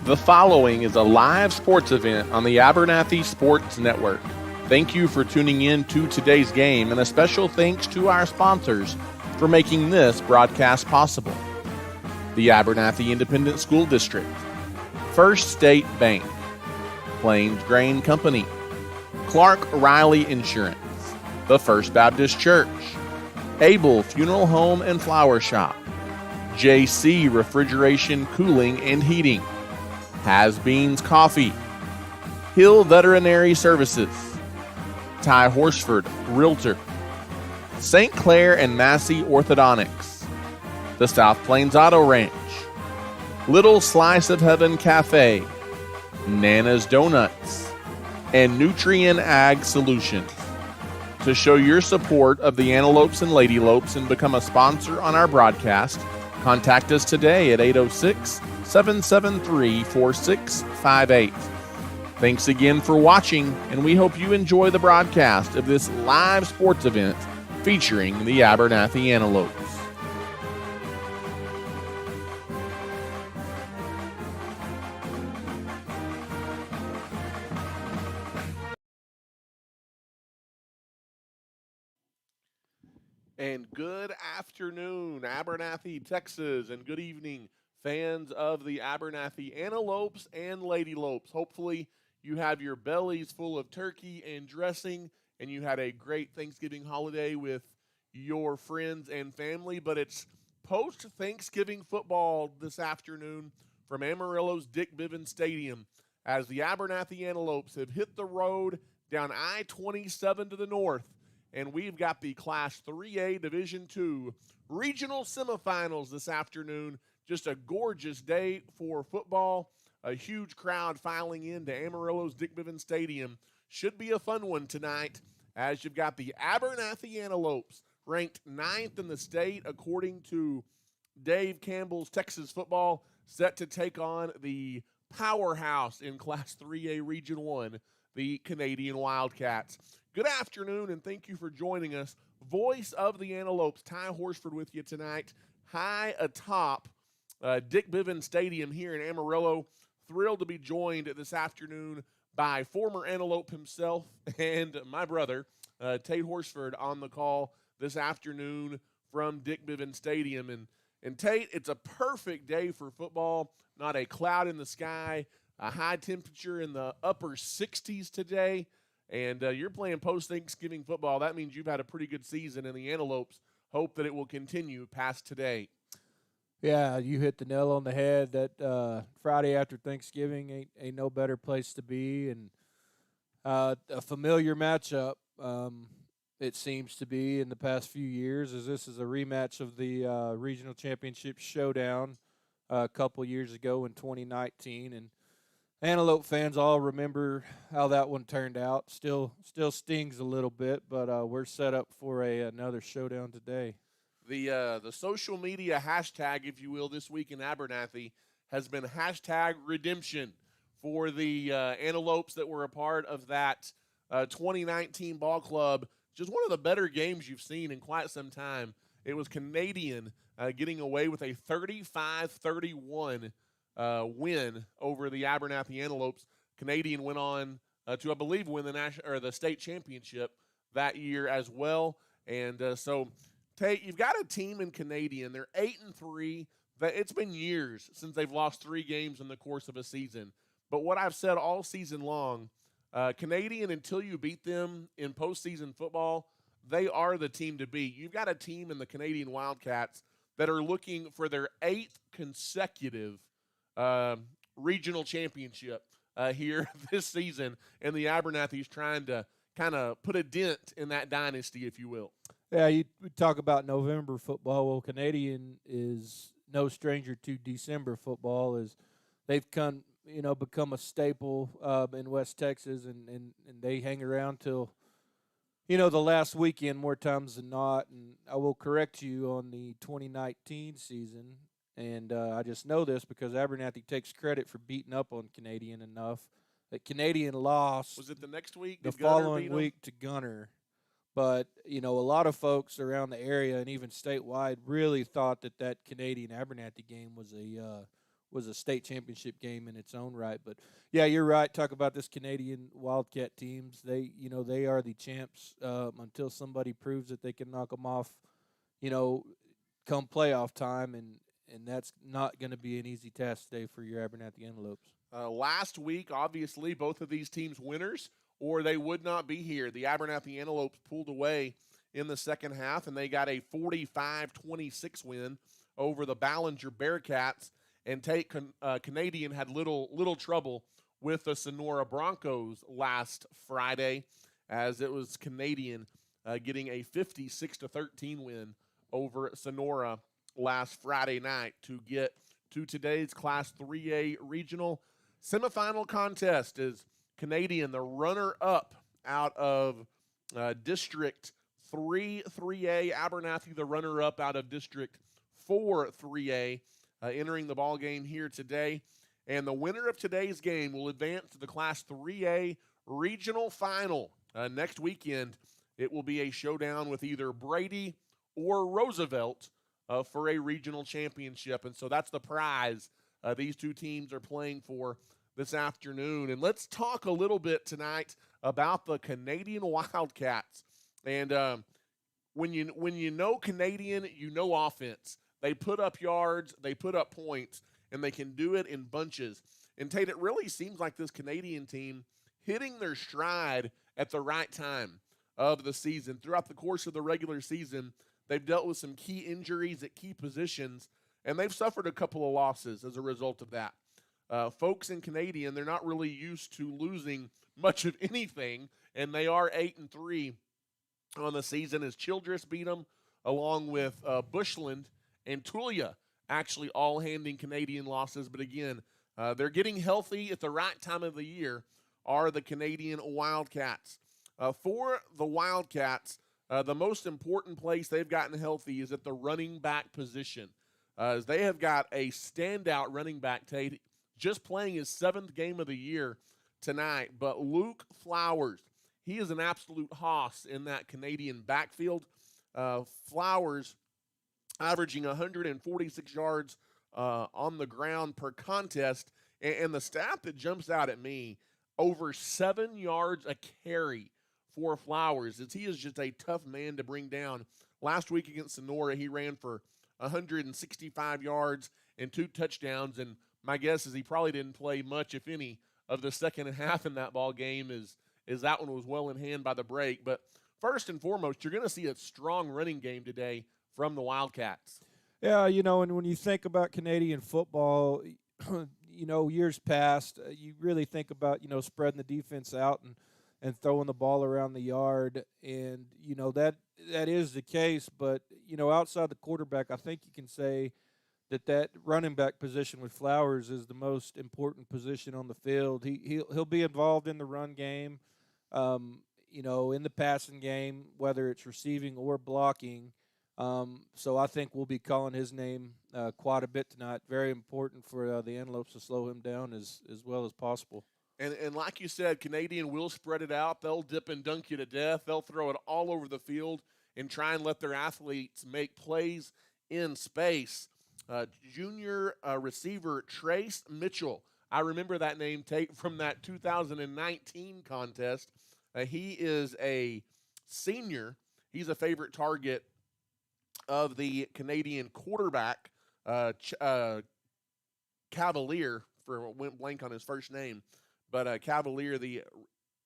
The following is a live sports event on the Abernathy Sports Network. Thank you for tuning in to today's game, and a special thanks to our sponsors for making this broadcast possible. The Abernathy Independent School District, First State Bank, Plains Grain Company, Clark Riley Insurance, the First Baptist Church, Abel Funeral Home and Flower Shop, JC Refrigeration, Cooling and Heating, Has Beans Coffee, Hill Veterinary Services, Ty Horsford Realtor, St. Clair and Massey Orthodontics, the South Plains Auto Ranch, Little Slice of Heaven Cafe, Nana's Donuts, and Nutrien Ag Solutions. To show your support of the Antelopes and Ladylopes and become a sponsor on our broadcast, contact us today at 806-773-4658. Thanks again for watching, and we hope you enjoy the broadcast of this live sports event featuring the Abernathy Antelopes. And good afternoon, Abernathy, Texas, and good evening, fans of the Abernathy Antelopes and Ladylopes. Hopefully, you have your bellies full of turkey and dressing, and you had a great Thanksgiving holiday with your friends and family. But it's post-Thanksgiving football this afternoon from Amarillo's Dick Bivens Stadium as the Abernathy Antelopes have hit the road down I-27 to the north. And we've got the Class 3A Division II regional semifinals this afternoon. Just a gorgeous day for football. A huge crowd filing into Amarillo's Dick Bivens Stadium. Should be a fun one tonight, as you've got the Abernathy Antelopes, ranked 9th in the state according to Dave Campbell's Texas Football, set to take on the powerhouse in Class 3A Region 1, the Canadian Wildcats. Good afternoon, and thank you for joining us. Voice of the Antelopes, Ty Horsford with you tonight, high atop Dick Bivens Stadium here in Amarillo. Thrilled to be joined this afternoon by former Antelope himself and my brother, Tate Horsford, on the call this afternoon from Dick Bivens Stadium. And Tate, it's a perfect day for football. Not a cloud in the sky, a high temperature in the upper 60s today. And you're playing post-Thanksgiving football. That means you've had a pretty good season, and the Antelopes hope that it will continue past today. Yeah, you hit the nail on the head. That Friday after Thanksgiving ain't no better place to be. And a familiar matchup, it seems to be, in the past few years, as this is a rematch of the Regional Championship Showdown a couple years ago in 2019. And Antelope fans all remember how that one turned out. Still stings a little bit, but we're set up for another showdown today. The social media hashtag, if you will, this week in Abernathy has been hashtag redemption for the Antelopes that were a part of that 2019 ball club. Just one of the better games you've seen in quite some time. It was Canadian getting away with a 35-31 win over the Abernathy Antelopes. Canadian went on to, I believe, win the state championship that year as well. And so, Tate, you've got a team in Canadian. They're 8-3. It's been years since they've lost 3 games in the course of a season. But what I've said all season long, Canadian, until you beat them in postseason football, they are the team to beat. You've got a team in the Canadian Wildcats that are looking for their 8th consecutive regional championship here this season, and the Abernathy's trying to kind of put a dent in that dynasty, if you will. Yeah, we talk about November football. Well, Canadian is no stranger to December football, as they've become a staple in West Texas, and they hang around till the last weekend more times than not. And I will correct you on the 2019 season. And I just know this because Abernathy takes credit for beating up on Canadian enough that Canadian lost. Was it the next week? The following week to Gunner. But, a lot of folks around the area and even statewide really thought that Canadian Abernathy game was a was a state championship game in its own right. But yeah, you're right. Talk about this Canadian Wildcat teams. They are the champs until somebody proves that they can knock them off. You know, come playoff time, and that's not going to be an easy task today for your Abernathy Antelopes. Last week, obviously, both of these teams winners, or they would not be here. The Abernathy Antelopes pulled away in the second half, and they got a 45-26 win over the Ballinger Bearcats. And Canadian had little trouble with the Sonora Broncos last Friday, as it was Canadian getting a 56-13 win over Sonora last Friday night to get to today's Class 3A regional semifinal contest. Is Canadian, the runner-up out of District 3A, Abernathy, the runner-up out of District 4 3A, entering the ball game here today. And the winner of today's game will advance to the Class 3A regional final. Next weekend, it will be a showdown with either Brady or Roosevelt for a regional championship. And so that's the prize these two teams are playing for this afternoon. And let's talk a little bit tonight about the Canadian Wildcats. And when you know Canadian, you know offense. They put up yards, they put up points, and they can do it in bunches. And Tate, it really seems like this Canadian team hitting their stride at the right time of the season. Throughout the course of the regular season, they've dealt with some key injuries at key positions, and they've suffered a couple of losses as a result of that. Folks in Canadian, they're not really used to losing much of anything, and they are 8-3 on the season as Childress beat them, along with Bushland and Tulia, actually all handing Canadian losses. But again, they're getting healthy at the right time of the year, are the Canadian Wildcats. For the Wildcats, the most important place they've gotten healthy is at the running back position. As they have got a standout running back, Tate, just playing his 7th game of the year tonight. But Luke Flowers, he is an absolute hoss in that Canadian backfield. Flowers averaging 146 yards on the ground per contest. And the stat that jumps out at me, over 7 yards a carry for Flowers, as he is just a tough man to bring down. Last week against Sonora, he ran for 165 yards and 2 touchdowns. And my guess is he probably didn't play much, if any, of the second half in that ball game, as that one was well in hand by the break. But first and foremost, you're going to see a strong running game today from the Wildcats. Yeah, and when you think about Canadian football, years past, you really think about, spreading the defense out and throwing the ball around the yard. And, that is the case. But, outside the quarterback, I think you can say that running back position with Flowers is the most important position on the field. He'll be involved in the run game, in the passing game, whether it's receiving or blocking. So I think we'll be calling his name quite a bit tonight. Very important for the Antelopes to slow him down as well as possible. And like you said, Canadian will spread it out. They'll dip and dunk you to death. They'll throw it all over the field and try and let their athletes make plays in space. Junior receiver Trace Mitchell. I remember that name, Tate, from that 2019 contest. He is a senior. He's a favorite target of the Canadian quarterback, Cavalier, went blank on his first name, but Cavalier, the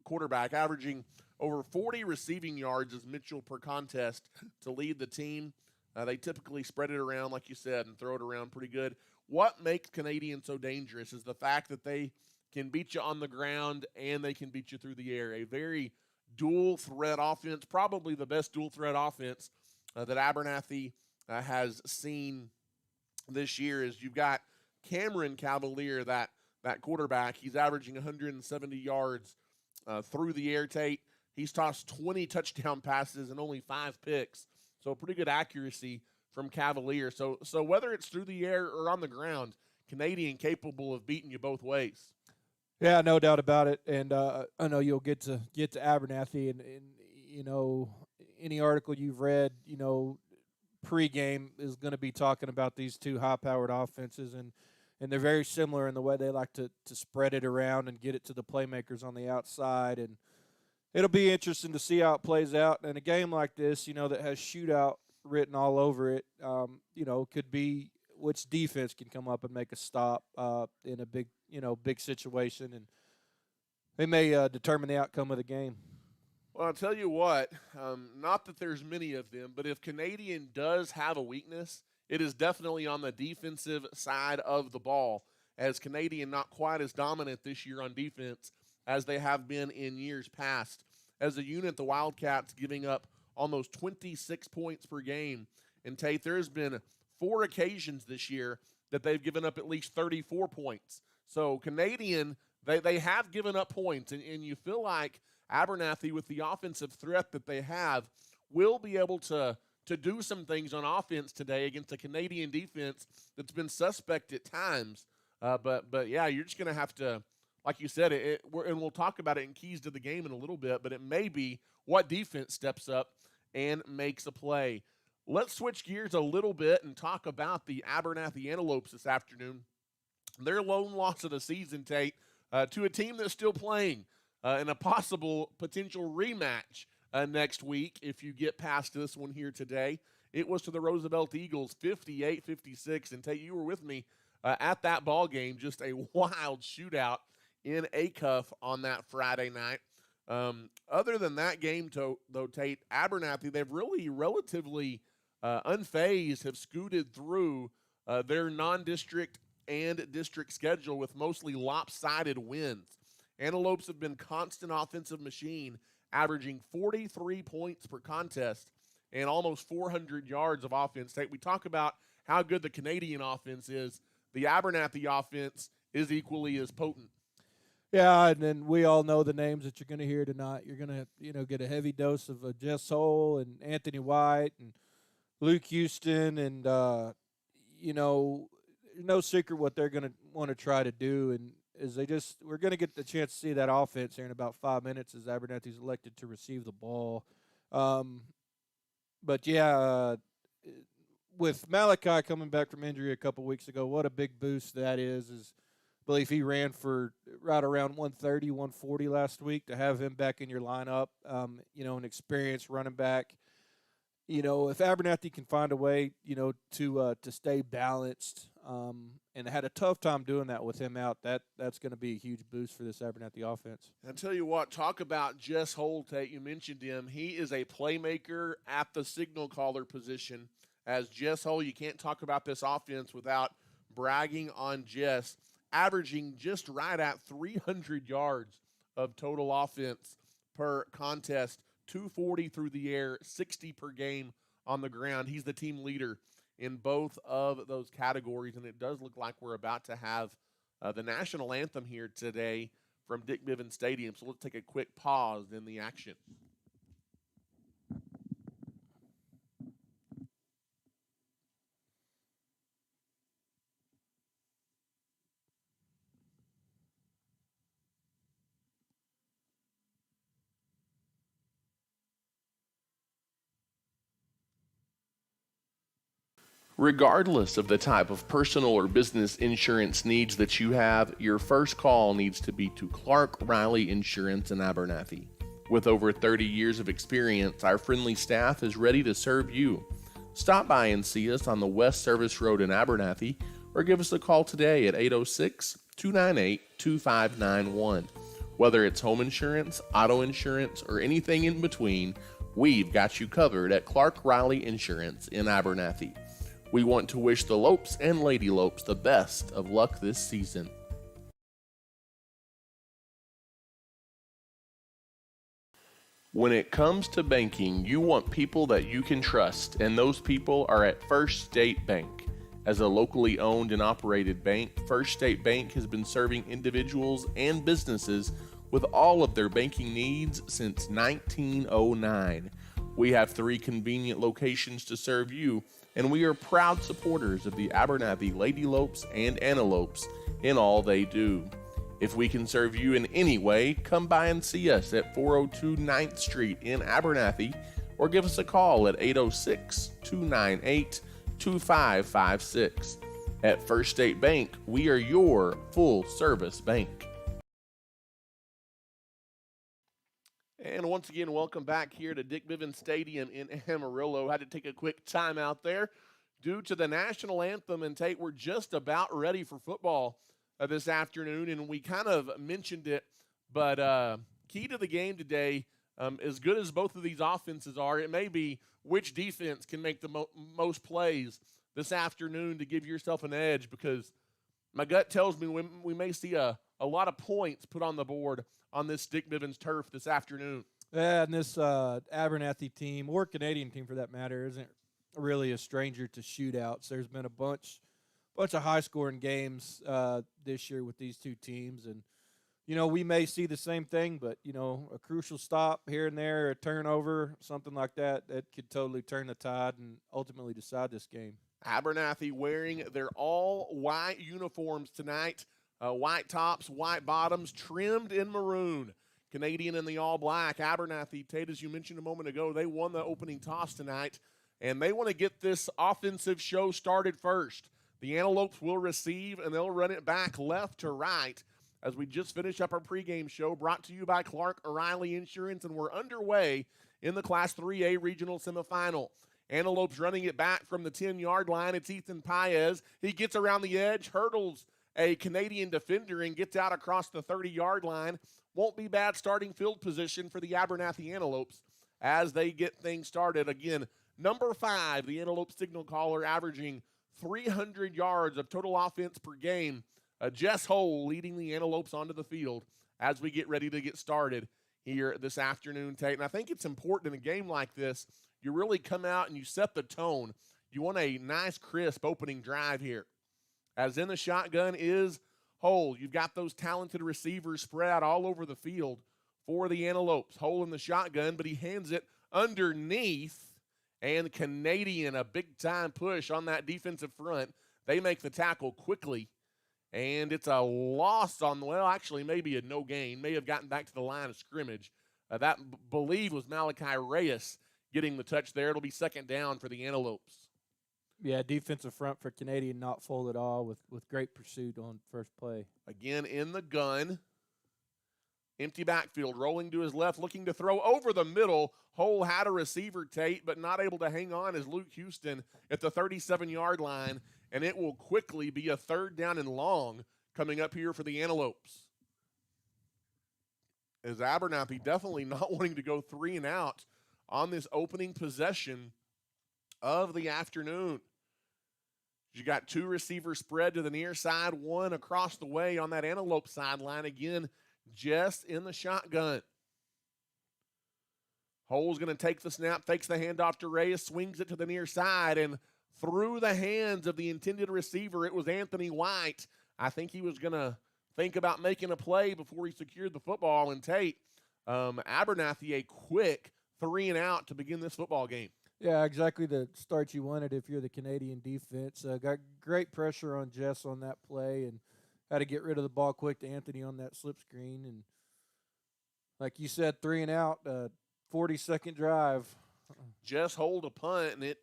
quarterback, averaging over 40 receiving yards as Mitchell per contest to lead the team. They typically spread it around, like you said, and throw it around pretty good. What makes Canadian so dangerous is the fact that they can beat you on the ground and they can beat you through the air. A very dual-threat offense, probably the best dual-threat offense that Abernathy has seen this year. Is you've got Cameron Cavalier, that quarterback. He's averaging 170 yards through the air, Tate. He's tossed 20 touchdown passes and only 5 picks. So pretty good accuracy from Cavalier. So whether it's through the air or on the ground, Canadian capable of beating you both ways. Yeah, no doubt about it. And I know you'll get to Abernathy, and any article you've read, pregame is going to be talking about these two high-powered offenses. And and they're very similar in the way they like to spread it around and get it to the playmakers on the outside. And it'll be interesting to see how it plays out. And a game like this, that has shootout written all over it, could be which defense can come up and make a stop in a big situation, and they may determine the outcome of the game. Well, I'll tell you what, not that there's many of them, but if Canadian does have a weakness, it is definitely on the defensive side of the ball, as Canadian not quite as dominant this year on defense as they have been in years past. As a unit, the Wildcats giving up almost 26 points per game. And Tate, there's been 4 occasions this year that they've given up at least 34 points. So Canadian, they have given up points, and you feel like Abernathy, with the offensive threat that they have, will be able to do some things on offense today against a Canadian defense that's been suspect at times. But yeah, you're just going to have to, like you said, and we'll talk about it in keys to the game in a little bit, but it may be what defense steps up and makes a play. Let's switch gears a little bit and talk about the Abernathy Antelopes this afternoon. Their lone loss of the season, Tate, to a team that's still playing in a possible potential rematch next week if you get past this one here today. It was to the Roosevelt Eagles, 58-56. And Tate, you were with me at that ball game, just a wild shootout in Acuff on that Friday night. Other than that game, though, Tate, Abernathy, they've really relatively unfazed, have scooted through their non-district and district schedule with mostly lopsided wins. Antelopes have been constant offensive machine, averaging 43 points per contest and almost 400 yards of offense. Tate, we talk about how good the Canadian offense is. The Abernathy offense is equally as potent. Yeah, and then we all know the names that you're going to hear tonight. You're going to, get a heavy dose of Jess Hull and Anthony White and Luke Houston, and no secret what they're going to want to try to do, and we're going to get the chance to see that offense here in about 5 minutes as Abernathy's elected to receive the ball. But yeah, with Malachi coming back from injury a couple weeks ago, what a big boost that is. I believe he ran for right around 130, 140 last week. To have him back in your lineup, an experienced running back. If Abernathy can find a way, to stay balanced, and had a tough time doing that with him out, that's going to be a huge boost for this Abernathy offense. I'll tell you what, talk about Jess Holt. You mentioned him. He is a playmaker at the signal caller position. As Jess Holt, you can't talk about this offense without bragging on Jess, averaging just right at 300 yards of total offense per contest. 240 through the air, 60 per game on the ground. He's the team leader in both of those categories, and it does look like we're about to have the national anthem here today from Dick Bivens Stadium. So let's take a quick pause in the action. Regardless of the type of personal or business insurance needs that you have, your first call needs to be to Clark Riley Insurance in Abernathy. With over 30 years of experience, our friendly staff is ready to serve you. Stop by and see us on the West Service Road in Abernathy, or give us a call today at 806-298-2591. Whether it's home insurance, auto insurance, or anything in between, we've got you covered at Clark Riley Insurance in Abernathy. We want to wish the Lopes and Lady Lopes the best of luck this season. When it comes to banking, you want people that you can trust, and those people are at First State Bank. As a locally owned and operated bank, First State Bank has been serving individuals and businesses with all of their banking needs since 1909. We have 3 convenient locations to serve you, and we are proud supporters of the Abernathy Lady Lopes and Antelopes in all they do. If we can serve you in any way, come by and see us at 402 9th Street in Abernathy, or give us a call at 806-298-2556. At First State Bank, we are your full-service bank. And once again, welcome back here to Dick Bivens Stadium in Amarillo. Had to take a quick time out there due to the national anthem, and Tate, we're just about ready for football this afternoon, and we kind of mentioned it, but key to the game today, as good as both of these offenses are, it may be which defense can make the most plays this afternoon to give yourself an edge, because my gut tells me we may see a lot of points put on the board on this Dick Bivens turf this afternoon. Yeah, and this Abernathy team, or Canadian team for that matter, isn't really a stranger to shootouts. There's been a bunch of high-scoring games this year with these two teams, and we may see the same thing, but a crucial stop here and there, a turnover, something like that could totally turn the tide and ultimately decide this game. Abernathy wearing their all-white uniforms tonight. White tops, white bottoms, trimmed in maroon. Canadian in the all-black. Abernathy, Tate, as you mentioned a moment ago, they won the opening toss tonight, and they want to get this offensive show started first. The Antelopes will receive, and they'll run it back left to right as we just finish up our pregame show, brought to you by Clark O'Reilly Insurance, and we're underway in the Class 3A regional semifinal. Antelopes running it back from the 10-yard line. It's Ethan Paez. He gets around the edge, hurdles a Canadian defender, and gets out across the 30-yard line. Won't be bad starting field position for the Abernathy Antelopes as they get things started. Again, number 5, the Antelope signal caller, averaging 300 yards of total offense per game. Jess Hole leading the Antelopes onto the field as we get ready to get started here this afternoon, Tate. And I think it's important in a game like this, you really come out and you set the tone. You want a nice, crisp opening drive here. As in the shotgun is Hole. You've got those talented receivers spread out all over the field for the Antelopes. Hole in the shotgun, but he hands it underneath, and Canadian, a big-time push on that defensive front. They make the tackle quickly, and it's a loss on, well, actually maybe a no gain. May have gotten back to the line of scrimmage. That, believe, was Malachi Reyes getting the touch there. It'll be second down for the Antelopes. Yeah, defensive front for Canadian not full at all with great pursuit on first play. Again in the gun. Empty backfield, rolling to his left, looking to throw over the middle. Hole had a receiver, Tate, but not able to hang on as Luke Houston at the 37-yard line, and it will quickly be a third down and long coming up here for the Antelopes. As Abernathy definitely not wanting to go 3 and out on this opening possession of the afternoon. You got 2 receivers spread to the near side, 1 across the way on that Antelope sideline. Again, just in the shotgun. Hole's going to take the snap, fakes the handoff to Reyes, swings it to the near side, and through the hands of the intended receiver, it was Anthony White. I think he was going to think about making a play before he secured the football, and Tate, Abernathy, a quick 3 and out to begin this football game. Yeah, exactly the start you wanted if you're the Canadian defense. Got great pressure on Jess on that play and had to get rid of the ball quick to Anthony on that slip screen. And like you said, 3 and out, 40-second drive. Jess hold a punt, and it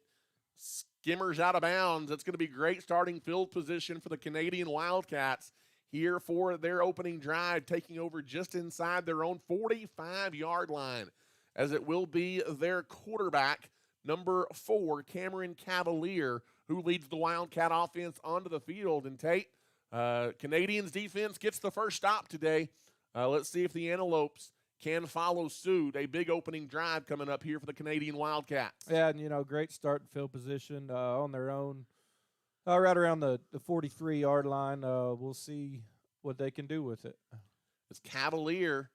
skimmers out of bounds. That's going to be great starting field position for the Canadian Wildcats here for their opening drive, taking over just inside their own 45-yard line, as it will be their quarterback, number 4, Cameron Cavalier, who leads the Wildcat offense onto the field. And Tate, Canadians defense gets the first stop today. Let's see if the Antelopes can follow suit. A big opening drive coming up here for the Canadian Wildcats. Yeah, and, great start and field position on their own. Right around the 43-yard line. We'll see what they can do with it. As Cavalier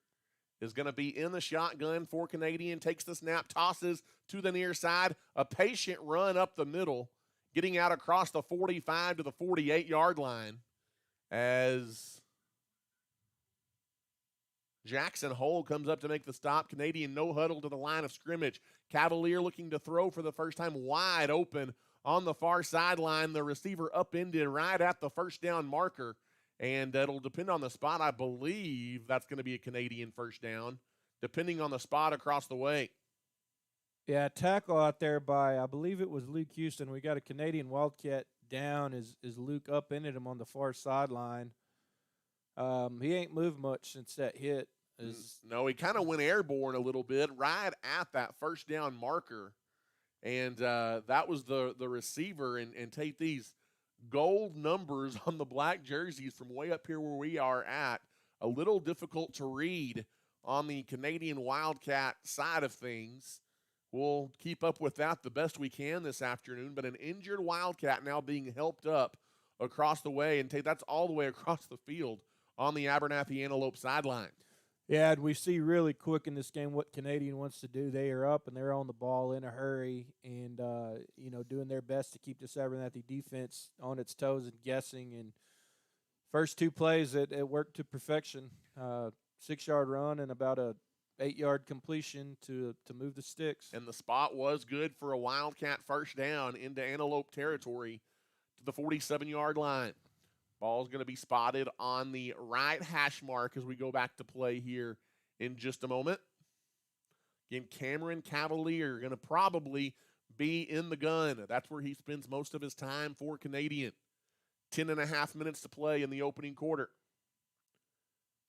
is going to be in the shotgun for Canadian, takes the snap, tosses to the near side, a patient run up the middle, getting out across the 45 to the 48-yard line as Jackson Hole comes up to make the stop. Canadian no huddle to the line of scrimmage. Cavalier looking to throw for the first time, wide open on the far sideline. The receiver upended right at the first down marker. And it'll depend on the spot. I believe that's going to be a Canadian first down, depending on the spot across the way. Yeah, tackle out there by, I believe it was Luke Houston. We got a Canadian Wildcat down is Luke upended him on the far sideline. He ain't moved much since that hit. No, he kind of went airborne a little bit right at that first down marker. And that was the receiver. And take these gold numbers on the black jerseys from way up here where we are at. A little difficult to read on the Canadian Wildcat side of things. We'll keep up with that the best we can this afternoon. But an injured Wildcat now being helped up across the way. And that's all the way across the field on the Abernathy Antelope sideline. Yeah, and we see really quick in this game what Canadian wants to do. They are up and they're on the ball in a hurry and, doing their best to keep this Abernathy defense on its toes and guessing. And first two plays, it worked to perfection. 6-yard run and about a 8-yard completion to move the sticks. And the spot was good for a Wildcat first down into Antelope territory to the 47-yard line. Ball's going to be spotted on the right hash mark as we go back to play here in just a moment. Again, Cameron Cavalier going to probably be in the gun. That's where he spends most of his time for Canadian. 10.5 minutes to play in the opening quarter.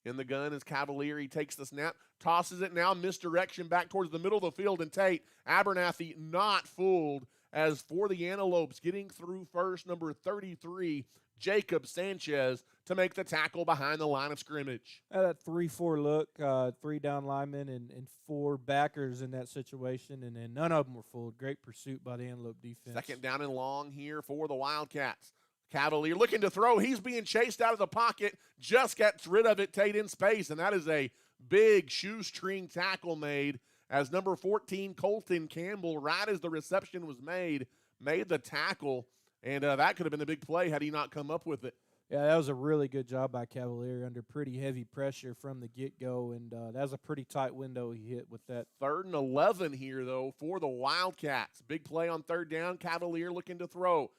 In the gun is Cavalier. He takes the snap, tosses it now, misdirection back towards the middle of the field, and Tate Abernathy not fooled as for the Antelopes getting through first, number 33, Jacob Sanchez, to make the tackle behind the line of scrimmage. That 3-4 look, 3 down linemen and 4 backers in that situation, and then none of them were fooled. Great pursuit by the Antelope defense. Second down and long here for the Wildcats. Cavalier looking to throw. He's being chased out of the pocket. Just gets rid of it, Tate in space, and that is a big shoestring tackle made as number 14, Colton Campbell, right as the reception was made the tackle, and that could have been a big play had he not come up with it. Yeah, that was a really good job by Cavalier under pretty heavy pressure from the get-go, and that was a pretty tight window he hit with that. 3rd and 11 here, though, for the Wildcats. Big play on 3rd down. Cavalier looking to throw.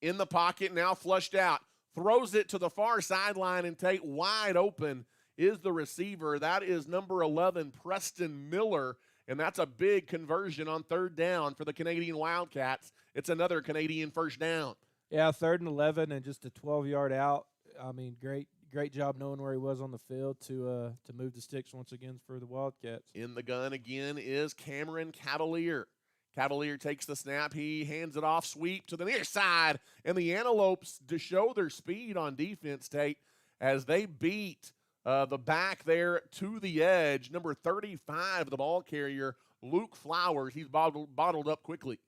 In the pocket, now flushed out. Throws it to the far sideline, and Tate wide open is the receiver. That is number 11, Preston Miller, and that's a big conversion on 3rd down for the Canadian Wildcats. It's another Canadian first down. Yeah, 3rd and 11 and just a 12-yard out. I mean, great job knowing where he was on the field to move the sticks once again for the Wildcats. In the gun again is Cameron Cavalier. Cavalier takes the snap. He hands it off, sweep to the near side, and the Antelopes to show their speed on defense, Tate, as they beat the back there to the edge. Number 35, the ball carrier, Luke Flowers. He's bottled up quickly.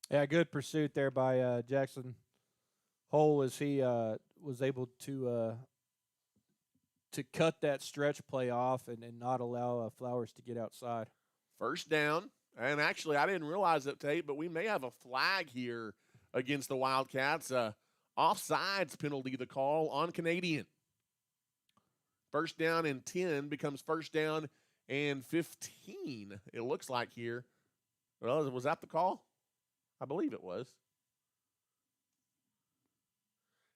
Yeah, good pursuit there by Jackson Hole as he was able to cut that stretch play off and not allow Flowers to get outside. First down. And actually, I didn't realize it, Tate, but we may have a flag here against the Wildcats. Offsides penalty, the call on Canadian. First down and 10 becomes first down and 15, it looks like here. Well, was that the call? I believe it was.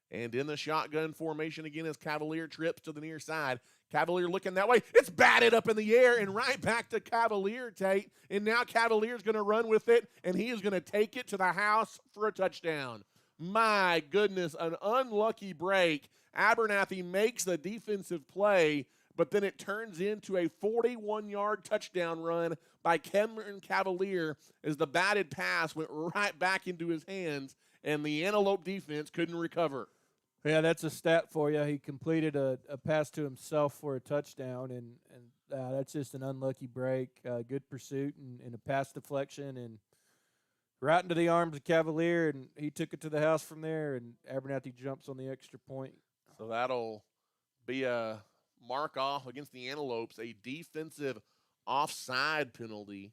And in the shotgun formation again as Cavalier trips to the near side. Cavalier looking that way. It's batted up in the air and right back to Cavalier, Tate. And now Cavalier's going to run with it, and he is going to take it to the house for a touchdown. My goodness, an unlucky break. Abernathy makes the defensive play, but then it turns into a 41-yard touchdown run by Cameron Cavalier as the batted pass went right back into his hands, and the Antelope defense couldn't recover. Yeah, that's a stat for you. He completed a pass to himself for a touchdown, and that's just an unlucky break. Good pursuit and a pass deflection, and right into the arms of Cavalier, and he took it to the house from there, and Abernathy jumps on the extra point. So that'll be a mark off against the Antelopes, a defensive offside penalty.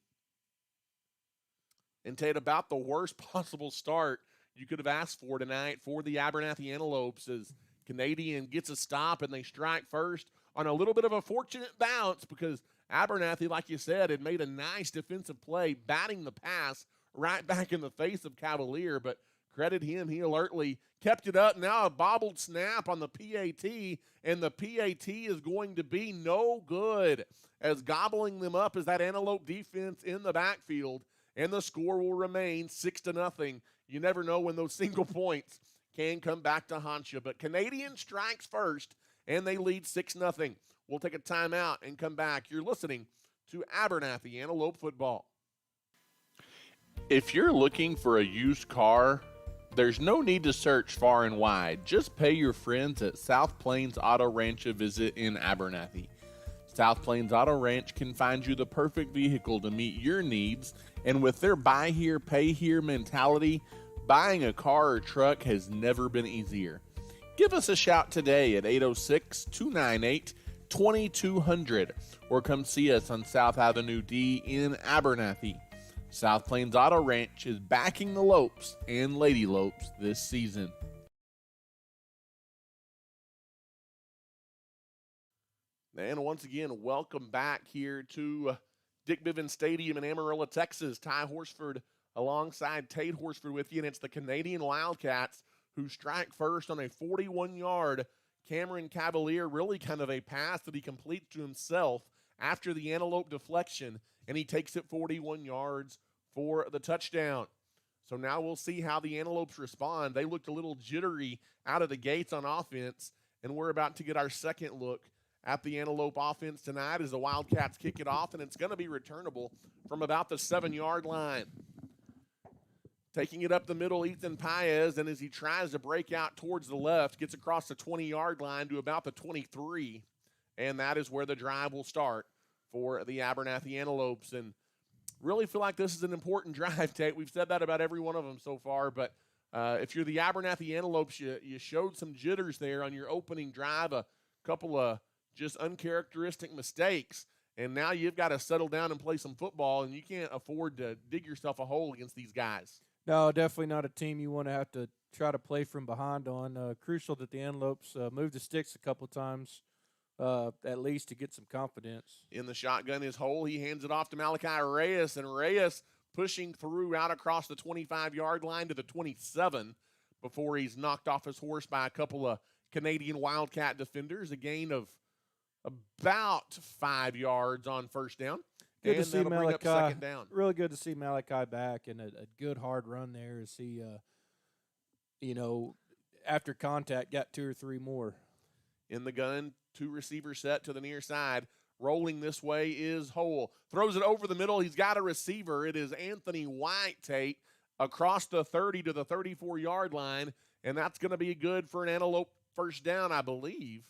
And Tate, about the worst possible start you could have asked for tonight for the Abernathy Antelopes as Canadian gets a stop and they strike first on a little bit of a fortunate bounce because Abernathy, like you said, had made a nice defensive play, batting the pass right back in the face of Cavalier, but credit him, he alertly kept it up. Now a bobbled snap on the PAT, and the PAT is going to be no good as gobbling them up as that Antelope defense in the backfield, and the score will remain 6-0. You never know when those single points can come back to haunt you. But Canadian strikes first, and they lead 6-0. We'll take a timeout and come back. You're listening to Abernathy Antelope Football. If you're looking for a used car, there's no need to search far and wide. Just pay your friends at South Plains Auto Ranch a visit in Abernathy. South Plains Auto Ranch can find you the perfect vehicle to meet your needs, and with their buy here, pay here mentality, buying a car or truck has never been easier. Give us a shout today at 806-298-2200 or come see us on South Avenue D in Abernathy. South Plains Auto Ranch is backing the Lopes and Lady Lopes this season. And once again, welcome back here to Dick Bivens Stadium in Amarillo, Texas. Ty Horsford alongside Tate Horsford with you, and it's the Canadian Wildcats who strike first on a 41-yard Cameron Cavalier, really kind of a pass that he completes to himself after the Antelope deflection, and he takes it 41 yards for the touchdown. So now we'll see how the Antelopes respond. They looked a little jittery out of the gates on offense, and we're about to get our second look at the Antelope offense tonight as the Wildcats kick it off, and it's going to be returnable from about the 7-yard line. Taking it up the middle, Ethan Paez, and as he tries to break out towards the left, gets across the 20-yard line to about the 23, and that is where the drive will start for the Abernathy Antelopes. And really feel like this is an important drive, Tate. We've said that about every one of them so far, but if you're the Abernathy Antelopes, you showed some jitters there on your opening drive, a couple of just uncharacteristic mistakes, and now you've got to settle down and play some football, and you can't afford to dig yourself a hole against these guys. No, definitely not a team you want to have to try to play from behind on. Crucial that the Antelopes move the sticks a couple times, at least to get some confidence. In the shotgun is Hole. He hands it off to Malachi Reyes, and Reyes pushing through out across the 25-yard line to the 27 before he's knocked off his horse by a couple of Canadian Wildcat defenders, a gain of about 5 yards on first down. Good and to see Malachi. Second down. Really good to see Malachi back, and a good hard run there as he, after contact, got 2 or 3 more. In the gun, 2 receiver set to the near side. Rolling this way is Hole. Throws it over the middle. He's got a receiver. It is Anthony White, Tate, across the 30 to the 34-yard line, and that's going to be good for an Antelope first down, I believe.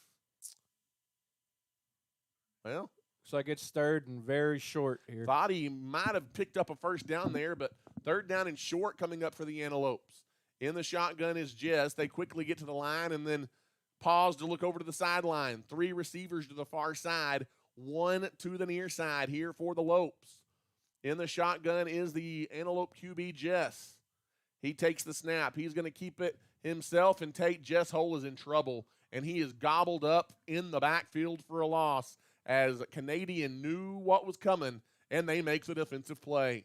Well, looks like it's third and very short here. Thought he might have picked up a first down there, but third down and short coming up for the Antelopes. In the shotgun is Jess. They quickly get to the line and then pause to look over to the sideline. 3 receivers to the far side, 1 to the near side here for the Lopes. In the shotgun is the Antelope QB, Jess. He takes the snap. He's going to keep it himself, and Jess Hole is in trouble, and he is gobbled up in the backfield for a loss as Canadian knew what was coming, and they make the defensive play.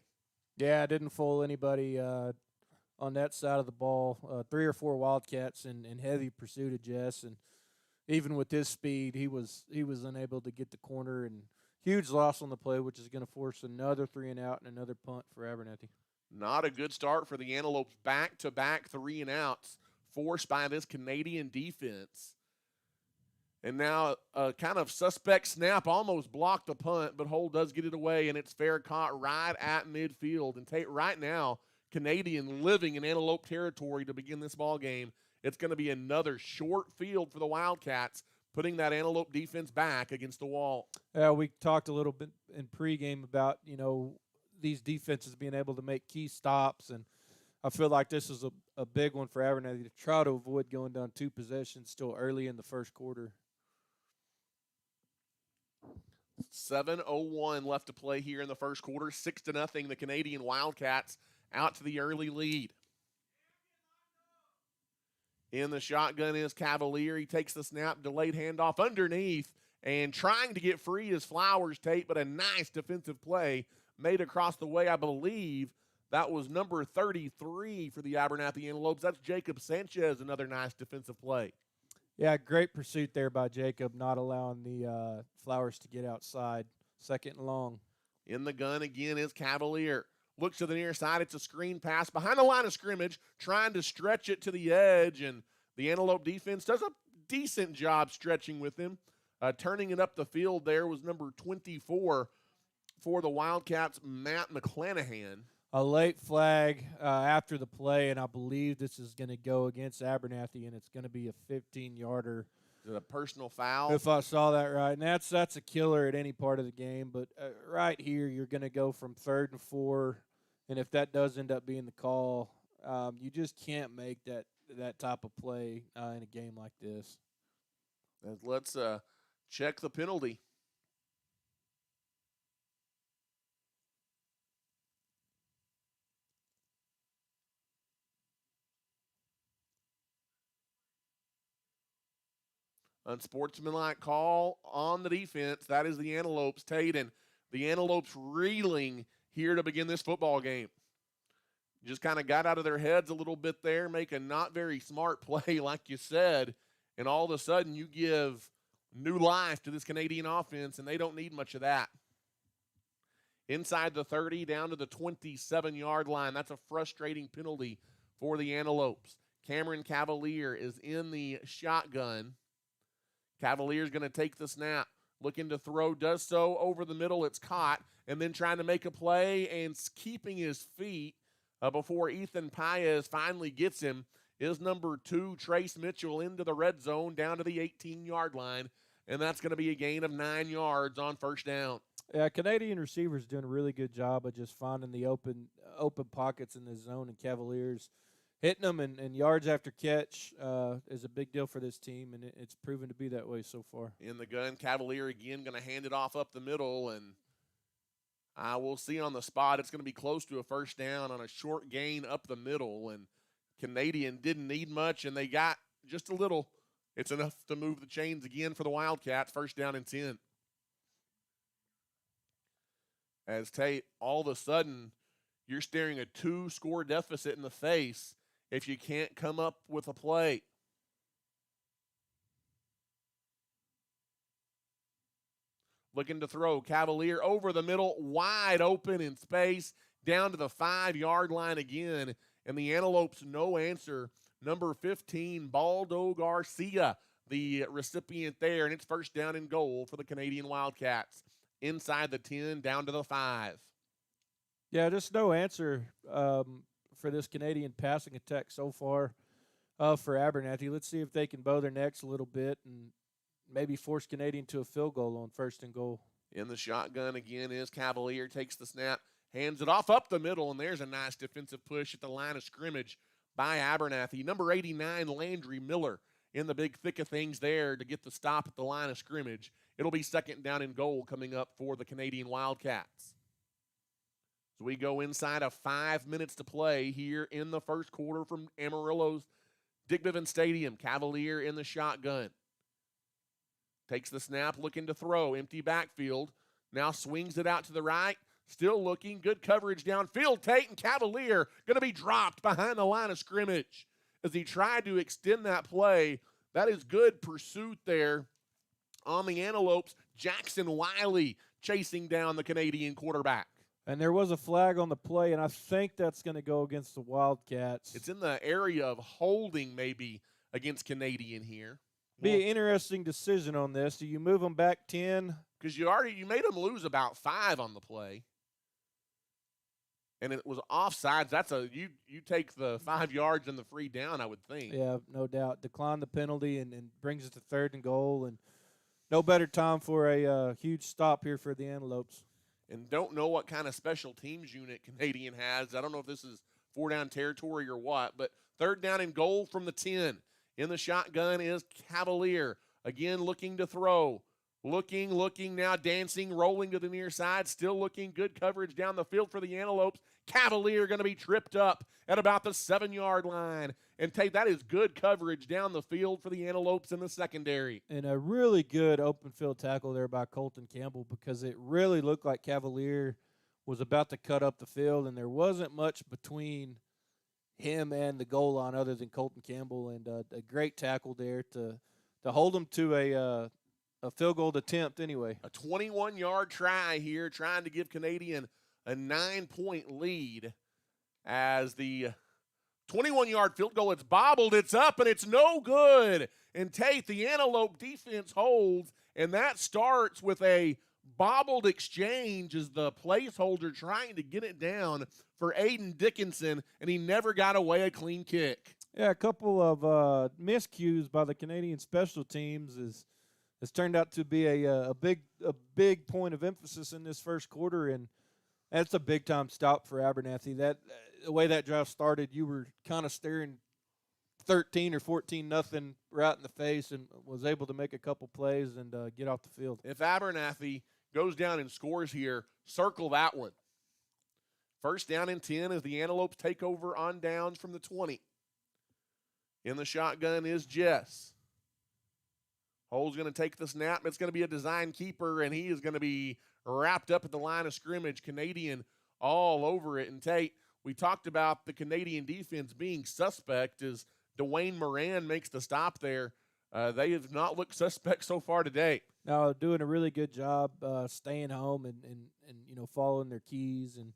Yeah, I didn't fool anybody on that side of the ball. 3 or 4 Wildcats in heavy pursuit of Jess, and even with his speed, he was unable to get the corner, and huge loss on the play, which is going to force another 3 and out and another punt for Abernathy. Not a good start for the Antelopes. Back-to-back 3 and outs forced by this Canadian defense. And now a kind of suspect snap almost blocked the punt, but Hole does get it away, and it's fair caught right at midfield. And Tate, right now, Canadian living in Antelope territory to begin this ball game. It's going to be another short field for the Wildcats, putting that Antelope defense back against the wall. Yeah, we talked a little bit in pregame about, these defenses being able to make key stops, and I feel like this is a big one for Abernathy to try to avoid going down 2 possessions still early in the first quarter. 7:01 left to play here in the first quarter. 6-0, the Canadian Wildcats out to the early lead. In the shotgun is Cavalier. He takes the snap, delayed handoff underneath, and trying to get free is Flowers, Tate, but a nice defensive play made across the way. I believe that was number 33 for the Abernathy Antelopes. That's Jacob Sanchez, another nice defensive play. Yeah, great pursuit there by Jacob, not allowing the Flowers to get outside. 2nd and long. In the gun again is Cavalier. looks to the near side. It's a screen pass behind the line of scrimmage, trying to stretch it to the edge, and the Antelope defense does a decent job stretching with him. Turning it up the field there was number 24 for the Wildcats, Matt McClanahan. A late flag after the play, and I believe this is going to go against Abernathy, and it's going to be a 15-yarder. Is it a personal foul? If I saw that right. And that's a killer at any part of the game. But right here, you're going to go from 3rd and 4, and if that does end up being the call, you just can't make that type of play in a game like this. Let's check the penalty. Unsportsmanlike call on the defense. That is the Antelopes, Tate, and the Antelopes reeling here to begin this football game. Just kind of got out of their heads a little bit there, make a not very smart play, like you said, and all of a sudden you give new life to this Canadian offense, and they don't need much of that. Inside the 30, down to the 27-yard line. That's a frustrating penalty for the Antelopes. Cameron Cavalier is in the shotgun. Cavalier's going to take the snap, looking to throw, does so over the middle. It's caught, and then trying to make a play and keeping his feet before Ethan Paez finally gets him is number 2, Trace Mitchell, into the red zone down to the 18-yard line, and that's going to be a gain of 9 yards on first down. Yeah, Canadian receivers doing a really good job of just finding the open pockets in the zone, and Cavaliers hitting them and yards after catch is a big deal for this team, and it's proven to be that way so far. In the gun, Cavalier again going to hand it off up the middle, and we'll see on the spot. It's going to be close to a first down on a short gain up the middle, and Canadian didn't need much, and they got just a little. It's enough to move the chains again for the Wildcats. First down and 10. As Tate, all of a sudden, you're staring a 2-score deficit in the face if you can't come up with a play. Looking to throw, Cavalier over the middle, wide open in space, down to the 5-yard line again, and the Antelopes no answer. Number 15, Baldo Garcia, the recipient there, and it's first down and goal for the Canadian Wildcats. Inside the 10, down to the 5. Yeah, just no answer for this Canadian passing attack so far for Abernathy. Let's see if they can bow their necks a little bit and maybe force Canadian to a field goal on first and goal. In the shotgun again is Cavalier, takes the snap, hands it off up the middle, and there's a nice defensive push at the line of scrimmage by Abernathy. Number 89, Landry Miller, in the big thick of things there to get the stop at the line of scrimmage. It'll be second down and goal coming up for the Canadian Wildcats. So we go inside of 5 minutes to play here in the first quarter from Amarillo's Dick Bivens Stadium. Cavalier in the shotgun. Takes the snap, looking to throw. Empty backfield. Now swings it out to the right. Still looking. Good coverage downfield. Tate and Cavalier going to be dropped behind the line of scrimmage as he tried to extend that play. That is good pursuit there on the Antelopes. Jackson Wiley chasing down the Canadian quarterback. And there was a flag on the play, and I think that's going to go against the Wildcats. It's in the area of holding maybe against Canadian here. Be an interesting decision on this. Do you move them back 10? Because you made them lose about 5 on the play. And it was offsides. That's you take the 5 yards and the free down, I would think. Yeah, no doubt. Decline the penalty and brings it to third and goal. And no better time for a huge stop here for the Antelopes. And don't know what kind of special teams unit Canadian has. I don't know if this is 4-down territory or what, but third down and goal from the 10. In the shotgun is Cavalier. Again, looking to throw. Looking now, dancing, rolling to the near side. Still looking, good coverage down the field for the Antelopes. Cavalier going to be tripped up at about the 7-yard line. And that is good coverage down the field for the Antelopes in the secondary. And a really good open field tackle there by Colton Campbell, because it really looked like Cavalier was about to cut up the field, and there wasn't much between him and the goal line other than Colton Campbell, and a great tackle there to hold him to a field goal attempt anyway. A 21-yard try here, trying to give Canadian a 9-point lead as the 21-yard field goal, it's bobbled, it's up, and it's no good. And Tate, the Antelope defense holds, and that starts with a bobbled exchange as the placeholder trying to get it down for Aiden Dickinson, and he never got away a clean kick. Yeah, a couple of miscues by the Canadian special teams has turned out to be a big point of emphasis in this first quarter, and that's a big time stop for Abernathy. That the way that drive started, you were kind of staring 13 or 14 nothing right in the face, and was able to make a couple plays and get off the field. If Abernathy goes down and scores here, circle that one. First down and 10 as the Antelopes take over on downs from the 20. In the shotgun is Jess. Hull's going to take the snap. It's going to be a design keeper, and he is going to be wrapped up at the line of scrimmage. Canadian all over it. And Tate, we talked about the Canadian defense being suspect as Dwayne Moran makes the stop there. They have not looked suspect so far today. No, doing a really good job staying home and following their keys, and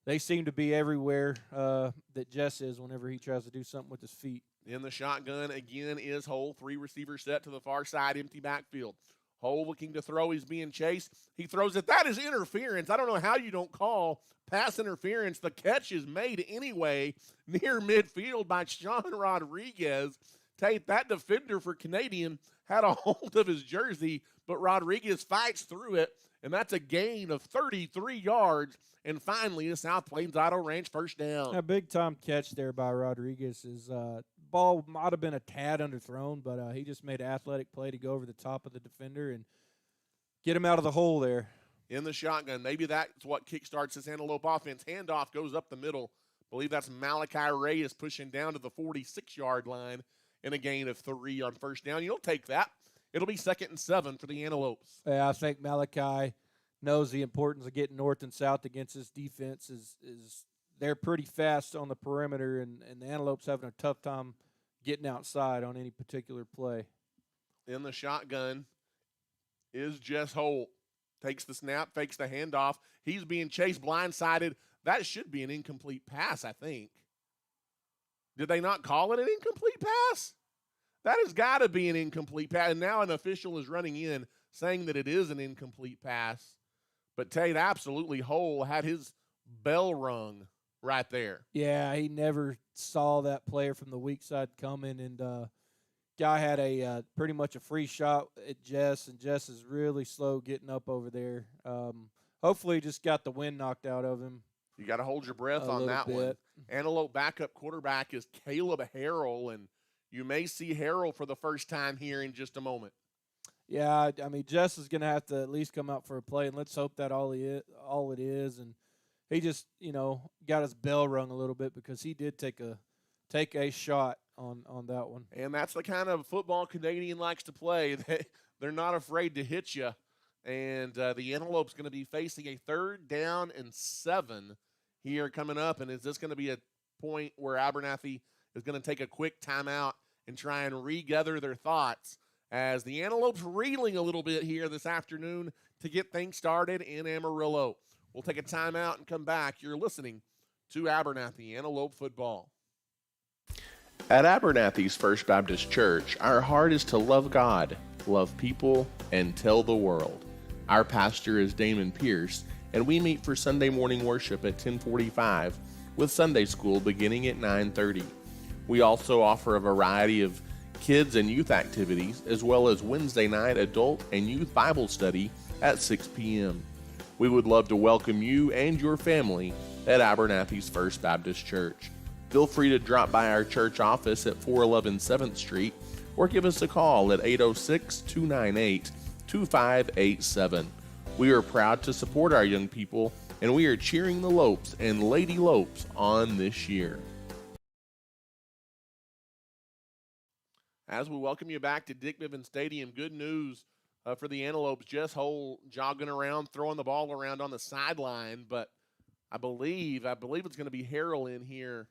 they seem to be everywhere that Jess is whenever he tries to do something with his feet. In the shotgun again is Hull. 3 receivers set to the far side, empty backfield. Hull looking to throw. He's being chased. He throws it. That is interference. I don't know how you don't call pass interference. The catch is made anyway near midfield by Sean Rodriguez. Tate, that defender for Canadian had a hold of his jersey, but Rodriguez fights through it, and that's a gain of 33 yards. And finally, a South Plains Auto Ranch first down. A big-time catch there by Rodriguez. His ball might have been a tad underthrown, but he just made an athletic play to go over the top of the defender and get him out of the hole there. In the shotgun, maybe that's what kickstarts this Antelope offense. Handoff goes up the middle. I believe that's Malachi Reyes pushing down to the 46-yard line in a gain of 3 on first down. You'll take that. It'll be 2nd and 7 for the Antelopes. Yeah, I think Malachi knows the importance of getting north and south against this defense. Is they're pretty fast on the perimeter, and the Antelopes having a tough time getting outside on any particular play. In the shotgun is Jess Holt. Takes the snap, fakes the handoff. He's being chased blindsided. That should be an incomplete pass, I think. Did they not call it an incomplete pass? That has got to be an incomplete pass. And now an official is running in saying that it is an incomplete pass. But Tate, absolutely, Hull had his bell rung right there. Yeah, he never saw that player from the weak side coming, and guy had a pretty much a free shot at Jess, and Jess is really slow getting up over there. Hopefully he just got the wind knocked out of him. You got to hold your breath on that one. Antelope backup quarterback is Caleb Harrell, and you may see Harrell for the first time here in just a moment. Yeah, I mean, Jess is going to have to at least come out for a play, and let's hope that all it is. And he just, got his bell rung a little bit because he did take a shot on that one. And that's the kind of football Canadian likes to play. They're not afraid to hit you. And the Antelope's going to be facing a 3rd down and 7 here coming up. And is this going to be a point where Abernathy is going to take a quick timeout and try and regather their thoughts as the Antelope's reeling a little bit here this afternoon to get things started in Amarillo? We'll take a timeout and come back. You're listening to Abernathy Antelope Football. At Abernathy's First Baptist Church, our heart is to love God, love people, and tell the world. Our pastor is Damon Pierce, and we meet for Sunday morning worship at 10:45 with Sunday school beginning at 9:30. We also offer a variety of kids and youth activities, as well as Wednesday night adult and youth Bible study at 6 p.m. We would love to welcome you and your family at Abernathy's First Baptist Church. Feel free to drop by our church office at 411 7th Street or give us a call at 806-298-2587. We are proud to support our young people, and we are cheering the Lopes and Lady Lopes on this year. As we welcome you back to Dick Niven Stadium, good news for the Antelopes. Jess Hull jogging around, throwing the ball around on the sideline, but I believe it's going to be Harrell in here,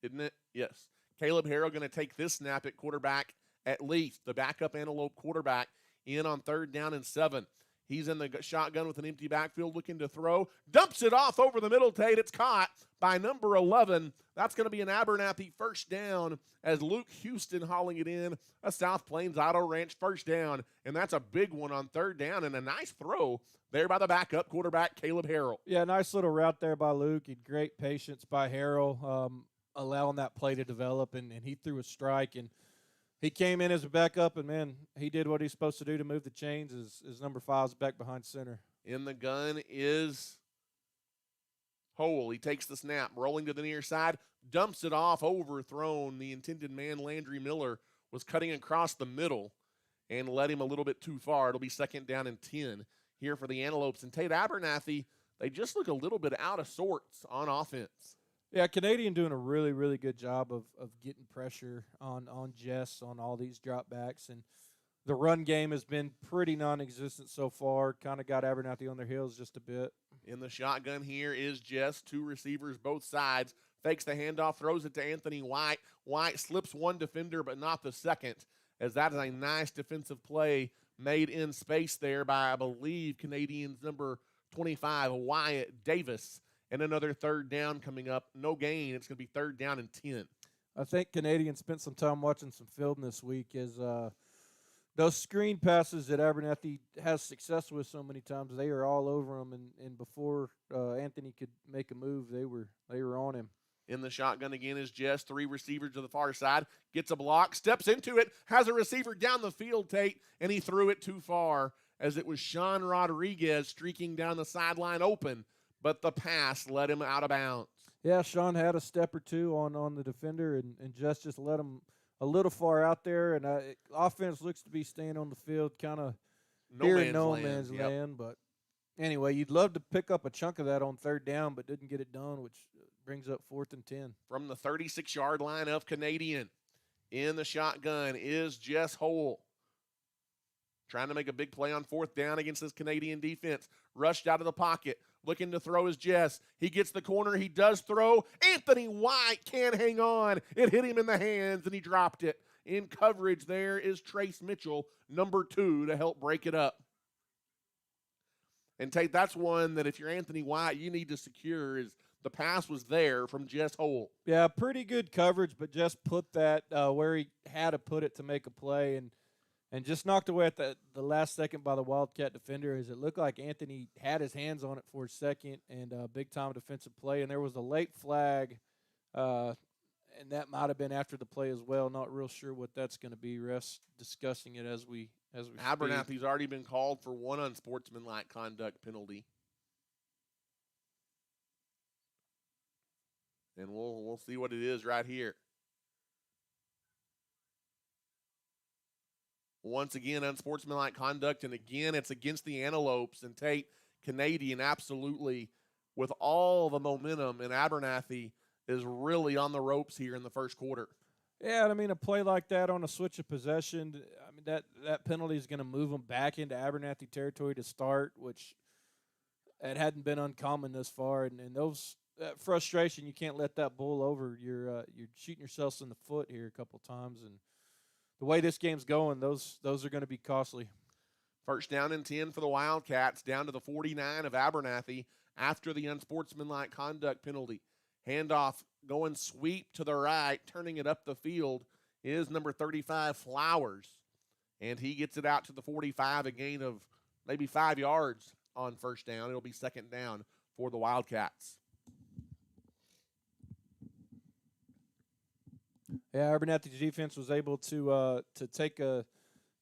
isn't it? Yes. Caleb Harrell going to take this snap at quarterback, at least the backup Antelope quarterback, in on 3rd down and 7. He's in the shotgun with an empty backfield looking to throw. Dumps it off over the middle, Tate. It's caught by number 11. That's going to be an Abernathy first down as Luke Houston hauling it in. A South Plains Auto Ranch first down, and that's a big one on third down and a nice throw there by the backup quarterback, Caleb Harrell. Yeah, nice little route there by Luke. And great patience by Harrell, allowing that play to develop, and he threw a strike, and he came in as a backup, and, man, he did what he's supposed to do to move the chains as number 5's back behind center. In the gun is Hole. He takes the snap, rolling to the near side, dumps it off, overthrown. The intended man, Landry Miller, was cutting across the middle and led him a little bit too far. It'll be second down and 10 here for the Antelopes. And Tate, Abernathy, they just look a little bit out of sorts on offense. Yeah, Canadian doing a really, really good job of getting pressure on Jess on all these dropbacks. And the run game has been pretty non-existent so far. Kind of got Abernathy on their heels just a bit. In the shotgun here is Jess. 2 receivers both sides. Fakes the handoff, throws it to Anthony White. White slips one defender but not the second, as that is a nice defensive play made in space there by, I believe, Canadians number 25, Wyatt Davis. And another third down coming up. No gain. It's going to be third down and 10. I think Canadian spent some time watching some film this week as those screen passes that Abernathy has success with so many times, they are all over him. And before Anthony could make a move, they were on him. In the shotgun again is Jess. 3 receivers to the far side. Gets a block, steps into it, has a receiver down the field, Tate, and he threw it too far as it was Sean Rodriguez streaking down the sideline open, but the pass led him out of bounds. Yeah, Sean had a step or two on the defender, and just let him a little far out there. And offense looks to be staying on the field kind of here in no man's land. But anyway, you'd love to pick up a chunk of that on third down, but didn't get it done, which brings up 4th and 10. From the 36-yard line of Canadian, in the shotgun is Jess Hole. Trying to make a big play on 4th down against this Canadian defense. Rushed out of the pocket. Looking to throw is Jess. He gets the corner. He does throw. Anthony White can't hang on. It hit him in the hands, and he dropped it. In coverage there is Trace Mitchell, number 2, to help break it up. And Tate, that's one that if you're Anthony White, you need to secure is the pass was there from Jess Hole. Yeah, pretty good coverage, but just put that where he had to put it to make a play, and just knocked away at the last second by the Wildcat defender as it looked like Anthony had his hands on it for a second, and a big-time defensive play. And there was a late flag, and that might have been after the play as well. Not real sure what that's going to be. Refs discussing it as we Abernathy's already been called for one unsportsmanlike conduct penalty. And we'll see what it is right here. Once again, unsportsmanlike conduct, and again, it's against the Antelopes. And Tate, Canadian, absolutely, with all the momentum, and Abernathy is really on the ropes here in the first quarter. Yeah, I mean, a play like that on a switch of possession, I mean, that penalty is going to move them back into Abernathy territory to start, which it hadn't been uncommon this far. And that frustration, you can't let that bowl over. You're shooting yourselves in the foot here a couple times, and the way this game's going, those are going to be costly. First down and 10 for the Wildcats, down to the 49 of Abernathy after the unsportsmanlike conduct penalty. Handoff going sweep to the right, turning it up the field is number 35, Flowers. And he gets it out to the 45, a gain of maybe 5 yards on first down. It'll be second down for the Wildcats. Yeah, Abernathy's defense was able to take a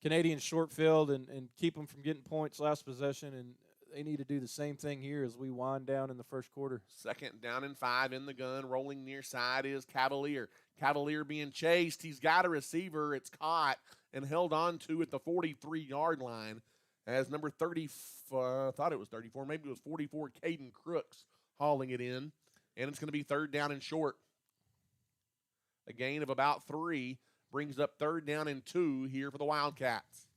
Canadian short field and keep them from getting points last possession, and they need to do the same thing here as we wind down in the first quarter. Second down and 5 in the gun. Rolling near side is Cavalier. Cavalier being chased. He's got a receiver. It's caught and held on to at the 43-yard line as number 30, I thought it was 34, maybe it was 44, Caden Crooks hauling it in. And it's going to be third down and short. A gain of about 3 brings up third down and 2 here for the Wildcats.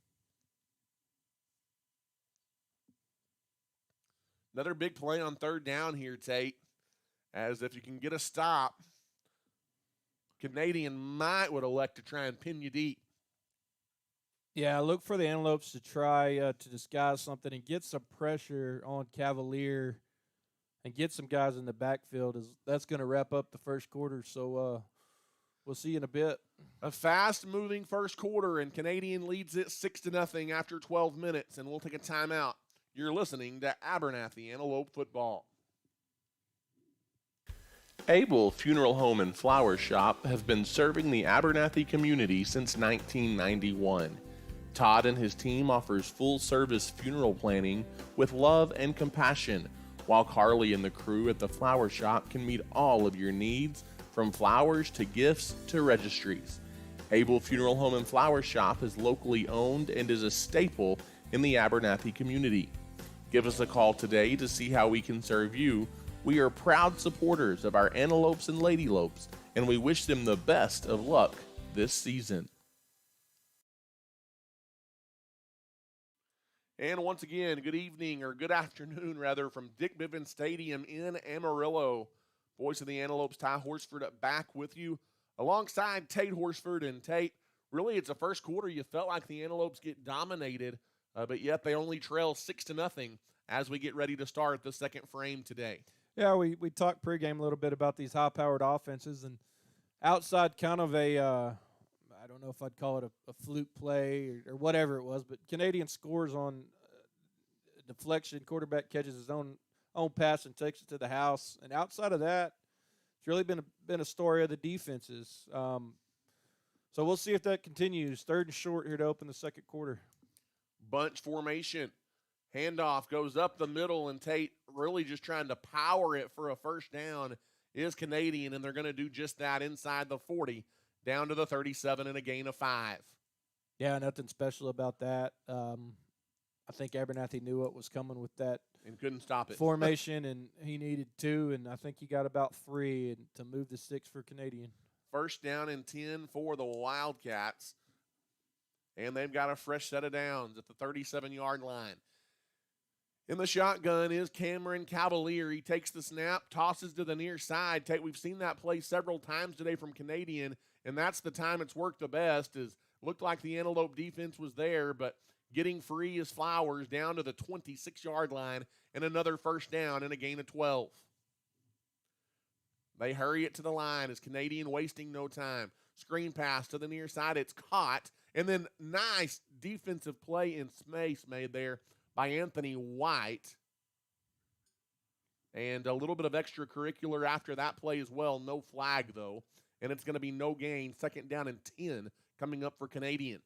Another big play on third down here, Tate, as if you can get a stop, Canadian would elect to try and pin you deep. Yeah, look for the Antelopes to try to disguise something and get some pressure on Cavalier and get some guys in the backfield. That's going to wrap up the first quarter. So we'll see you in a bit. A fast-moving first quarter, and Canadian leads it 6-0 after 12 minutes, and we'll take a timeout. You're listening to Abernathy Antelope Football. Abel Funeral Home and Flower Shop has been serving the Abernathy community since 1991. Todd and his team offers full-service funeral planning with love and compassion, while Carly and the crew at the flower shop can meet all of your needs, from flowers to gifts to registries. Abel Funeral Home and Flower Shop is locally owned and is a staple in the Abernathy community. Give us a call today to see how we can serve you. We are proud supporters of our Antelopes and Ladylopes, and we wish them the best of luck this season. And once again, good evening, or good afternoon, rather, from Dick Bivens Stadium in Amarillo. Voice of the Antelopes, Ty Horsford, back with you alongside Tate Horsford. And Tate, really, it's the first quarter. You felt like the Antelopes get dominated, but yet they only trail 6-0 as we get ready to start the second frame today. Yeah, we talked pregame a little bit about these high-powered offenses, and outside kind of I don't know if I'd call it a fluke play or whatever it was, but Canadian scores on deflection, quarterback catches his own pass and takes it to the house. And outside of that, it's really been a story of the defenses. So we'll see if that continues. 3rd and short here to open the second quarter. Bunch formation. Handoff goes up the middle, and Tate really just trying to power it for a first down is Canadian, and they're going to do just that inside the 40, down to the 37 and a gain of 5. Yeah, nothing special about that. I think Abernathy knew what was coming with that and couldn't stop it. Formation, and he needed 2, and I think he got about 3 and to move the 6 for Canadian. First down and 10 for the Wildcats, and they've got a fresh set of downs at the 37-yard line. In the shotgun is Cameron Cavalier. He takes the snap, tosses to the near side. We've seen that play several times today from Canadian, and that's the time it's worked the best. Looked like the Antelope defense was there, but getting free is Flowers down to the 26-yard line, and another first down and a gain of 12. They hurry it to the line as Canadian wasting no time. Screen pass to the near side. It's caught, and then nice defensive play in space made there by Anthony White. And a little bit of extracurricular after that play as well. No flag, though. And it's going to be no gain. 2nd down and 10 coming up for Canadian.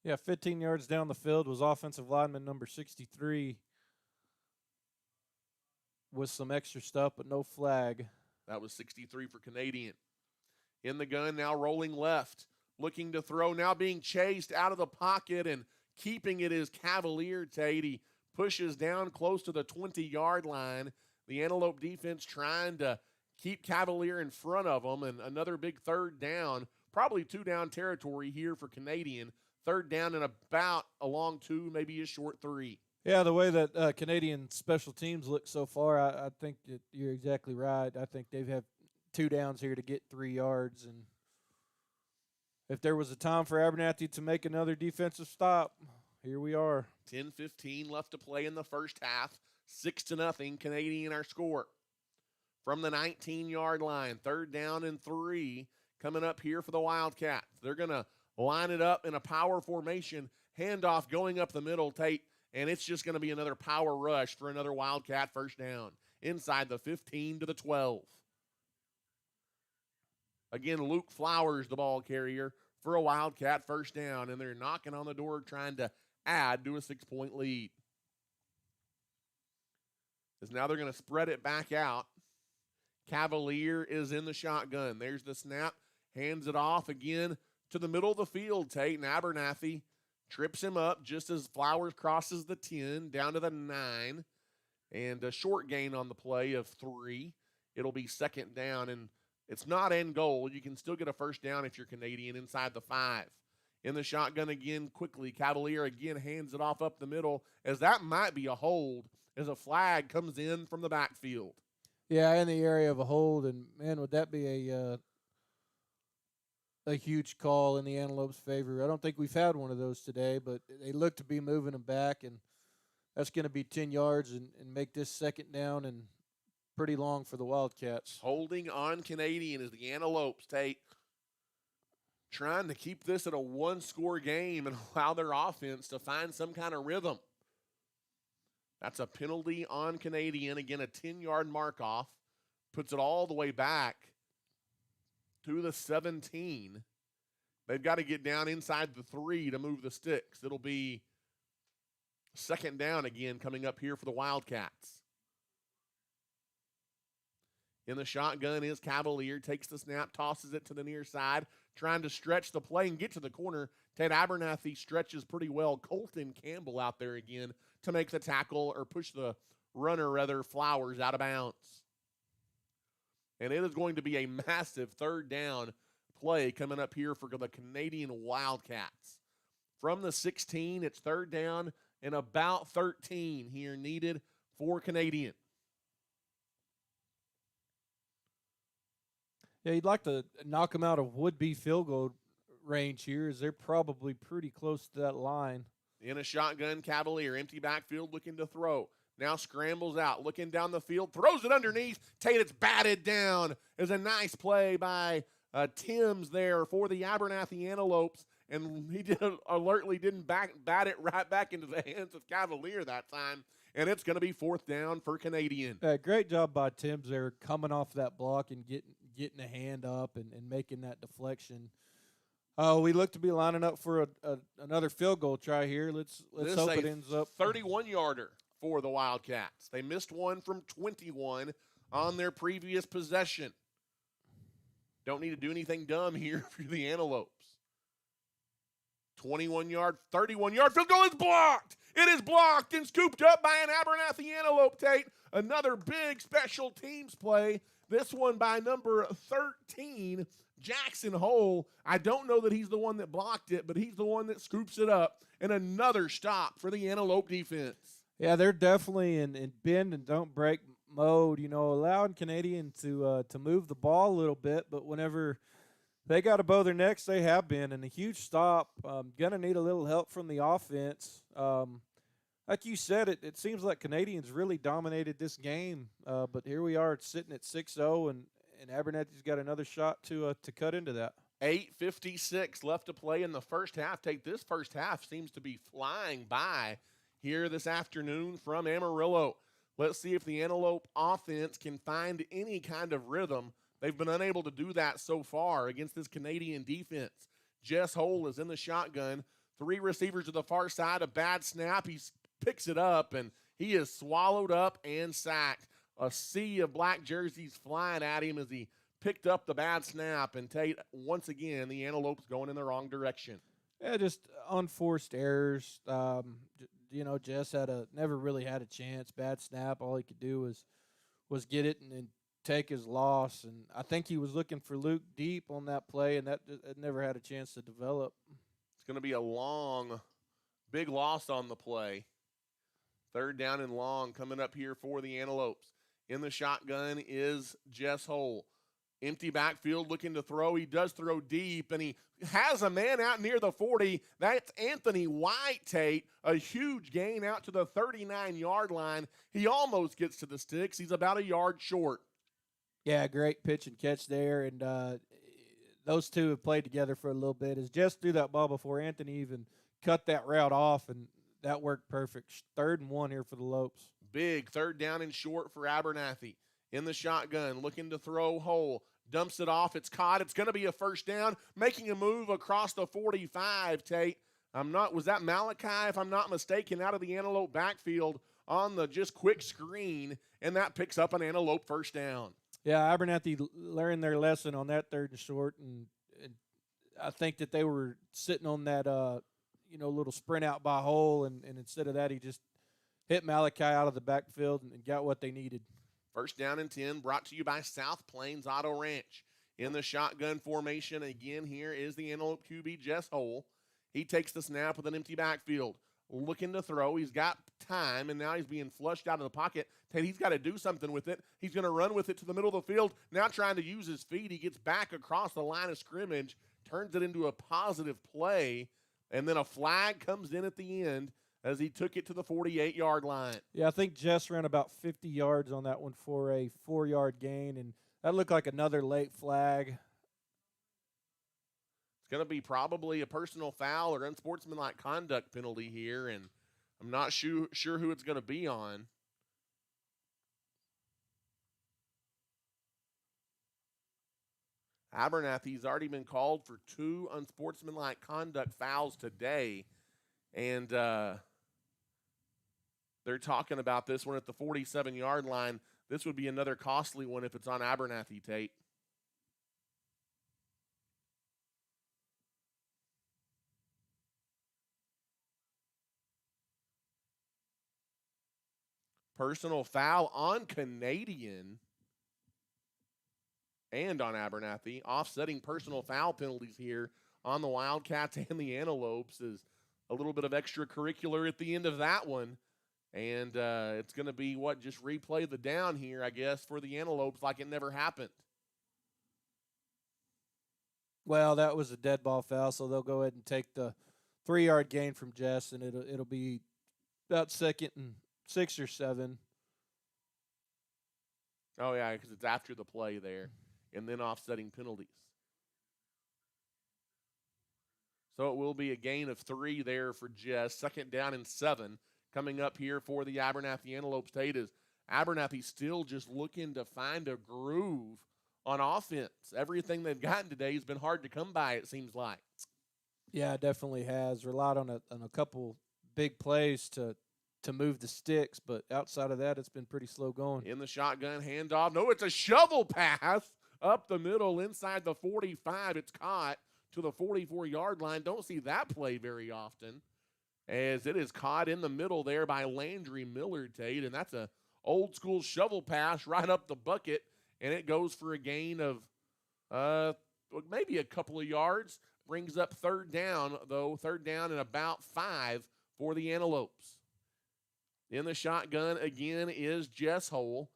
Yeah, 15 yards down the field was offensive lineman number 63 with some extra stuff, but no flag. That was 63 for Canadian. In the gun, now rolling left. Looking to throw, now being chased out of the pocket, and keeping it is Cavalier. Tate, he pushes down close to the 20-yard line. The Antelope defense trying to keep Cavalier in front of them, and another big 3rd down, probably 2-down territory here for Canadian. 3rd down and about a long 2, maybe a short 3. Yeah, the way that Canadian special teams look so far, I think that you're exactly right. I think they've had 2 downs here to get 3 yards, and if there was a time for Abernathy to make another defensive stop, here we are. 10-15 left to play in the first half. 6-0, Canadian our score. From the 19-yard line, 3rd down and 3 coming up here for the Wildcats. They're going to line it up in a power formation. Handoff going up the middle, Tate, and it's just going to be another power rush for another Wildcat first down. Inside the 15 to the 12. Again, Luke Flowers, the ball carrier, for a Wildcat first down, and they're knocking on the door trying to add to a 6-point lead. As now they're going to spread it back out. Cavalier is in the shotgun. There's the snap. Hands it off again to the middle of the field, Tate, and Abernathy trips him up just as Flowers crosses the 10 down to the 9. And a short gain on the play of 3. It'll be 2nd down, and it's not end goal. You can still get a first down if you're Canadian inside the 5. In the shotgun again quickly. Cavalier again hands it off up the middle, as that might be a hold as a flag comes in from the backfield. Yeah, in the area of a hold, and, man, would that be a huge call in the Antelopes' favor. I don't think we've had one of those today, but they look to be moving them back, and that's going to be 10 yards and make this second down and pretty long for the Wildcats. Holding on Canadian is the Antelopes, Tate. Trying to keep this at a one-score game and allow their offense to find some kind of rhythm. That's a penalty on Canadian. Again, a 10-yard mark-off. Puts it all the way back to the 17. They've got to get down inside the 3 to move the sticks. It'll be second down again coming up here for the Wildcats. In the shotgun is Cavalier. Takes the snap, tosses it to the near side, trying to stretch the play and get to the corner. Ted Abernathy stretches pretty well. Colton Campbell out there again to make the tackle, or push the runner, rather, Flowers, out of bounds. And it is going to be a massive third down play coming up here for the Canadian Wildcats. From the 16, it's third down and about 13 here needed for Canadian. Yeah, you'd like to knock them out of would-be field goal range here, as they're probably pretty close to that line. In a shotgun, Cavalier, empty backfield, looking to throw. Now scrambles out, looking down the field, throws it underneath. Tate, it's batted down. There's a nice play by Timms there for the Abernathy Antelopes, and he alertly didn't bat it right back into the hands of Cavalier that time, and it's going to be fourth down for Canadian. Great job by Timms there, coming off that block and getting a hand up and making that deflection. We look to be lining up for another field goal try here. Let's hope it ends up 31-yarder for the Wildcats. They missed one from 21 on their previous possession. Don't need to do anything dumb here for the Antelopes. 21-yard, 31-yard field goal is blocked. It is blocked and scooped up by an Abernathy Antelope, Tate. Another big special teams play. This one by number 13, Jackson Hole. I don't know that he's the one that blocked it, but he's the one that scoops it up. And another stop for the Antelope defense. Yeah, they're definitely in bend and don't break mode, allowing Canadian to move the ball a little bit, but whenever they got to bow their necks, they have been, and a huge stop. Going to need a little help from the offense. Like you said, it seems like Canadians really dominated this game, but here we are sitting at 6-0, and Abernathy's got another shot to cut into that. 8:56 left to play in the first half. This first half seems to be flying by here this afternoon from Amarillo. Let's see if the Antelope offense can find any kind of rhythm. They've been unable to do that so far against this Canadian defense. Jess Hole is in the shotgun. 3 receivers to the far side. A bad snap. He picks it up, and he is swallowed up and sacked. A sea of black jerseys flying at him as he picked up the bad snap. And Tate, once again, the Antelopes going in the wrong direction. Yeah, just unforced errors. Jess never really had a chance. Bad snap. All he could do was get it and take his loss. And I think he was looking for Luke deep on that play, and that never had a chance to develop. It's going to be a long, big loss on the play. Third down and long coming up here for the Antelopes. In the shotgun is Jess Hole. Empty backfield looking to throw. He does throw deep, and he has a man out near the 40. That's Anthony White, Tate. A huge gain out to the 39-yard line. He almost gets to the sticks. He's about a yard short. Yeah, great pitch and catch there, and those two have played together for a little bit. As Jess threw that ball before Anthony even cut that route off, and that worked perfect. 3rd and 1 here for the Lopes. Big third down and short for Abernathy. In the shotgun, looking to throw. Hole dumps it off. It's caught. It's going to be a first down. Making a move across the 45, Tate. Was that Malachi, if I'm not mistaken, out of the Antelope backfield on the just quick screen, and that picks up an Antelope first down. Yeah, Abernathy learned their lesson on that 3rd and short, and I think that they were sitting on that little sprint out by Hole, and instead of that, he just hit Malachi out of the backfield and got what they needed. First down and 10, brought to you by South Plains Auto Ranch. In the shotgun formation, again, here is the Antelope QB, Jess Hole. He takes the snap with an empty backfield. Looking to throw. He's got time, and now he's being flushed out of the pocket. He's got to do something with it. He's going to run with it to the middle of the field. Now trying to use his feet. He gets back across the line of scrimmage turns it into a positive play, and then a flag comes in at the end as he took it to the 48-yard line. Yeah, I think Jess ran about 50 yards on that one for a 4-yard gain, and that looked like another late flag. It's going to be probably a personal foul or unsportsmanlike conduct penalty here, and I'm not sure who it's going to be on. Abernathy's already been called for 2 unsportsmanlike conduct fouls today, and they're talking about this one at the 47-yard line. This would be another costly one if it's on Abernathy tape. Personal foul on Canadian and on Abernathy. Offsetting personal foul penalties here on the Wildcats and the Antelopes is a little bit of extracurricular at the end of that one. And it's going to be just replay the down here, I guess, for the Antelopes like it never happened. Well, that was a dead ball foul, so they'll go ahead and take the 3-yard gain from Jess, and it'll be about 2nd and 6 or 7. Oh, yeah, because it's after the play there, and then offsetting penalties. So it will be a gain of 3 there for Jess. 2nd down and 7 coming up here for the Abernathy Antelopes. Tate is Abernathy still just looking to find a groove on offense. Everything they've gotten today has been hard to come by, it seems like. Yeah, it definitely has. Relied on a couple big plays to move the sticks, but outside of that, it's been pretty slow going. In the shotgun handoff. No, it's a shovel pass up the middle inside the 45. It's caught to the 44-yard line. Don't see that play very often, as it is caught in the middle there by Landry Miller, Tate, and that's a old-school shovel pass right up the bucket, and it goes for a gain of maybe a couple of yards. Brings up 3rd down, though. 3rd down and about 5 for the Antelopes. In the shotgun again is Jess Hole.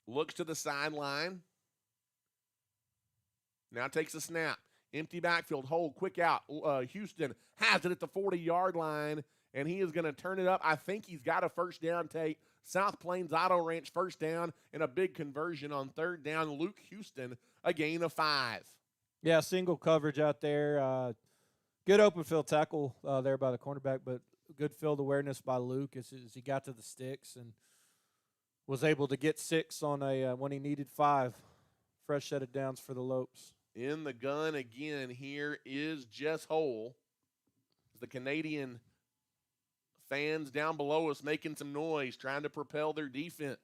Looks to the sideline. Now takes a snap. Empty backfield. Hole, quick out. Houston has it at the 40-yard line, and he is going to turn it up. I think he's got a 1st down, Tate. South Plains Auto Ranch 1st down and a big conversion on 3rd down. Luke Houston, a gain of 5. Yeah, single coverage out there. Good open field tackle there by the cornerback, but good field awareness by Luke as he got to the sticks and was able to get 6 on when he needed 5. Fresh set of downs for the Lopes. In the gun again here is Jess Hole. The Canadian fans down below us making some noise, trying to propel their defense.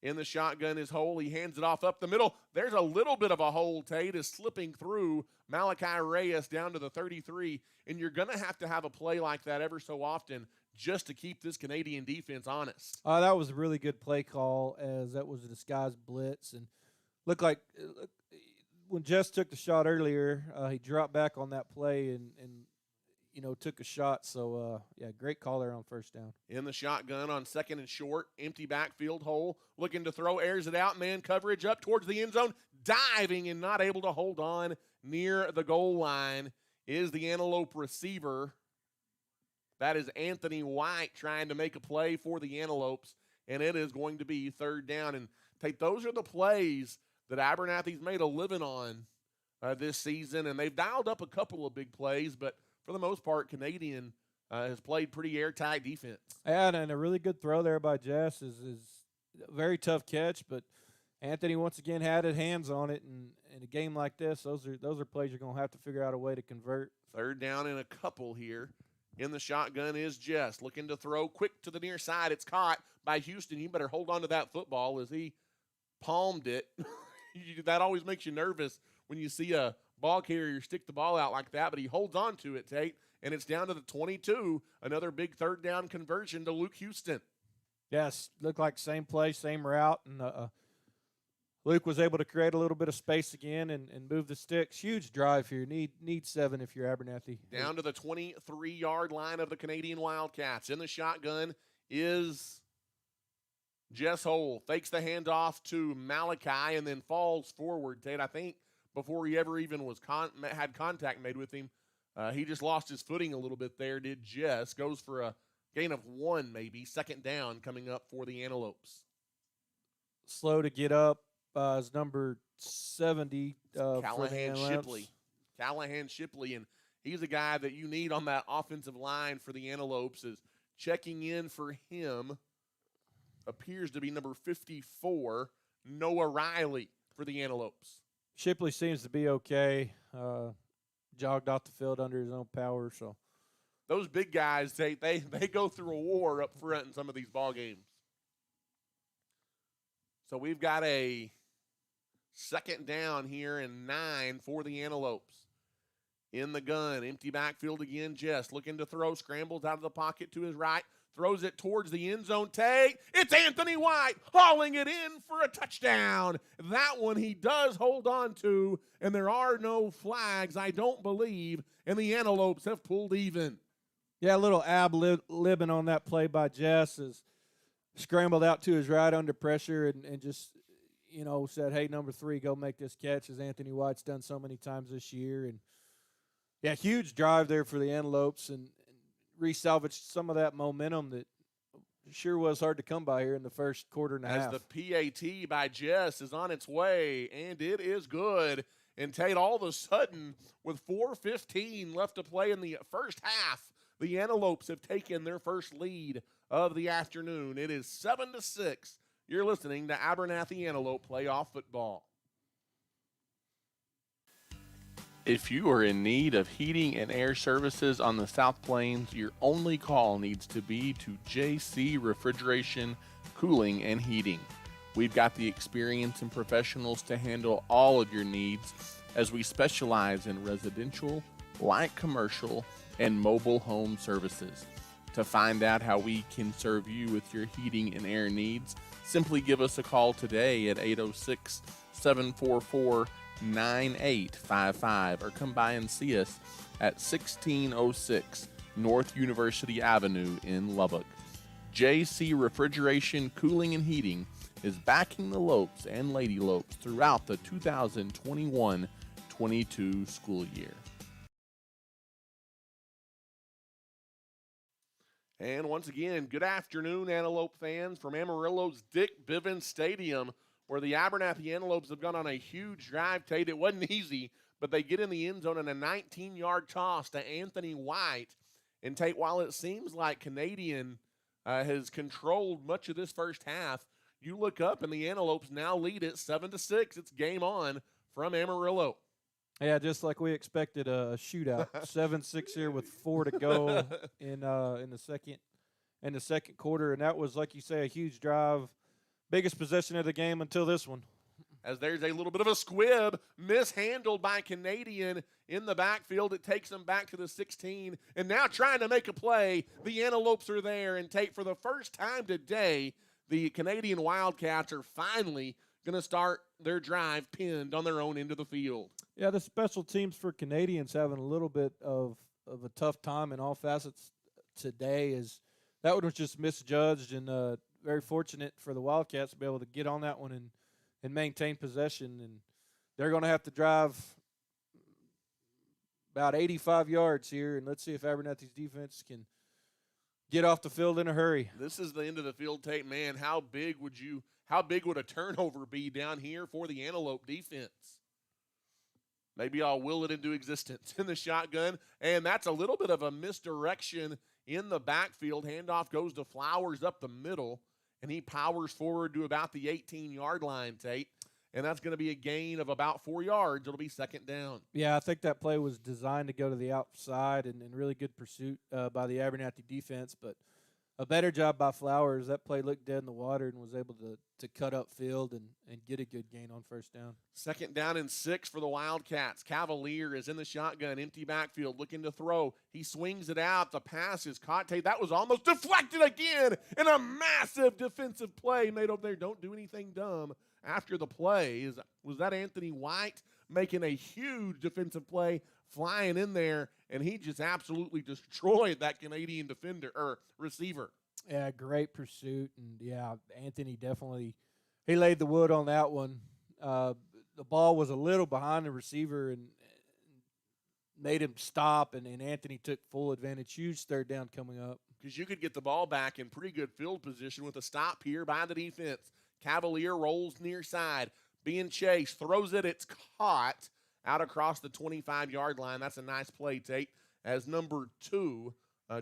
In the shotgun is Hole. He hands it off up the middle. There's a little bit of a hole. Tate is slipping through Malachi Reyes down to the 33, and you're going to have a play like that ever so often just to keep this Canadian defense honest. That was a really good play call, as that was a disguised blitz, and looked like when Jess took the shot earlier, he dropped back on that play and took a shot. So, great call there on 1st down. In the shotgun on 2nd and short, empty backfield. Hole looking to throw, airs it out, man coverage up towards the end zone, diving and not able to hold on near the goal line is the Antelope receiver. That is Anthony White trying to make a play for the Antelopes, and it is going to be 3rd down. And Tate, those are the plays that Abernathy's made a living on this season, and they've dialed up a couple of big plays, but for the most part, Canadian has played pretty airtight defense. Yeah, and a really good throw there by Jess is a very tough catch, but Anthony once again had his hands on it, and in a game like this, those are plays you're going to have to figure out a way to convert. 3rd down and a couple here. In the shotgun is Jess, looking to throw quick to the near side. It's caught by Houston. You better hold on to that football as he palmed it. That always makes you nervous when you see a ball carrier stick the ball out like that, but he holds on to it, Tate, and it's down to the 22. Another big 3rd down conversion to Luke Houston. Yes, looked like same play, same route, and Luke was able to create a little bit of space again and move the sticks. Huge drive here. Need 7 if you're Abernathy. Down to the 23-yard line of the Canadian Wildcats. In the shotgun is Jess Hole. Fakes the handoff to Malachi and then falls forward, Tate. I think before he ever even was had contact made with him. He just lost his footing a little bit there, did Jess. Goes for a gain of 1 maybe, second down coming up for the Antelopes. Slow to get up is number 70 for the Antelopes. Callahan Shipley, and he's a guy that you need on that offensive line for the Antelopes. Is checking in for him appears to be number 54, Noah Riley for the Antelopes. Shipley seems to be okay. Jogged off the field under his own power. So those big guys, they go through a war up front in some of these ball games. So we've got a second down here and 9 for the Antelopes. In the gun, empty backfield again. Jess looking to throw, scrambles out of the pocket to his right, throws it towards the end zone. It's Anthony White hauling it in for a touchdown. That one he does hold on to, and there are no flags, I don't believe, and the Antelopes have pulled even. Yeah, a little libbing on that play by Jess, is scrambled out to his right under pressure and just, said, hey, number 3, go make this catch, as Anthony White's done so many times this year. And yeah, huge drive there for the Antelopes and re-salvaged some of that momentum that sure was hard to come by here in the first quarter and a half. As the PAT by Jess is on its way, and it is good. And Tate, all of a sudden, with 4:15 left to play in the first half, the Antelopes have taken their first lead of the afternoon. It is 7-6. You're listening to Abernathy Antelope Playoff Football. If you are in need of heating and air services on the South Plains, your only call needs to be to JC Refrigeration, Cooling, and Heating. We've got the experience and professionals to handle all of your needs, as we specialize in residential, light commercial, and mobile home services. To find out how we can serve you with your heating and air needs, simply give us a call today at 806-744-9855 or come by and see us at 1606 North University Avenue in Lubbock. JC Refrigeration, Cooling, and Heating is backing the Lopes and Lady Lopes throughout the 2021-22 school year. And once again, good afternoon, Antelope fans, from Amarillo's Dick Bivens Stadium, where the Abernathy Antelopes have gone on a huge drive. Tate, it wasn't easy, but they get in the end zone in a 19-yard toss to Anthony White. And Tate, while it seems like Canadian has controlled much of this first half, you look up and the Antelopes now lead it 7-6. It's game on from Amarillo. Yeah, just like we expected, a shootout. 7-6 here with 4 to go in the second quarter, and that was, like you say, a huge drive. Biggest possession of the game until this one. As there's a little bit of a squib mishandled by Canadian in the backfield. It takes them back to the 16, and now trying to make a play. The Antelopes are there, and Tate, for the first time today, the Canadian Wildcats are finally going to start their drive pinned on their own end of the field. Yeah, the special teams for Canadians having a little bit of a tough time in all facets today. Is that one was just misjudged, and very fortunate for the Wildcats to be able to get on that one and maintain possession. And they're going to have to drive about 85 yards here, and let's see if Abernathy's defense can get off the field in a hurry. This is the end of the field, Tate. Man, how big would a turnover be down here for the Antelope defense? Maybe I'll will it into existence in the shotgun, and that's a little bit of a misdirection in the backfield. Handoff goes to Flowers up the middle, and he powers forward to about the 18-yard line, Tate, and that's going to be a gain of about 4 yards. It'll be second down. Yeah, I think that play was designed to go to the outside, and really good pursuit by the Abernathy defense, but a better job by Flowers. That play looked dead in the water and was able to cut up field and get a good gain on first down. Second down and 6 for the Wildcats. Cavalier is in the shotgun, empty backfield, looking to throw. He swings it out. The pass is caught. Tate, that was almost deflected again, and a massive defensive play made over there. Don't do anything dumb after the play. Was that Anthony White making a huge defensive play, flying in there, and he just absolutely destroyed that Canadian defender or receiver. Yeah, great pursuit, and yeah, Anthony definitely he laid the wood on that one. The the ball was a little behind the receiver and made him stop, and Anthony took full advantage. Huge third down coming up. Because you could get the ball back in pretty good field position with a stop here by the defense. Cavalier rolls near side, being chased, throws it, it's caught out across the 25-yard line. That's a nice play, Tate, as number 2,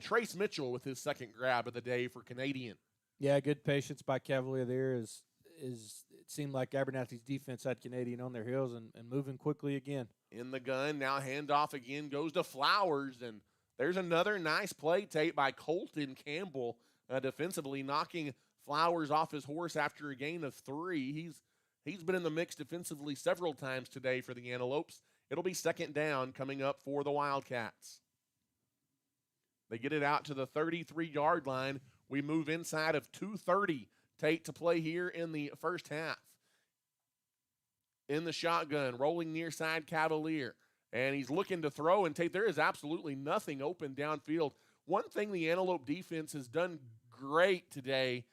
Trace Mitchell with his second grab of the day for Canadian. Yeah, good patience by Cavalier there. Is it seemed like Abernathy's defense had Canadian on their heels and moving quickly again. In the gun, now handoff again goes to Flowers, and there's another nice play, Tate, by Colton Campbell, defensively knocking Flowers off his horse after a gain of 3. He's been in the mix defensively several times today for the Antelopes. It'll be second down coming up for the Wildcats. They get it out to the 33-yard line. We move inside of 2:30, Tate, to play here in the first half. In the shotgun, rolling near side Cavalier. And he's looking to throw, and Tate, there is absolutely nothing open downfield. One thing the Antelope defense has done great today,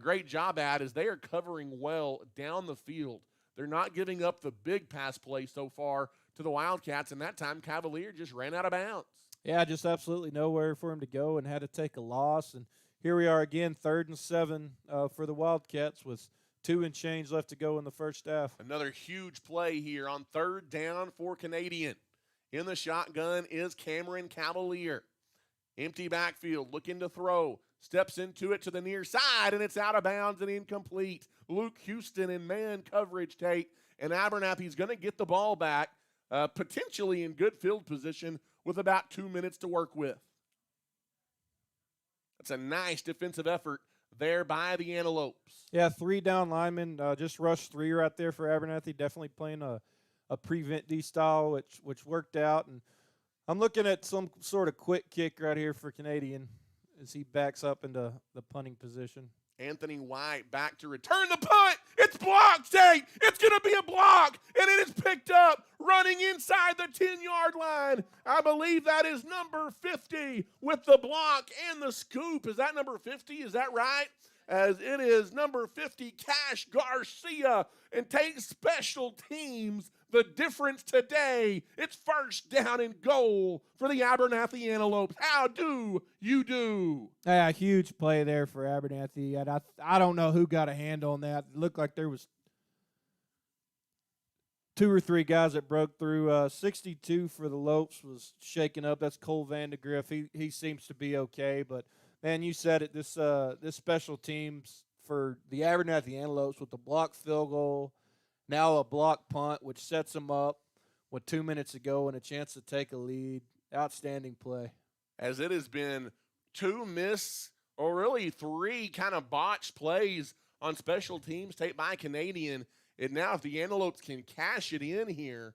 great job at, is they are covering well down the field. They're not giving up the big pass play so far to the Wildcats, and that time Cavalier just ran out of bounds. Yeah, just absolutely nowhere for him to go and had to take a loss. And here we are again, 3rd and 7 for the Wildcats with 2 and change left to go in the first half. Another huge play here on 3rd down for Canadian. In the shotgun is Cameron Cavalier. Empty backfield, looking to throw. Steps into it to the near side, and it's out of bounds and incomplete. Luke Houston in man coverage, Tate, and Abernathy's going to get the ball back, potentially in good field position with about 2 minutes to work with. That's a nice defensive effort there by the Antelopes. Yeah, 3 down linemen, just rushed 3 right there for Abernathy. Definitely playing a prevent D style, which worked out. And I'm looking at some sort of quick kick right here for Canadian as he backs up into the punting position. Anthony White back to return the punt. It's blocked, Tate. It's going to be a block, and it is picked up running inside the 10-yard line. I believe that is number 50 with the block and the scoop. Is that number 50? Is that right? As it is number 50, Cash Garcia, and Tate special teams. The difference today, it's first down and goal for the Abernathy Antelopes. How do you do? Yeah, huge play there for Abernathy. And I don't know who got a hand on that. It looked like there was 2 or 3 guys that broke through. 62 for the Lopes was shaken up. That's Cole Vandegrift. He seems to be okay. But, man, you said it, this special teams for the Abernathy Antelopes with the blocked field goal, now a block punt, which sets them up with 2 minutes to go and a chance to take a lead. Outstanding play. As it has been 2 miss, or really 3 kind of botched plays on special teams taken by Canadian. And now if the Antelopes can cash it in here,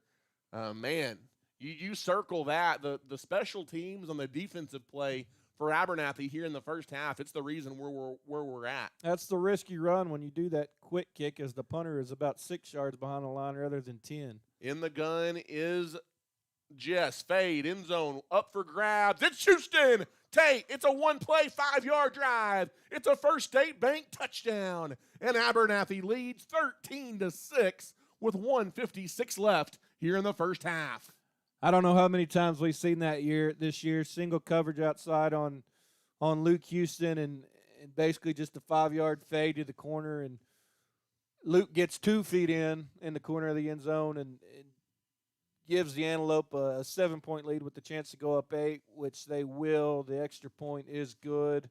man, you circle that. The special teams on the defensive play for Abernathy here in the first half, it's the reason where we're at. That's the risk you run when you do that quick kick, as the punter is about 6 yards behind the line rather than 10. In the gun is Jess. Fade, end zone, up for grabs. It's Houston. Tate, it's a 1-play, 5-yard drive. It's a First State Bank touchdown. And Abernathy leads 13-6 with 1:56 left here in the first half. I don't know how many times we've seen that this year. Single coverage outside on Luke Houston and basically just a 5-yard fade to the corner. And Luke gets 2 feet in the corner of the end zone and gives the Antelope a 7-point lead with the chance to go up 8, which they will. The extra point is good.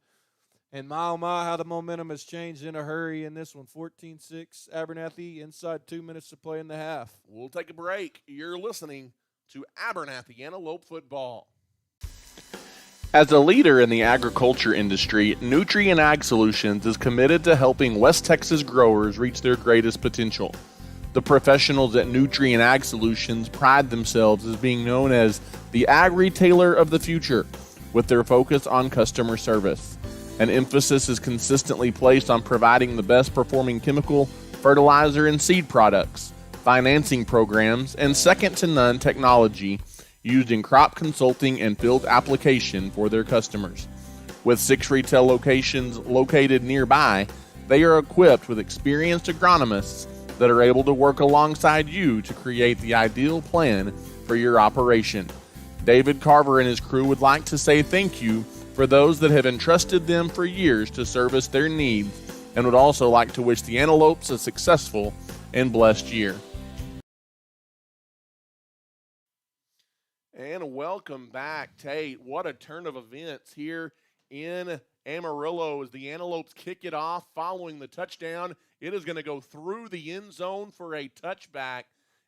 And my, oh my, how the momentum has changed in a hurry in this one. 14-6, Abernathy inside 2 minutes to play in the half. We'll take a break. You're listening to Abernathy Antelope football. As a leader in the agriculture industry, Nutrien Ag Solutions is committed to helping West Texas growers reach their greatest potential. The professionals at Nutrien Ag Solutions pride themselves as being known as the ag retailer of the future, with their focus on customer service. An emphasis is consistently placed on providing the best performing chemical, fertilizer, and seed products, financing programs, and second-to-none technology used in crop consulting and field application for their customers. With 6 retail locations located nearby, they are equipped with experienced agronomists that are able to work alongside you to create the ideal plan for your operation. David Carver and his crew would like to say thank you for those that have entrusted them for years to service their needs, and would also like to wish the Antelopes a successful and blessed year. And welcome back, Tate. What a turn of events here in Amarillo as the Antelopes kick it off following the touchdown. It is going to go through the end zone for a touchback.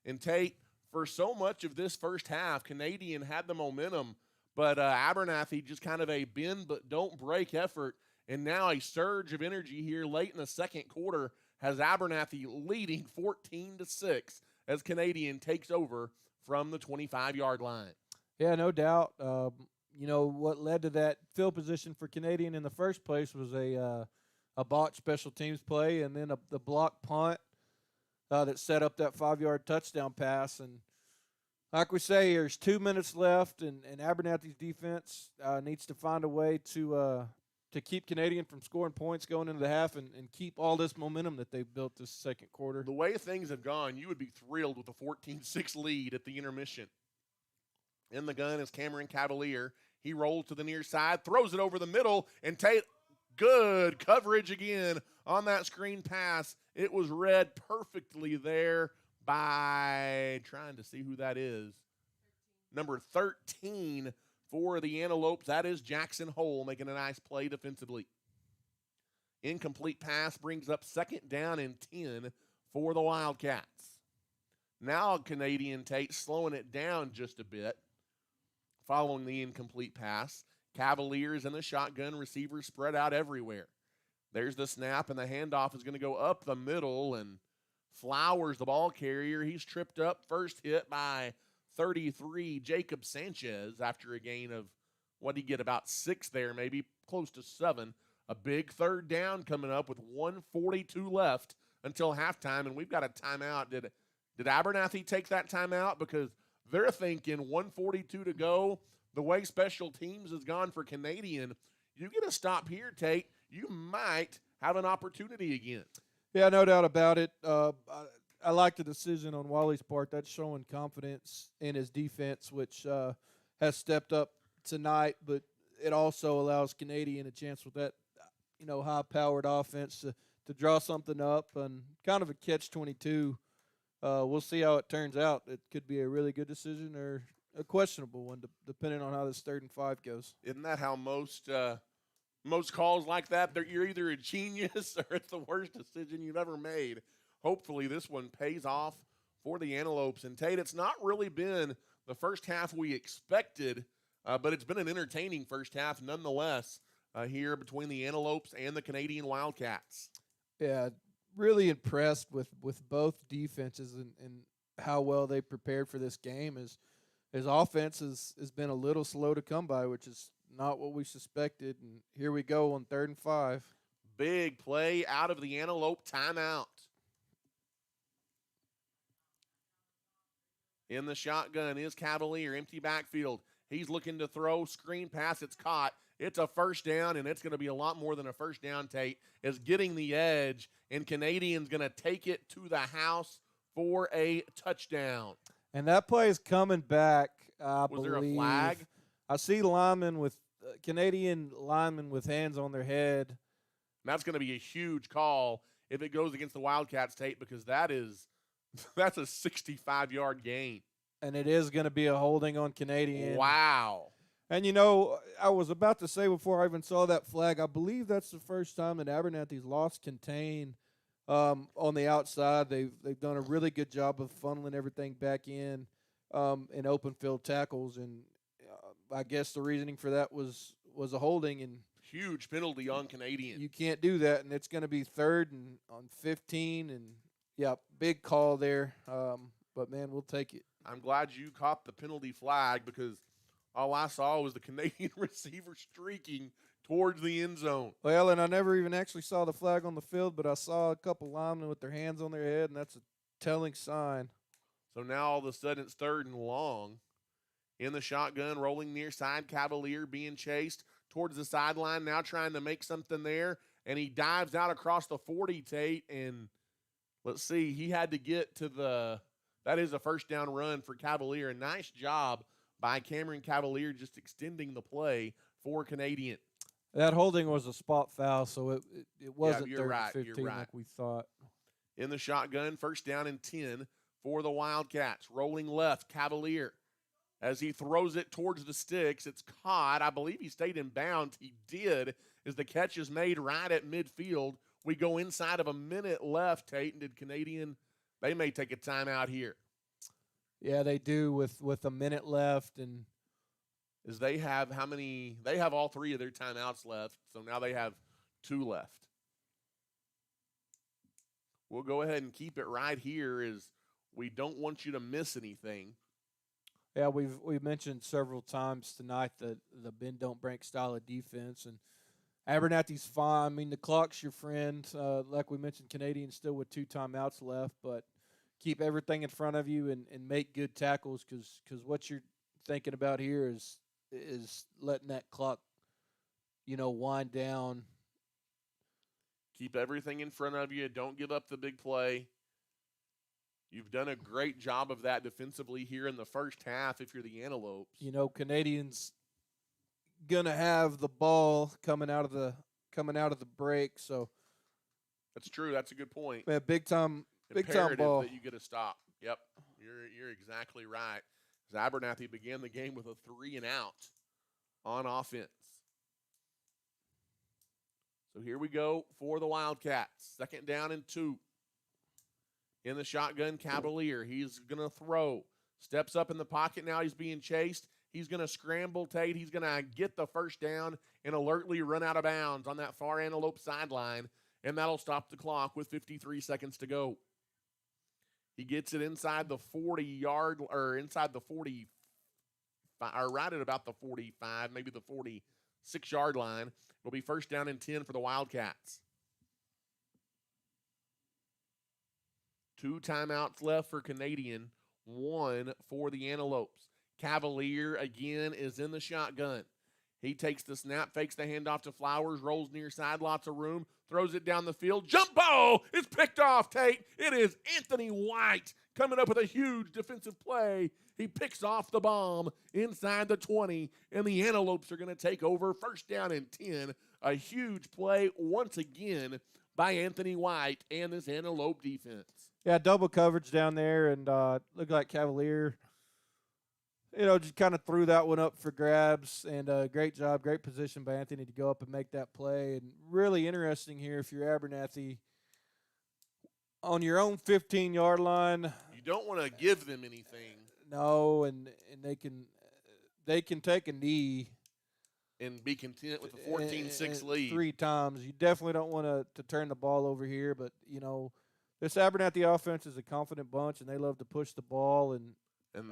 And Tate, for so much of this first half, Canadian had the momentum, but Abernathy just kind of a bend but don't break effort. And now a surge of energy here late in the second quarter has Abernathy leading 14-6 as Canadian takes over from the 25-yard line. Yeah, no doubt. What led to that field position for Canadian in the first place was a botched special teams play, and then the block punt that set up that 5-yard touchdown pass. And like we say, there's 2 minutes left, and Abernathy's defense needs to find a way to keep Canadian from scoring points going into the half and keep all this momentum that they've built this second quarter. The way things have gone, you would be thrilled with a 14-6 lead at the intermission. In the gun is Cameron Cavalier. He rolls to the near side, throws it over the middle, and Tate, good coverage again on that screen pass. It was read perfectly there by, trying to see who that is, number 13 for the Antelopes. That is Jackson Hole making a nice play defensively. Incomplete pass brings up 2nd down and 10 for the Wildcats. Now Canadian Tate slowing it down just a bit following the incomplete pass. Cavaliers in the shotgun, receivers spread out everywhere. There's the snap, and the handoff is going to go up the middle, and Flowers, the ball carrier, he's tripped up. First hit by 33, Jacob Sanchez, after a gain of, what did he get, about 6 there, maybe close to 7. A big 3rd down coming up with 1:42 left until halftime, and we've got a timeout. Did Abernathy take that timeout? Because they're thinking 1:42 to go. The way special teams has gone for Canadian, you get a stop here, Tate, you might have an opportunity again. Yeah, no doubt about it. I like the decision on Wally's part. That's showing confidence in his defense, which has stepped up tonight, but it also allows Canadian a chance with that, high-powered offense to draw something up, and kind of a catch-22. We'll see how it turns out. It could be a really good decision or a questionable one, depending on how this 3rd and 5 goes. Isn't that how most calls like that, you're either a genius or it's the worst decision you've ever made? Hopefully this one pays off for the Antelopes. And Tate, it's not really been the first half we expected, but it's been an entertaining first half nonetheless here between the Antelopes and the Canadian Wildcats. Yeah, really impressed with both defenses and how well they prepared for this game. His offense has been a little slow to come by, which is not what we suspected. And here we go on 3rd and 5. Big play out of the Antelope timeout. In the shotgun is Cavalier, empty backfield. He's looking to throw, screen pass, it's caught. It's a 1st down, and it's going to be a lot more than a 1st down, Tate, is getting the edge, and Canadian's going to take it to the house for a touchdown. And that play is coming back, I believe. Was there a flag? I see Canadian linemen with hands on their head. And that's going to be a huge call if it goes against the Wildcats, Tate, because that's a 65-yard gain. And it is going to be a holding on Canadian. Wow. And, I was about to say before I even saw that flag, I believe that's the first time that Abernathy's lost contain on the outside. They've done a really good job of funneling everything back in open field tackles. And I guess the reasoning for that was a holding. And huge penalty on Canadian. You can't do that, and it's going to be 3rd and on 15. And, yeah, big call there. But, man, we'll take it. I'm glad you caught the penalty flag because all I saw was the Canadian receiver streaking towards the end zone. Well, and I never even actually saw the flag on the field, but I saw a couple linemen with their hands on their head, and that's a telling sign. So now all of a sudden it's 3rd and long. In the shotgun, rolling near side, Cavalier being chased towards the sideline, now trying to make something there, and he dives out across the 40, Tate, and Let's see. He had to get to that is a first down run for Cavalier. A nice job by Cameron Cavalier just extending the play for Canadian. That holding was a spot foul, so it wasn't you're 3rd right. and You're 15 right. like we thought. In the shotgun, first down and 10 for the Wildcats. Rolling left, Cavalier. As he throws it towards the sticks, it's caught. I believe he stayed in bounds. He did, as the catch is made right at midfield. We go inside of a minute left, Tate, and did Canadian, they may take a timeout here. Yeah, they do with a minute left, and as they have how many? They have all 3 of their timeouts left, so now they have 2 left. We'll go ahead and keep it right here, as we don't want you to miss anything. Yeah, we've mentioned several times tonight the bend don't break style of defense, and Abernathy's fine. I mean, the clock's your friend. Like we mentioned, Canadians still with 2 timeouts left, but keep everything in front of you and make good tackles, because what you're thinking about here is letting that clock, wind down. Keep everything in front of you. Don't give up the big play. You've done a great job of that defensively here in the first half if you're the Antelopes. Canadians gonna have the ball coming out of the break, so that's true. That's a good point. Man, big time Imperative ball that you get a stop. Yep, you're exactly right. As Abernathy began the game with a 3 and out on offense. So here we go for the Wildcats. Second down and 2. In the shotgun, Cavalier. He's going to throw. Steps up in the pocket now. He's being chased. He's going to scramble, Tate. He's going to get the first down and alertly run out of bounds on that far Antelope sideline, and that'll stop the clock with 53 seconds to go. He gets it inside the 40-yard, or inside the 40, or right at about the 45, maybe the 46-yard line. It'll be first down and 10 for the Wildcats. 2 timeouts left for Canadian, 1 for the Antelopes. Cavalier, again, is in the shotgun. He takes the snap, fakes the handoff to Flowers, rolls near side, lots of room, throws it down the field. Jump ball! It's picked off, Tate. It is Anthony White coming up with a huge defensive play. He picks off the bomb inside the 20, and the Antelopes are going to take over first down and 10. A huge play once again by Anthony White and this Antelope defense. Yeah, double coverage down there, and looked like Cavalier, just kind of threw that one up for grabs, and great job, great position by Anthony to go up and make that play. And really interesting here, if you're Abernathy, on your own 15-yard line. You don't want to give them anything. No, and they can take a knee and be content with the 14-6 lead. 3 times. You definitely don't want to turn the ball over here, but, this Abernathy offense is a confident bunch, and they love to push the ball. And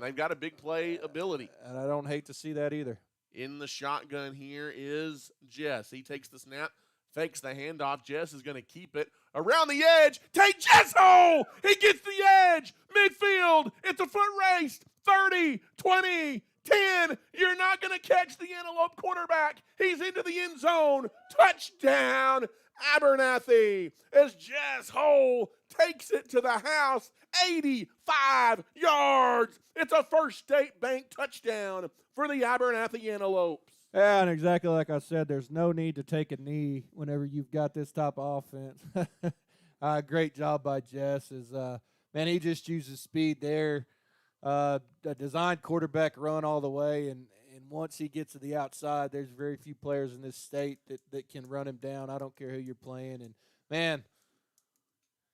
they've got a big play ability. And I don't hate to see that either. In the shotgun here is Jess. He takes the snap, fakes the handoff. Jess is going to keep it. Around the edge, take Jesso! He gets the edge! Midfield, it's a foot race. 30, 20, 10. You're not going to catch the Antelope quarterback. He's into the end zone. Touchdown, Abernathy, as Jess Hole takes it to the house, 85 yards. It's a First State Bank touchdown for the Abernathy Antelopes. Yeah, and exactly like I said, there's no need to take a knee whenever you've got this type of offense. Great job by Jess. Man, he just uses speed there. A designed quarterback run all the way, and once he gets to the outside, there's very few players in this state that can run him down. I don't care who you're playing. And, man,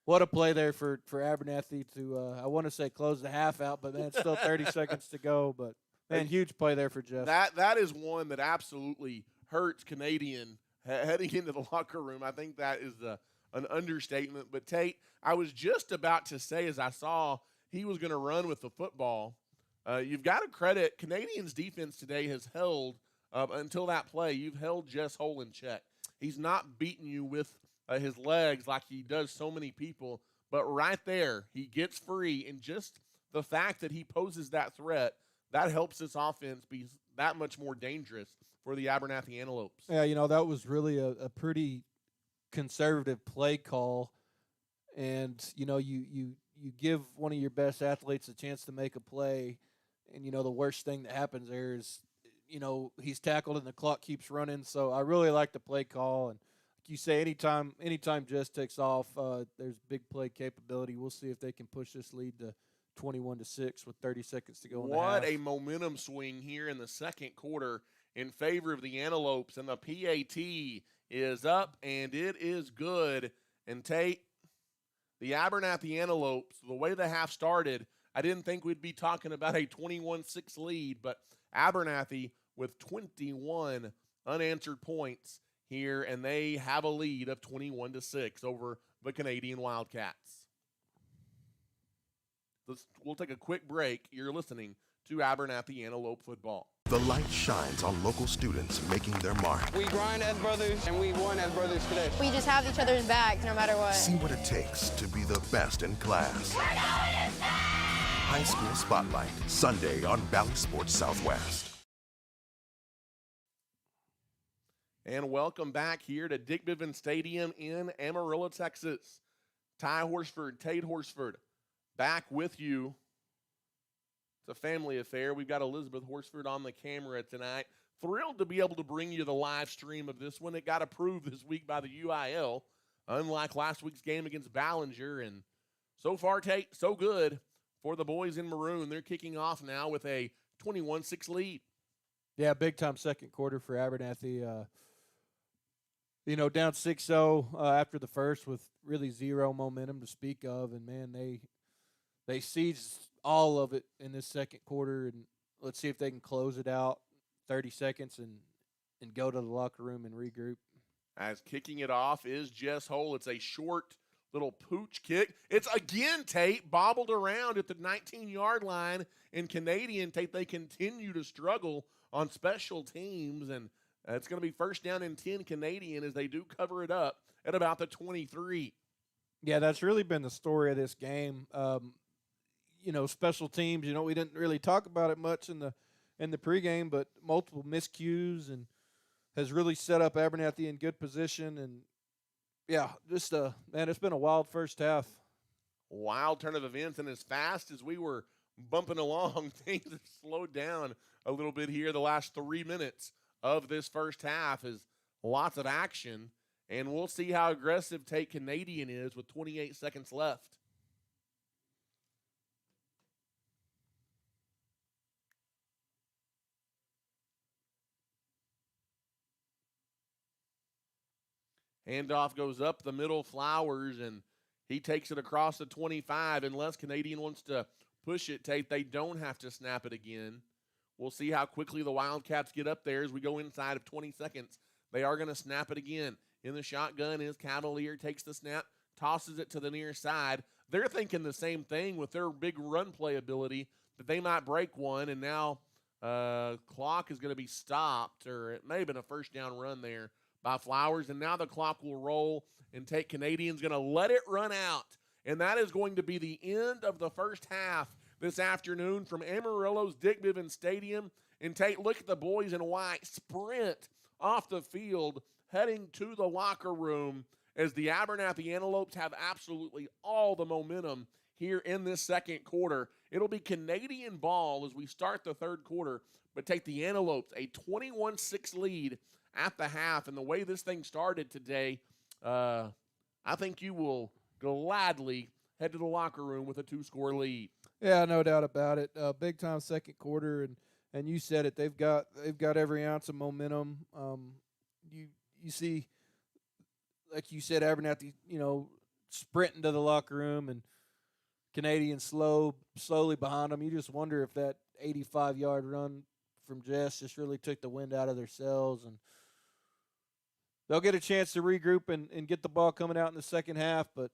what a play there for Abernathy to, I want to say close the half out, but, man, it's still 30 seconds to go. But, man, huge play there for Jeff. That is one that absolutely hurts Canadian heading into the locker room. I think that is an understatement. But, Tate, I was just about to say, as I saw he was going to run with the football, you've got to credit Canadians' defense today has held until that play. You've held Jess Hole in check. He's not beating you with his legs like he does so many people, but right there he gets free, and just the fact that he poses that threat, that helps this offense be that much more dangerous for the Abernathy Antelopes. Yeah, that was really a pretty conservative play call. and you give one of your best athletes a chance to make a play, and the worst thing that happens there is he's tackled and the clock keeps running. So I really like the play call, and like you say, anytime Jess takes off, there's big play capability. We'll see if they can push this lead to 21-6 with 30 seconds to go in the half. What a momentum swing here in the second quarter in favor of the Antelopes, and the PAT is up, and it is good. And Tate, the Abernathy Antelopes, the way the half started, I didn't think we'd be talking about a 21-6 lead, but Abernathy with 21 unanswered points here, and they have a lead of 21-6 over the Canadian Wildcats. We'll take a quick break. You're listening to Abernathy Antelope football. The light shines on local students making their mark. We grind as brothers, and we won as brothers today. We just have each other's back no matter what. See what it takes to be the best in class. We're going to High School Spotlight, Sunday on Valley Sports Southwest. And welcome back here to Dick Bivens Stadium in Amarillo, Texas. Ty Horsford, Tate Horsford, back with you. It's a family affair. We've got Elizabeth Horsford on the camera tonight. Thrilled to be able to bring you the live stream of this one. It got approved this week by the UIL, unlike last week's game against Ballinger. And so far, Tate, so good for the boys in maroon. They're kicking off now with a 21-6 lead. Yeah, big-time second quarter for Abernathy. Down 6-0 after the first with really zero momentum to speak of. And, man, they seized all of it in this second quarter. And let's see if they can close it out 30 seconds and go to the locker room and regroup. As kicking it off is Jess Hole. It's a short little pooch kick. It's again, Tate, bobbled around at the 19-yard line. And Canadian, Tate, they continue to struggle on special teams. And it's going to be first down and 10 Canadian as they do cover it up at about the 23. Yeah, that's really been the story of this game. Special teams, we didn't really talk about it much in the pregame, but multiple miscues and has really set up Abernathy in good position. And, yeah, it's been a wild first half. Wild turn of events, and as fast as we were bumping along, things have slowed down a little bit here the last 3 minutes of this first half is lots of action, and we'll see how aggressive Tate Canadian is with 28 seconds left. Handoff goes up the middle, Flowers, and he takes it across the 25. Unless Canadian wants to push it, Tate, they don't have to snap it again. We'll see how quickly the Wildcats get up there as we go inside of 20 seconds. They are going to snap it again. In the shotgun is Cavalier, takes the snap, tosses it to the near side. They're thinking the same thing with their big run play ability, that they might break one, and now clock is going to be stopped, or it may have been a first down run there by Flowers, and now the clock will roll, and Tate Canadian's going to let it run out. And that is going to be the end of the first half this afternoon from Amarillo's Dick Bivens Stadium. And Tate, look at the boys in white sprint off the field, heading to the locker room as the Abernathy Antelopes have absolutely all the momentum here in this second quarter. It'll be Canadian ball as we start the third quarter, but take the Antelopes a 21-6 lead at the half. And the way this thing started today, I think you will gladly head to the locker room with a 2-score lead. Yeah, no doubt about it. Big time second quarter, and you said it. They've got every ounce of momentum. You see, like you said, Abernathy, sprinting to the locker room, and Canadian slowly behind them. You just wonder if that 85-yard run from Jess just really took the wind out of their sails, and they'll get a chance to regroup and get the ball coming out in the second half. But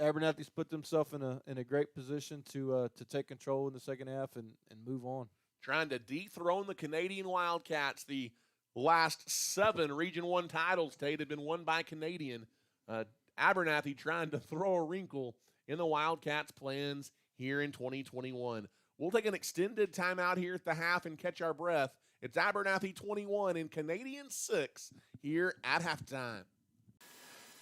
Abernathy's put themselves in a great position to take control in the second half and move on. Trying to dethrone the Canadian Wildcats. The last 7 Region 1 titles, Tate, have been won by Canadian. Abernathy trying to throw a wrinkle in the Wildcats' plans here in 2021. We'll take an extended timeout here at the half and catch our breath. It's Abernathy 21 and Canadian 6 here at halftime.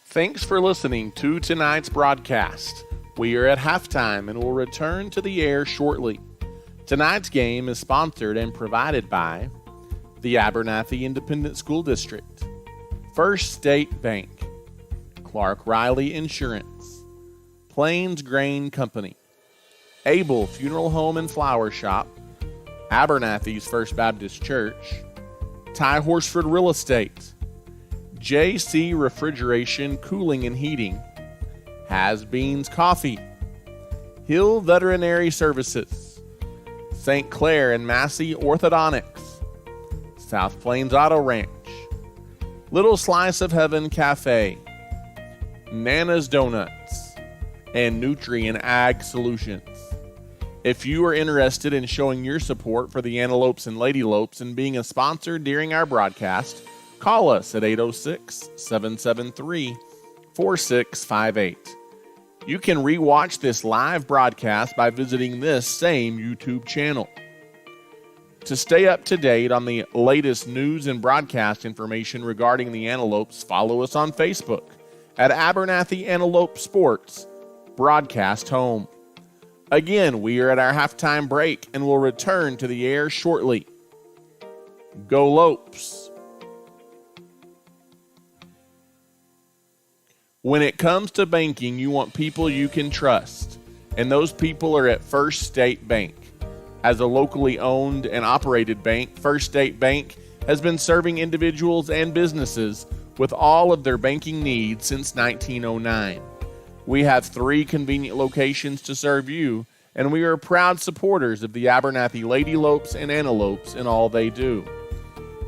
Thanks for listening to tonight's broadcast. We are at halftime and will return to the air shortly. Tonight's game is sponsored and provided by the Abernathy Independent School District, First State Bank, Clark Riley Insurance, Plains Grain Company, Abel Funeral Home and Flower Shop, Abernathy's First Baptist Church, Ty Horsford Real Estate, JC Refrigeration, Cooling and Heating, Has Beans Coffee, Hill Veterinary Services, St. Clair and Massey Orthodontics, South Plains Auto Ranch, Little Slice of Heaven Cafe, Nana's Donuts, and Nutrient Ag Solutions. If you are interested in showing your support for the Antelopes and Ladylopes and being a sponsor during our broadcast, call us at 806-773-4658. You can rewatch this live broadcast by visiting this same YouTube channel. To stay up to date on the latest news and broadcast information regarding the Antelopes, follow us on Facebook at Abernathy Antelope Sports Broadcast Home. Again, we are at our halftime break and will return to the air shortly. Go Lopes! When it comes to banking, you want people you can trust, and those people are at First State Bank. As a locally owned and operated bank, First State Bank has been serving individuals and businesses with all of their banking needs since 1909. We have 3 convenient locations to serve you, and we are proud supporters of the Abernathy Ladylopes and Antelopes in all they do.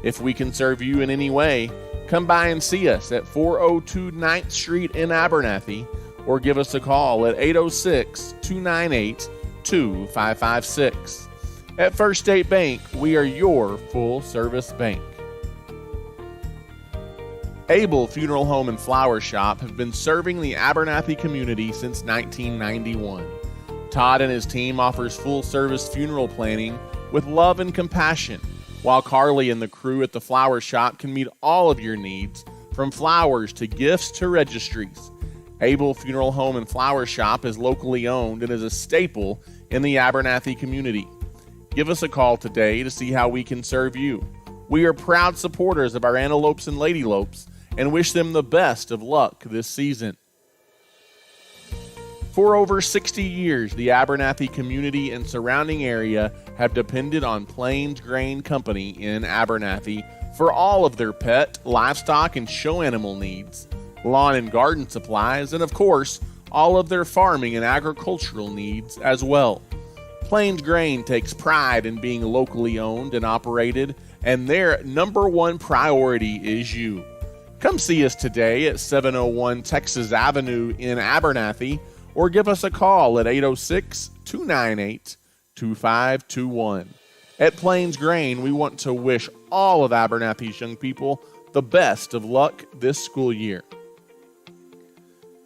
If we can serve you in any way, come by and see us at 402 9th Street in Abernathy, or give us a call at 806-298-2556. At First State Bank, we are your full-service bank. Abel Funeral Home and Flower Shop have been serving the Abernathy community since 1991. Todd and his team offers full-service funeral planning with love and compassion, while Carly and the crew at the flower shop can meet all of your needs, from flowers to gifts to registries. Abel Funeral Home and Flower Shop is locally owned and is a staple in the Abernathy community. Give us a call today to see how we can serve you. We are proud supporters of our Antelopes and Ladylopes and wish them the best of luck this season. For over 60 years, the Abernathy community and surrounding area have depended on Plains Grain Company in Abernathy for all of their pet, livestock, and show animal needs, lawn and garden supplies, and of course, all of their farming and agricultural needs as well. Plains Grain takes pride in being locally owned and operated, and their number one priority is you. Come see us today at 701 Texas Avenue in Abernathy, or give us a call at 806-298-2521. At Plains Grain, we want to wish all of Abernathy's young people the best of luck this school year.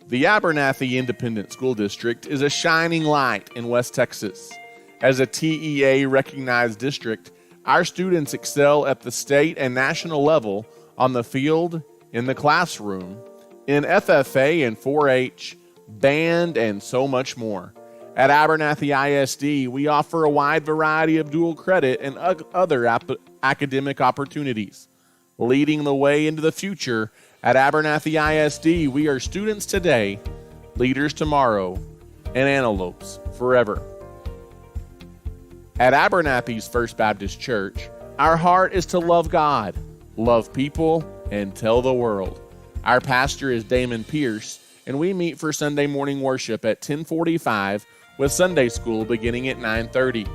The Abernathy Independent School District is a shining light in West Texas. As a TEA-recognized district, our students excel at the state and national level on the field, in the classroom, in FFA and 4-H, band, and so much more. At Abernathy ISD, we offer a wide variety of dual credit and other academic opportunities. Leading the way into the future, at Abernathy ISD, we are students today, leaders tomorrow, and antelopes forever. At Abernathy's First Baptist Church, our heart is to love God, love people, and tell the world. Our pastor is Damon Pierce, and we meet for Sunday morning worship at 10:45 with Sunday school beginning at 9:30.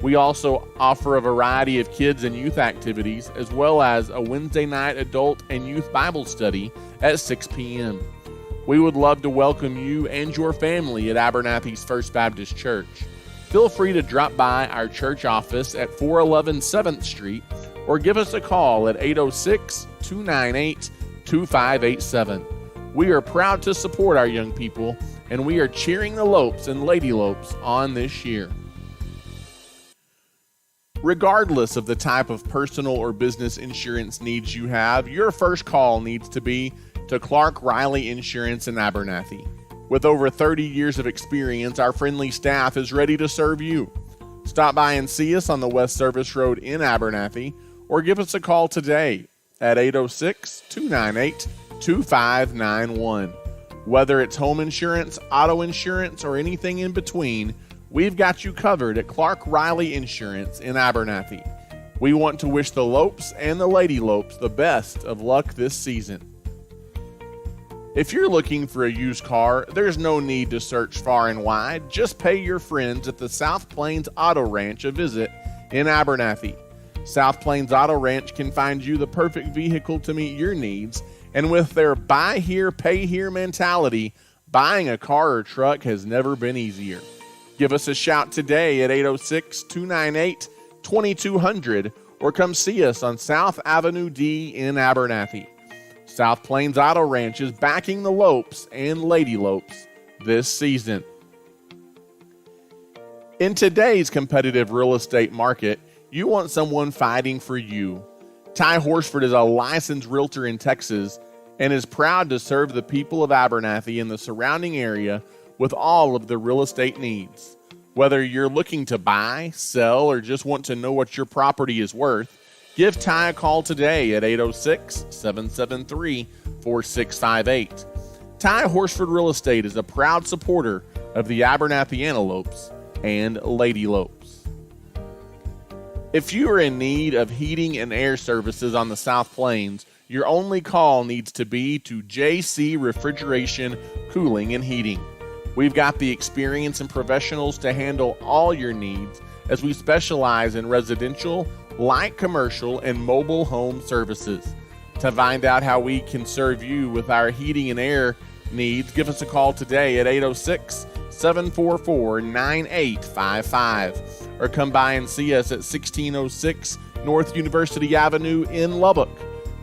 We also offer a variety of kids and youth activities, as well as a Wednesday night adult and youth Bible study at 6 p.m. We would love to welcome you and your family at Abernathy's First Baptist Church. Feel free to drop by our church office at 411 7th Street or give us a call at 806-298-2587. We are proud to support our young people, and we are cheering the Lopes and Ladylopes on this year. Regardless of the type of personal or business insurance needs you have, your first call needs to be to Clark Riley Insurance in Abernathy. With over 30 years of experience, our friendly staff is ready to serve you. Stop by and see us on the West Service Road in Abernathy, or give us a call today at 806-298-2591. Whether it's home insurance, auto insurance, or anything in between, we've got you covered at Clark Riley Insurance in Abernathy. We want to wish the Lopes and the Lady Lopes the best of luck this season. If you're looking for a used car, there's no need to search far and wide. Just pay your friends at the South Plains Auto Ranch a visit in Abernathy. South Plains Auto Ranch can find you the perfect vehicle to meet your needs, and with their buy here, pay here mentality, buying a car or truck has never been easier. Give us a shout today at 806-298-2200 or come see us on South Avenue D in Abernathy. South Plains Auto Ranch is backing the Lopes and Lady Lopes this season. In today's competitive real estate market, you want someone fighting for you. Ty Horsford is a licensed realtor in Texas and is proud to serve the people of Abernathy and the surrounding area with all of their real estate needs. Whether you're looking to buy, sell, or just want to know what your property is worth, give Ty a call today at 806-773-4658. Ty Horsford Real Estate is a proud supporter of the Abernathy Antelopes and Lady Lopes. If you are in need of heating and air services on the South Plains, your only call needs to be to JC Refrigeration, Cooling, and Heating. We've got the experience and professionals to handle all your needs, as we specialize in residential, light commercial, and mobile home services. To find out how we can serve you with our heating and air needs, give us a call today at 806-744-9855 or come by and see us at 1606 North University Avenue in Lubbock.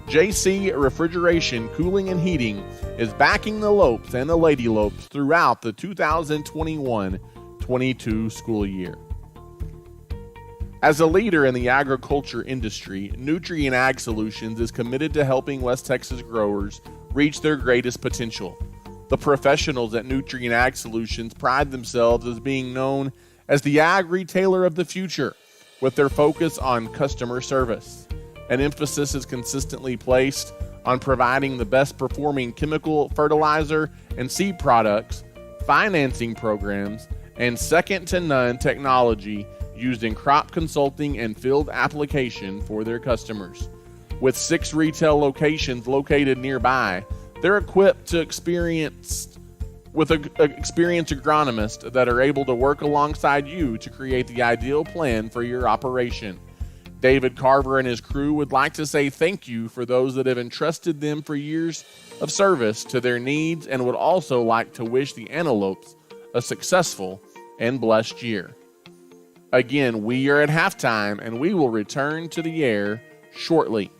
JC Refrigeration, Cooling, and Heating is backing the Lopes and the Lady Lopes throughout the 2021-22 school year. As a leader in the agriculture industry, Nutrient Ag Solutions is committed to helping West Texas growers reach their greatest potential. The professionals at Nutrient Ag Solutions pride themselves as being known as the ag retailer of the future, with their focus on customer service. An emphasis is consistently placed on providing the best performing chemical, fertilizer, and seed products, financing programs, and second-to-none technology used in crop consulting and field application for their customers. With 6 retail locations located nearby, they're equipped to experienced agronomists that are able to work alongside you to create the ideal plan for your operation. David Carver and his crew would like to say thank you for those that have entrusted them for years of service to their needs, and would also like to wish the Antelopes a successful and blessed year. Again, we are at halftime, and we will return to the air shortly.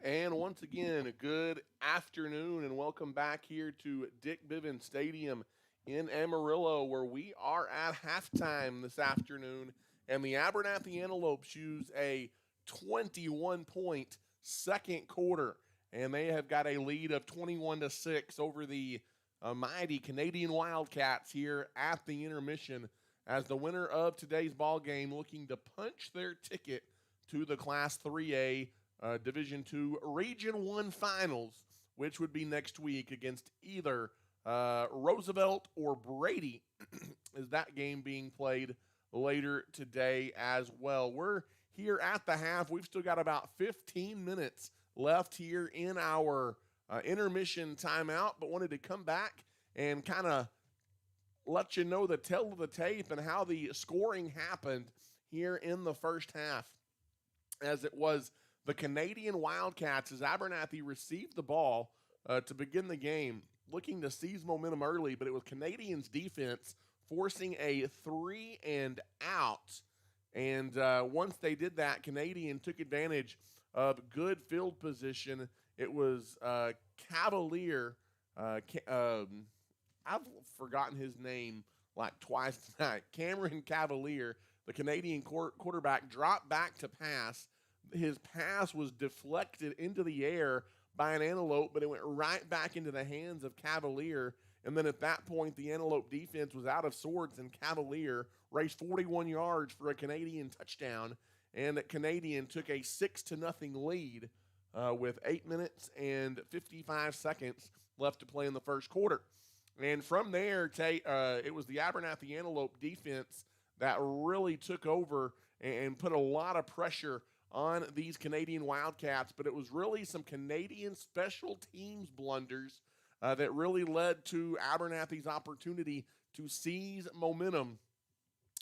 And once again, a good afternoon, and welcome back here to Dick Bivens Stadium in Amarillo, where we are at halftime this afternoon, and the Abernathy Antelopes use a 21-point second quarter, and they have got a lead of 21-6 over the mighty Canadian Wildcats here at the intermission, as the winner of today's ball game looking to punch their ticket to the Class 3A Division II Region 1 Finals, which would be next week against either Roosevelt or Brady, is that game being played later today as well. We're here at the half. We've still got about 15 minutes left here in our intermission timeout, but wanted to come back and kind of let you know the tale of the tape and how the scoring happened here in the first half, as it was the Canadian Wildcats, as Abernathy received the ball to begin the game, looking to seize momentum early, but it was Canadians' defense forcing a 3 and out. And once they did that, Canadian took advantage of good field position. It was Cavalier. I I've forgotten his name like twice tonight. Cameron Cavalier, the Canadian quarterback, dropped back to pass. His pass was deflected into the air by an Antelope, but it went right back into the hands of Cavalier. And then at that point, the Antelope defense was out of sorts, and Cavalier raced 41 yards for a Canadian touchdown. And the Canadian took a 6-0 lead with 8 minutes and 55 seconds left to play in the first quarter. And from there, it was the Abernathy Antelope defense that really took over and put a lot of pressure on these Canadian Wildcats. But it was really some Canadian special teams blunders that really led to Abernathy's opportunity to seize momentum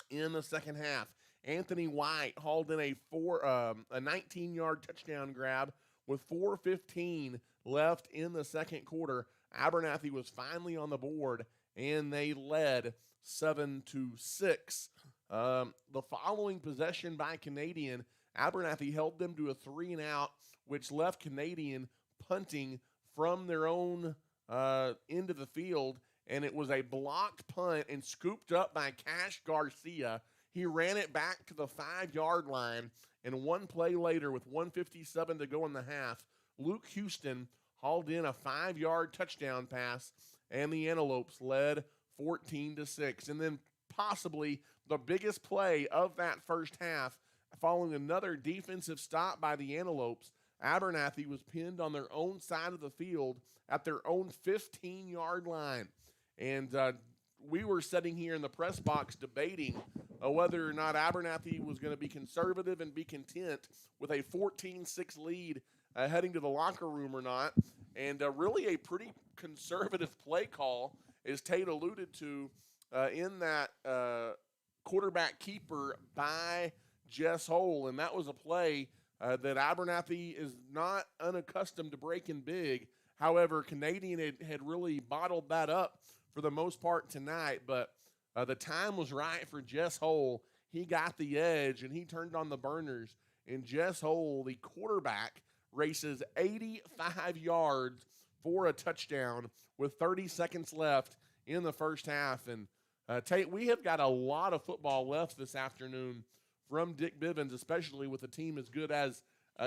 in the second half. Anthony White hauled in a 19-yard touchdown grab with 4:15 left in the second quarter. Abernathy was finally on the board, and they led 7-6. The following possession by Canadian, Abernathy held them to a 3-and-out, which left Canadian punting from their own end of the field, and it was a blocked punt and scooped up by Cash Garcia. He ran it back to the 5-yard line, and one play later, with 1:57 to go in the half, Luke Houston hauled in a 5-yard touchdown pass, and the Antelopes led 14-6. And then possibly the biggest play of that first half, following another defensive stop by the Antelopes, Abernathy was pinned on their own side of the field at their own 15-yard line. And we were sitting here in the press box debating whether or not Abernathy was going to be conservative and be content with a 14-6 lead heading to the locker room or not. And really a pretty conservative play call, as Tate alluded to, in that quarterback keeper by Jess Hole. And that was a play that Abernathy is not unaccustomed to breaking big. However, Canadian had really bottled that up for the most part tonight, but the time was right for Jess Hole. He got the edge, and he turned on the burners, and Jess Hole, the quarterback, races 85 yards for a touchdown with 30 seconds left in the first half. And Tate, we have got a lot of football left this afternoon from Dick Bivens, especially with a team as good as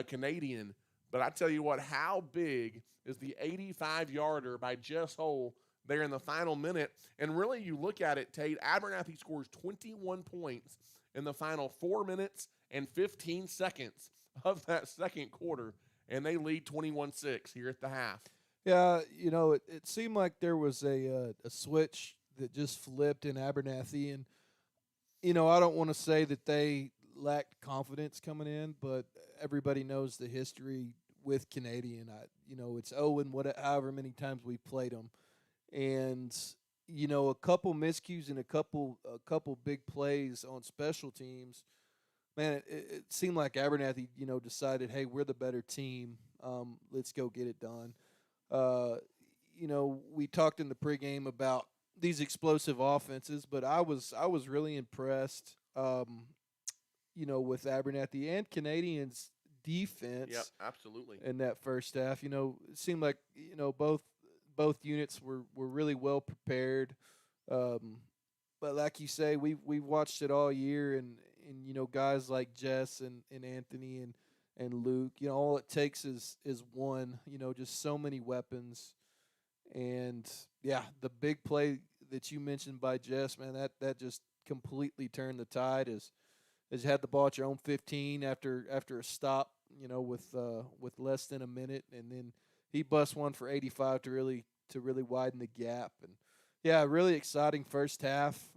Canadian. But I tell you what, how big is the 85-yarder by Jess Hole there in the final minute? And really, you look at it, Tate, Abernathy scores 21 points in the final 4 minutes and 15 seconds of that second quarter, and they lead 21-6 here at the half. Yeah, it seemed like there was a switch that just flipped in Abernathy. And, I don't want to say that they lacked confidence coming in, but everybody knows the history with Canadian. It's however many times we've played them. And, a couple miscues and a couple big plays on special teams, man, it seemed like Abernathy, decided, hey, we're the better team. Let's go get it done. We talked in the pregame about these explosive offenses, but I was really impressed, with Abernathy and Canadians' defense. Yep, absolutely. In that first half, it seemed like both units were really well prepared. But like you say, we watched it all year, and guys like Jess and Anthony and Luke, all it takes is one, just so many weapons. And yeah, the big play that you mentioned by Jess, man, that just completely turned the tide as you had the ball at your own 15 after a stop, with less than a minute, and then he busts one for 85 to really widen the gap. And yeah, really exciting first half.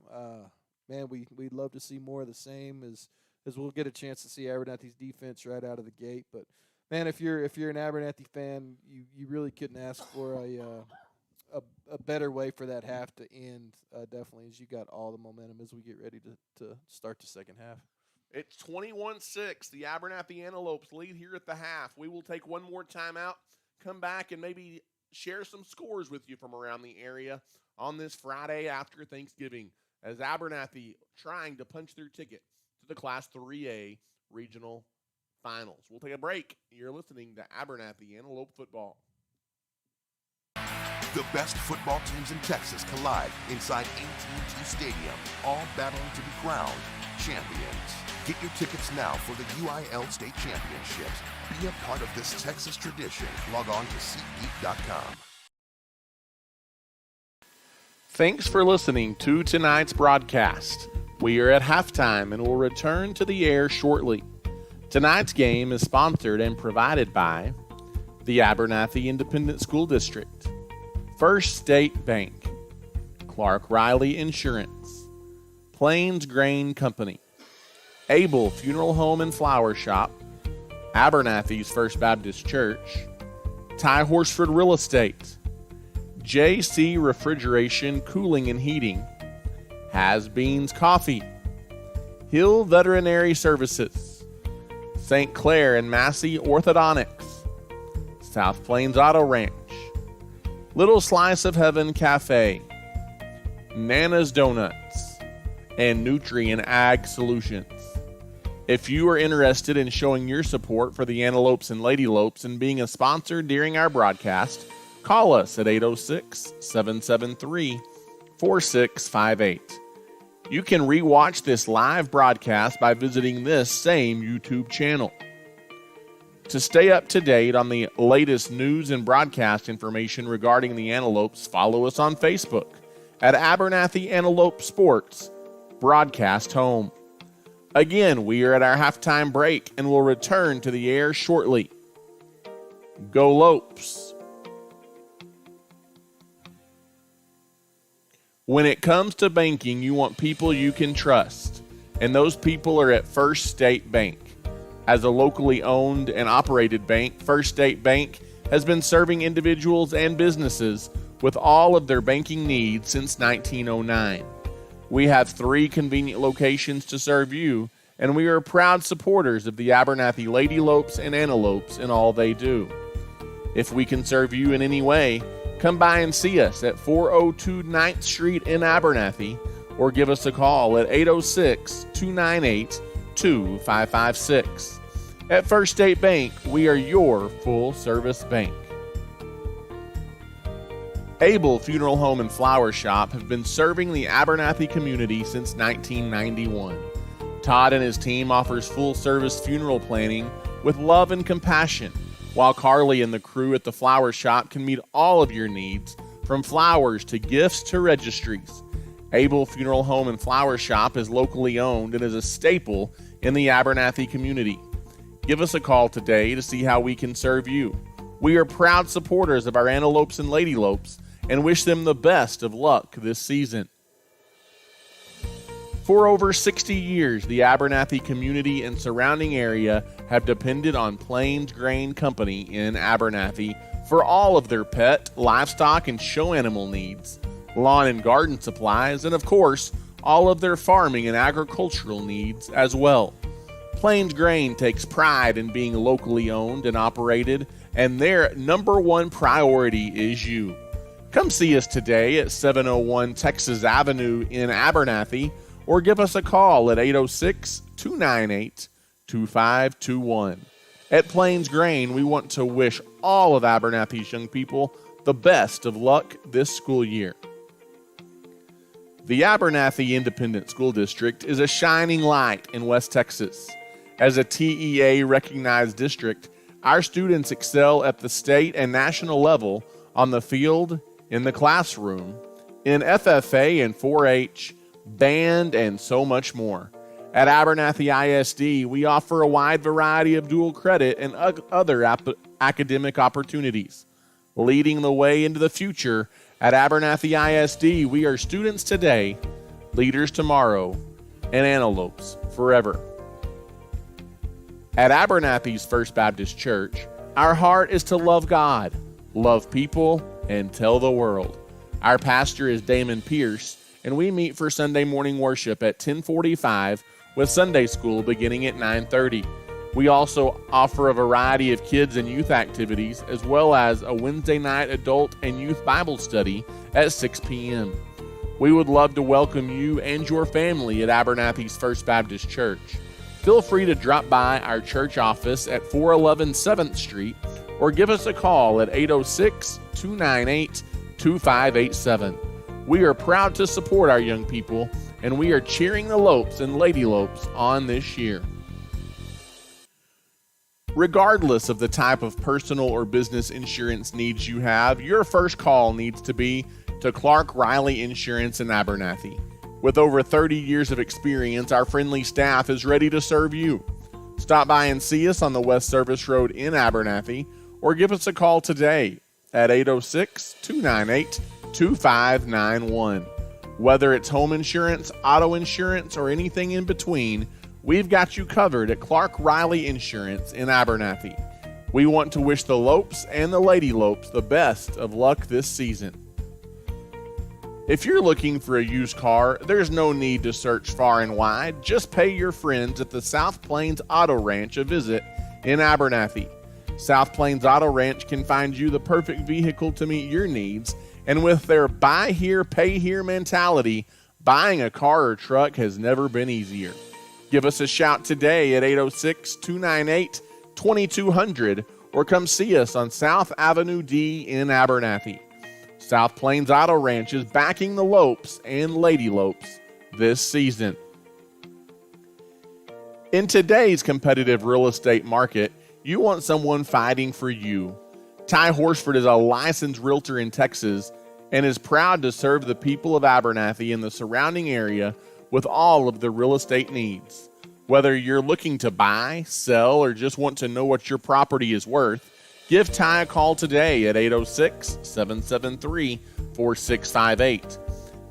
Man, we'd love to see more of the same as we'll get a chance to see Abernathy's defense right out of the gate. But man, if you're an Abernathy fan, you really couldn't ask for a better way for that half to end. Definitely, as you got all the momentum as we get ready to start the second half. It's 21-6. The Abernathy Antelopes lead here at the half. We will take one more timeout, come back, and maybe share some scores with you from around the area on this Friday after Thanksgiving, as Abernathy trying to punch their ticket to the Class 3A Regional Finals. We'll take a break. You're listening to Abernathy Antelope Football. The best football teams in Texas collide inside AT&T Stadium, all battling to be crowned champions. Get your tickets now for the UIL State Championships. Be a part of this Texas tradition. Log on to SeatGeek.com. Thanks for listening to tonight's broadcast. We are at halftime and will return to the air shortly. Tonight's game is sponsored and provided by the Abernathy Independent School District, First State Bank, Clark Riley Insurance, Plains Grain Company, Abel Funeral Home and Flower Shop, Abernathy's First Baptist Church, Ty Horsford Real Estate, JC Refrigeration, Cooling and Heating, Has Beans Coffee, Hill Veterinary Services, St. Clair and Massey Orthodontics, South Plains Auto Ranch, Little Slice of Heaven Cafe, Nana's Donuts, and Nutrient Ag Solutions. If you are interested in showing your support for the Antelopes and Ladylopes and being a sponsor during our broadcast, call us at 806-773-4658. You can rewatch this live broadcast by visiting this same YouTube channel. To stay up to date on the latest news and broadcast information regarding the Antelopes, follow us on Facebook at Abernathy Antelope Sports Broadcast Home. Again, we are at our halftime break and will return to the air shortly. Go Lopes! When it comes to banking, you want people you can trust, and those people are at First State Bank. As a locally owned and operated bank, First State Bank has been serving individuals and businesses with all of their banking needs since 1909. We have 3 convenient locations to serve you, and we are proud supporters of the Abernathy Ladylopes and Antelopes in all they do. If we can serve you in any way, come by and see us at 402 9th Street in Abernathy, or give us a call at 806-298-2556. At First State Bank, we are your full-service bank. Abel Funeral Home and Flower Shop have been serving the Abernathy community since 1991. Todd and his team offers full-service funeral planning with love and compassion, while Carly and the crew at the flower shop can meet all of your needs, from flowers to gifts to registries. Abel Funeral Home and Flower Shop is locally owned and is a staple in the Abernathy community. Give us a call today to see how we can serve you. We are proud supporters of our Antelopes and Ladylopes and wish them the best of luck this season. For over 60 years, the Abernathy community and surrounding area have depended on Plains Grain Company in Abernathy for all of their pet, livestock, and show animal needs, lawn and garden supplies, and of course, all of their farming and agricultural needs as well. Plains Grain takes pride in being locally owned and operated, and their number one priority is you. Come see us today at 701 Texas Avenue in Abernathy, or give us a call at 806-298-2521. At Plains Grain, we want to wish all of Abernathy's young people the best of luck this school year. The Abernathy Independent School District is a shining light in West Texas. As a TEA-recognized district, our students excel at the state and national level on the field, in the classroom, in FFA and 4-H, band, and so much more. At Abernathy ISD, we offer a wide variety of dual credit and other academic opportunities. Leading the way into the future, at Abernathy ISD, we are students today, leaders tomorrow, and antelopes forever. At Abernathy's First Baptist Church, our heart is to love God, love people, and tell the world. Our pastor is Damon Pierce, and we meet for Sunday morning worship at 10:45 with Sunday school beginning at 9:30. We also offer a variety of kids and youth activities, as well as a Wednesday night adult and youth Bible study at 6 p.m. We would love to welcome you and your family at Abernathy's First Baptist Church. Feel free to drop by our church office at 411 7th Street or give us a call at 806-298-2556. 2587. We are proud to support our young people, and we are cheering the Lopes and Lady Lopes on this year. Regardless of the type of personal or business insurance needs you have, your first call needs to be to Clark Riley Insurance in Abernathy. With over 30 years of experience, our friendly staff is ready to serve you. Stop by and see us on the West Service Road in Abernathy, or give us a call today at 806-298-2591. Whether it's home insurance, auto insurance, or anything in between, we've got you covered at Clark Riley Insurance in Abernathy. We want to wish the Lopes and the Lady Lopes the best of luck this season. If you're looking for a used car, there's no need to search far and wide. Just pay your friends at the South Plains Auto Ranch a visit in Abernathy. South Plains Auto Ranch can find you the perfect vehicle to meet your needs, and with their buy here, pay here mentality, buying a car or truck has never been easier. Give us a shout today at 806-298-2200 or come see us on South Avenue D in Abernathy. South Plains Auto Ranch is backing the Lopes and Lady Lopes this season. In today's competitive real estate market, you want someone fighting for you. Ty Horsford is a licensed realtor in Texas and is proud to serve the people of Abernathy and the surrounding area with all of the real estate needs. Whether you're looking to buy, sell, or just want to know what your property is worth, give Ty a call today at 806-773-4658.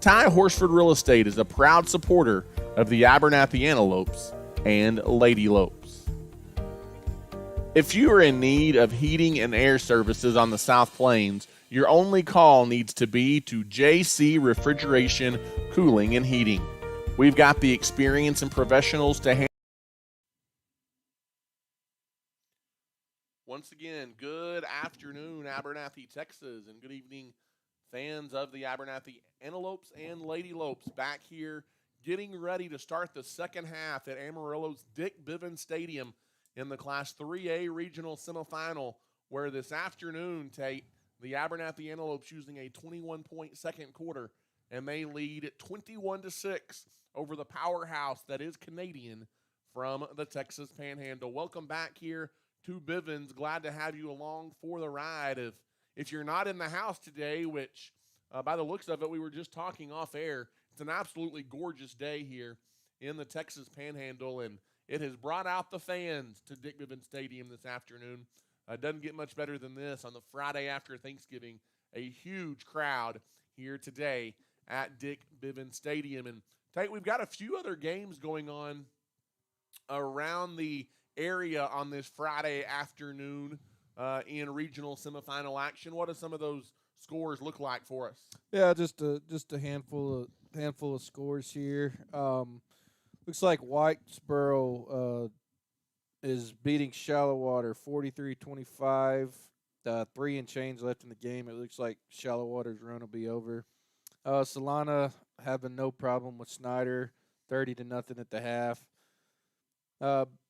Ty Horsford Real Estate is a proud supporter of the Abernathy Antelopes and Lady Lopes. If you are in need of heating and air services on the South Plains, your only call needs to be to JC Refrigeration, Cooling, and Heating. We've got the experience and professionals to handle. Once again, good afternoon, Abernathy, Texas, and good evening, fans of the Abernathy Antelopes and Lady Lopes. Back here, getting ready to start the second half at Amarillo's Dick Bivens Stadium in the Class 3A Regional Semifinal, where this afternoon, Tate, the Abernathy Antelopes using a 21-point second quarter, and they lead 21-6 over the powerhouse that is Canadian from the Texas Panhandle. Welcome back here to Bivens. Glad to have you along for the ride. If you're not in the house today, which by the looks of it, we were just talking off air, it's an absolutely gorgeous day here in the Texas Panhandle, and it has brought out the fans to Dick Bivens Stadium this afternoon. Doesn't get much better than this on the Friday after Thanksgiving. A huge crowd here today at Dick Bivens Stadium. And Tate, we've got a few other games going on around the area on this Friday afternoon in regional semifinal action. What do some of those scores look like for us? Yeah, just a handful of scores here. Looks like Whitesboro is beating Shallowater 43-25. 3 and change left in the game. It looks like Shallowater's run will be over. Solana having no problem with Snyder, 30-0 at the half.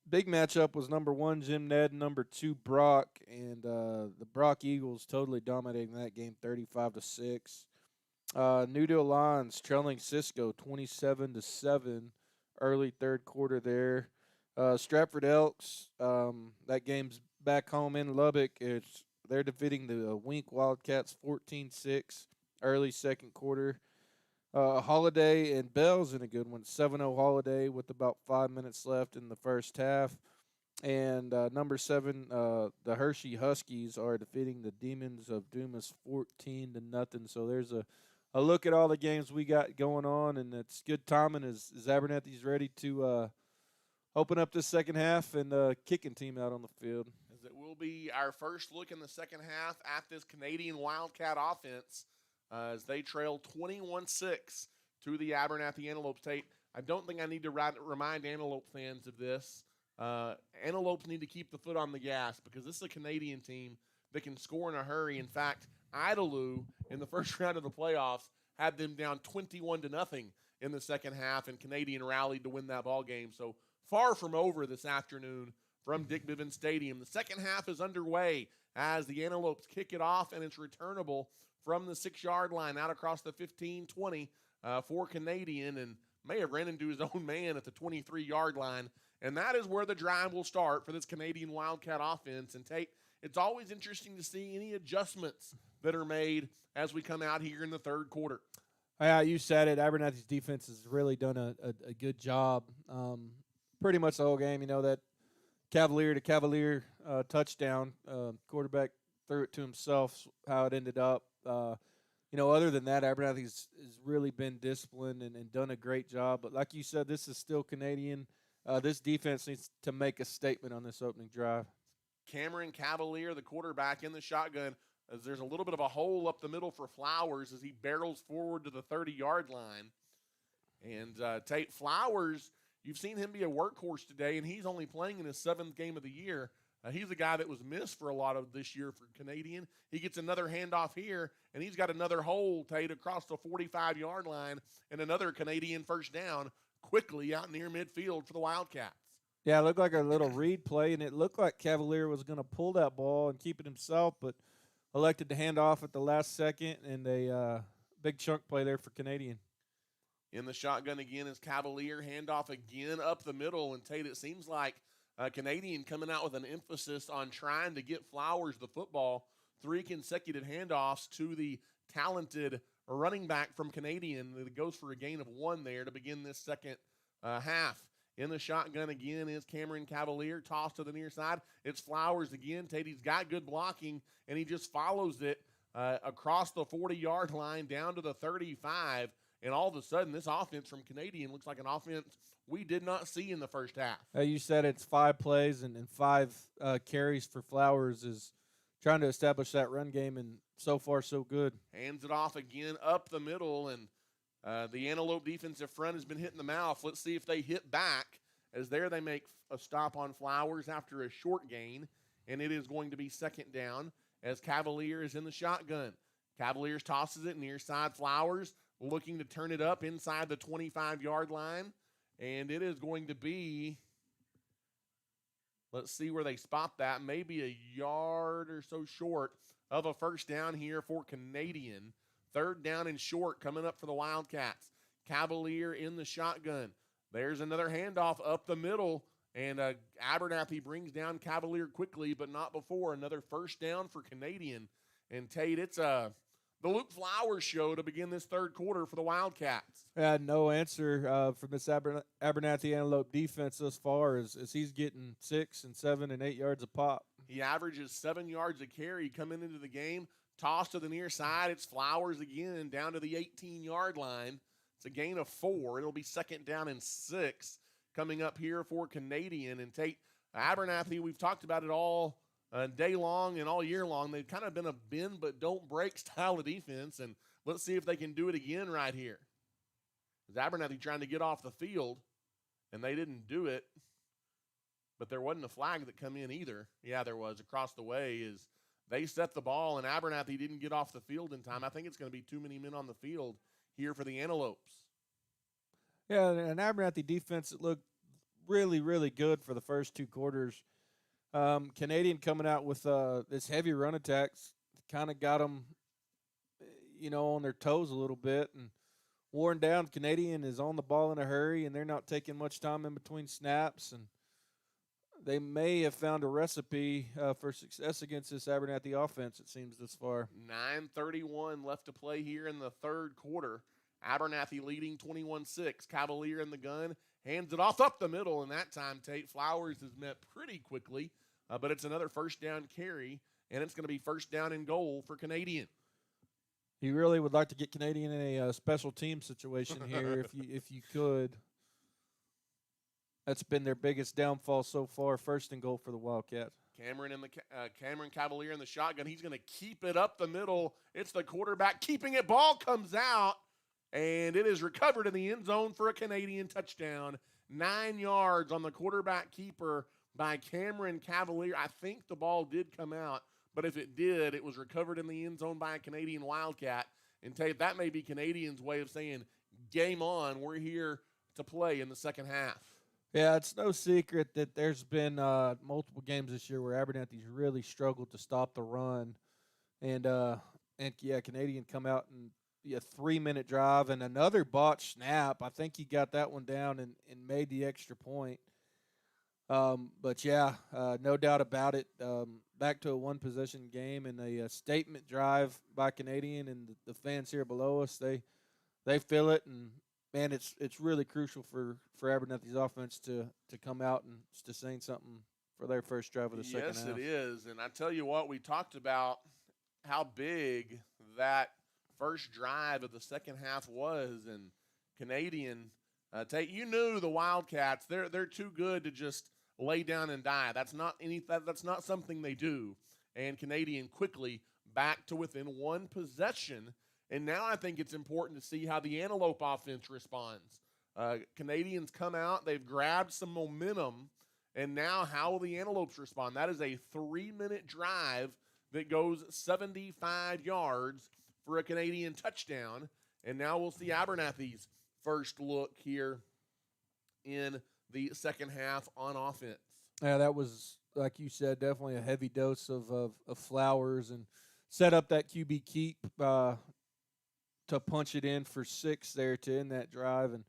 Big matchup was number 1 Jim Ned and number 2 Brock, and the Brock Eagles totally dominating that game, 35-6. New Deal Lions trailing Cisco 27-7, early third quarter there. Stratford Elks, that game's back home in Lubbock. They're defeating the Wink Wildcats 14-6, early second quarter. Holiday and Bell's in a good one, 7-0 Holiday with about 5 minutes left in the first half. And number 7, the Hershey Huskies are defeating the Demons of Dumas 14-0. So there's a look at all the games we got going on, and it's good timing as Abernathy's ready to open up this second half and kicking team out on the field. As it will be our first look in the second half at this Canadian Wildcat offense as they trail 21-6 to the Abernathy Antelopes. Tate, I don't think I need to remind Antelope fans of this. Antelopes need to keep the foot on the gas because this is a Canadian team that can score in a hurry. In fact, Idalou in the first round of the playoffs had them down 21-0 in the second half, and Canadian rallied to win that ball game. So far from over this afternoon from Dick Bivens Stadium. The second half is underway as the Antelopes kick it off, and it's returnable from the 6-yard line out across the 15-20 for Canadian, and may have ran into his own man at the 23-yard line. And that is where the drive will start for this Canadian Wildcat offense. And Tate, it's always interesting to see any adjustments that are made as we come out here in the third quarter. Yeah, you said it. Abernathy's defense has really done a good job. Pretty much the whole game, that Cavalier to Cavalier touchdown. Quarterback threw it to himself, how it ended up. Other than that, Abernathy's has really been disciplined and done a great job. But like you said, this is still Canadian. This defense needs to make a statement on this opening drive. Cameron Cavalier, the quarterback, in the shotgun, as there's a little bit of a hole up the middle for Flowers as he barrels forward to the 30-yard line. And Tate Flowers, you've seen him be a workhorse today, and he's only playing in his 7th game of the year. He's a guy that was missed for a lot of this year for Canadian. He gets another handoff here, and he's got another hole, Tate, across the 45-yard line, and another Canadian first down quickly out near midfield for the Wildcats. Yeah, it looked like a little read play, and it looked like Cavalier was going to pull that ball and keep it himself, but elected to hand off at the last second, and a big chunk play there for Canadian. In the shotgun again is Cavalier, handoff again up the middle, and Tate, it seems like Canadian coming out with an emphasis on trying to get Flowers the football. 3 consecutive handoffs to the talented running back from Canadian that goes for a gain of 1 there to begin this second half. In the shotgun again is Cameron Cavalier, tossed to the near side. It's Flowers again. Tate's got good blocking, and he just follows it across the 40-yard line down to the 35. And all of a sudden, this offense from Canadian looks like an offense we did not see in the first half. You said it's 5 plays and 5 carries for Flowers is trying to establish that run game, and so far so good. Hands it off again up the middle, and the Antelope defensive front has been hitting the mouth. Let's see if they hit back, as there they make a stop on Flowers after a short gain, and it is going to be second down as Cavalier is in the shotgun. Cavaliers tosses it near side. Flowers looking to turn it up inside the 25-yard line, and it is going to be, let's see where they spot that, maybe a yard or so short of a first down here for Canadian. Third down and short coming up for the Wildcats. Cavalier in the shotgun. There's another handoff up the middle, and Abernathy brings down Cavalier quickly, but not before. Another first down for Canadian. And Tate, it's the Luke Flowers show to begin this third quarter for the Wildcats. No answer from this Abernathy Antelope defense thus far as he's getting 6 and 7 and 8 yards a pop. He averages 7 yards a carry coming into the game. Toss to the near side. It's Flowers again down to the 18-yard line. It's a gain of 4. It'll be second down and 6 coming up here for Canadian. And Tate, Abernathy, we've talked about it all day long and all year long. They've kind of been a bend but don't break style of defense, and let's see if they can do it again right here. Abernathy trying to get off the field, and they didn't do it, but there wasn't a flag that come in either. Yeah, there was across the way. Is they set the ball, and Abernathy didn't get off the field in time. I think it's going to be too many men on the field here for the Antelopes. Yeah, an Abernathy defense that looked really, really good for the first 2 quarters. Canadian coming out with this heavy run attacks kind of got them, on their toes a little bit and worn down. Canadian is on the ball in a hurry, and they're not taking much time in between snaps, and they may have found a recipe for success against this Abernathy offense, it seems, this far. 9:31 left to play here in the third quarter. Abernathy leading 21-6. Cavalier in the gun, hands it off up the middle, and that time Tate Flowers is met pretty quickly, but it's another first down carry, and it's going to be first down and goal for Canadian. You really would like to get Canadian in a special team situation here if you could. That's been their biggest downfall so far, first and goal for the Wildcats. Cameron Cavalier in the shotgun. He's going to keep it up the middle. It's the quarterback keeping it. Ball comes out, and it is recovered in the end zone for a Canadian touchdown. 9 yards on the quarterback keeper by Cameron Cavalier. I think the ball did come out, but if it did, it was recovered in the end zone by a Canadian Wildcat. And Tate, that may be Canadians' way of saying, game on, we're here to play in the second half. Yeah, it's no secret that there's been multiple games this year where Abernathy's really struggled to stop the run, and yeah, Canadian come out and a 3 minute drive and another botched snap. I think he got that one down and made the extra point. But yeah, no doubt about it. Back to a one possession game and a statement drive by Canadian, and the fans here below us they feel it, and man, it's really crucial for Abernathy's offense to come out and to saying something for their first drive of the second half. Yes, it is. And I tell you what, we talked about how big that first drive of the second half was, and Canadian. You knew the Wildcats. They're too good to just lay down and die. That's not something they do. And Canadian quickly back to within one possession. And now I think it's important to see how the Antelope offense responds. Canadians come out, they've grabbed some momentum, and now how will the Antelopes respond? That is a 3-minute drive that goes 75 yards for a Canadian touchdown. And now we'll see Abernathy's first look here in the second half on offense. Yeah, that was, like you said, definitely a heavy dose of Flowers, and set up that QB keep to punch it in for 6 there to end that drive. And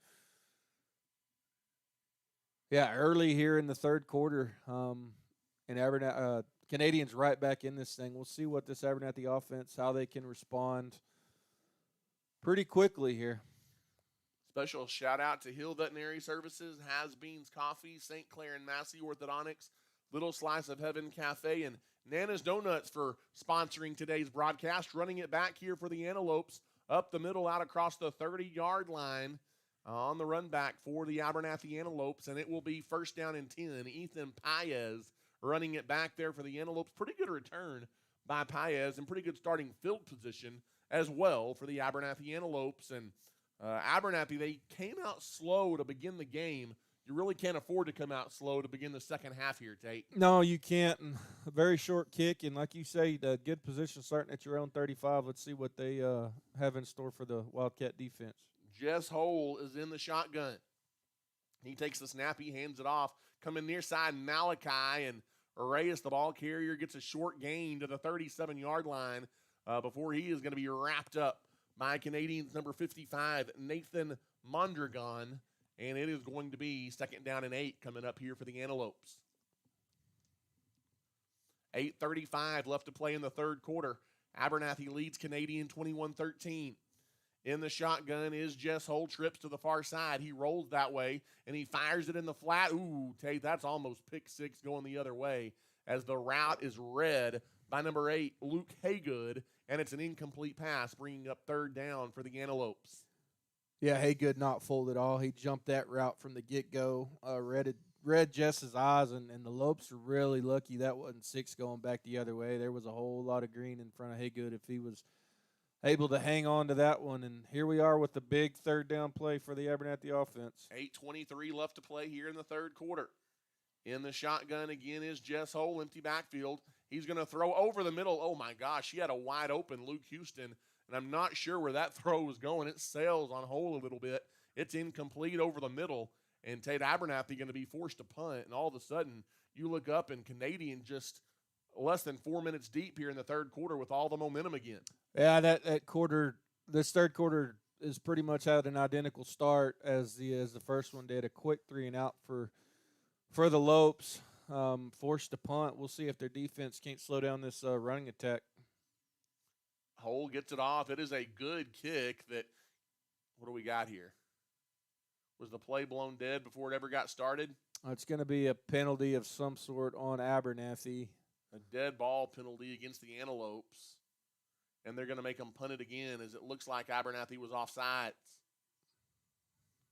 yeah, early here in the third quarter, and Canadians right back in this thing. We'll see what this Abernathy offense, how they can respond pretty quickly here. Special shout out to Hill Veterinary Services, Has Beans Coffee, St. Clair and Massey Orthodontics, Little Slice of Heaven Cafe, and Nana's Donuts for sponsoring today's broadcast. Running it back here for the Antelopes, up the middle, out across the 30-yard line on the run back for the Abernathy Antelopes, and it will be first down and 10. Ethan Paez running it back there for the Antelopes. Pretty good return by Paez and pretty good starting field position as well for the Abernathy Antelopes. And Abernathy, they came out slow to begin the game. You really can't afford to come out slow to begin the second half here, Tate. No, you can't. And a very short kick, and like you say, the good position starting at your own 35. Let's see what they have in store for the Wildcat defense. Jess Hole is in the shotgun. He takes the snap, he hands it off. Coming near side, Malachi, and Reyes, the ball carrier, gets a short gain to the 37-yard line before he is going to be wrapped up by Canadians number 55, Nathan Mondragon. And it is going to be second down and 8 coming up here for the Antelopes. 8:35 left to play in the third quarter. Abernathy leads Canadian 21-13. In the shotgun is Jess Hole, trips to the far side. He rolls that way, and he fires it in the flat. Ooh, Tate, that's almost pick 6 going the other way as the route is read by number 8, Luke Haygood, and it's an incomplete pass, bringing up third down for the Antelopes. Yeah, Haygood not fooled at all. He jumped that route from the get-go, read Jess's eyes, and the Lopes are really lucky that wasn't 6 going back the other way. There was a whole lot of green in front of Haygood if he was able to hang on to that one. And here we are with the big third down play for the Abernathy offense. 8:23 left to play here in the third quarter. In the shotgun again is Jess Hole, empty backfield. He's going to throw over the middle. Oh, my gosh, he had a wide open Luke Houston, and I'm not sure where that throw was going. It sails on Hole a little bit. It's incomplete over the middle, and Tate Abernathy going to be forced to punt. And all of a sudden, you look up, and Canadian just less than 4 minutes deep here in the third quarter with all the momentum again. Yeah, that quarter, this third quarter is pretty much had an identical start as the first one did. A quick 3-and-out for the Lopes, forced to punt. We'll see if their defense can't slow down this running attack. Hole gets it off. It is a good kick that, what do we got here? Was the play blown dead before it ever got started? It's going to be a penalty of some sort on Abernathy. A dead ball penalty against the Antelopes. And they're going to make them punt it again as it looks like Abernathy was offsides.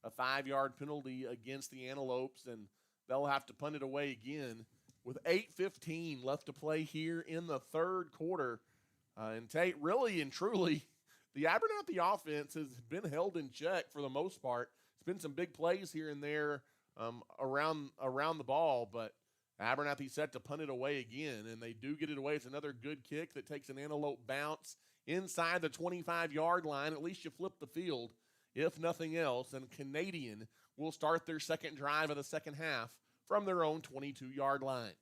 A 5-yard penalty against the Antelopes, and they'll have to punt it away again with 8:15 left to play here in the third quarter. And Tate, really and truly, the Abernathy offense has been held in check for the most part. It's been some big plays here and there around the ball, but Abernathy set to punt it away again, and they do get it away. It's another good kick that takes an Antelope bounce inside the 25-yard line. At least you flip the field, if nothing else, and Canadian will start their second drive of the second half from their own 22-yard line.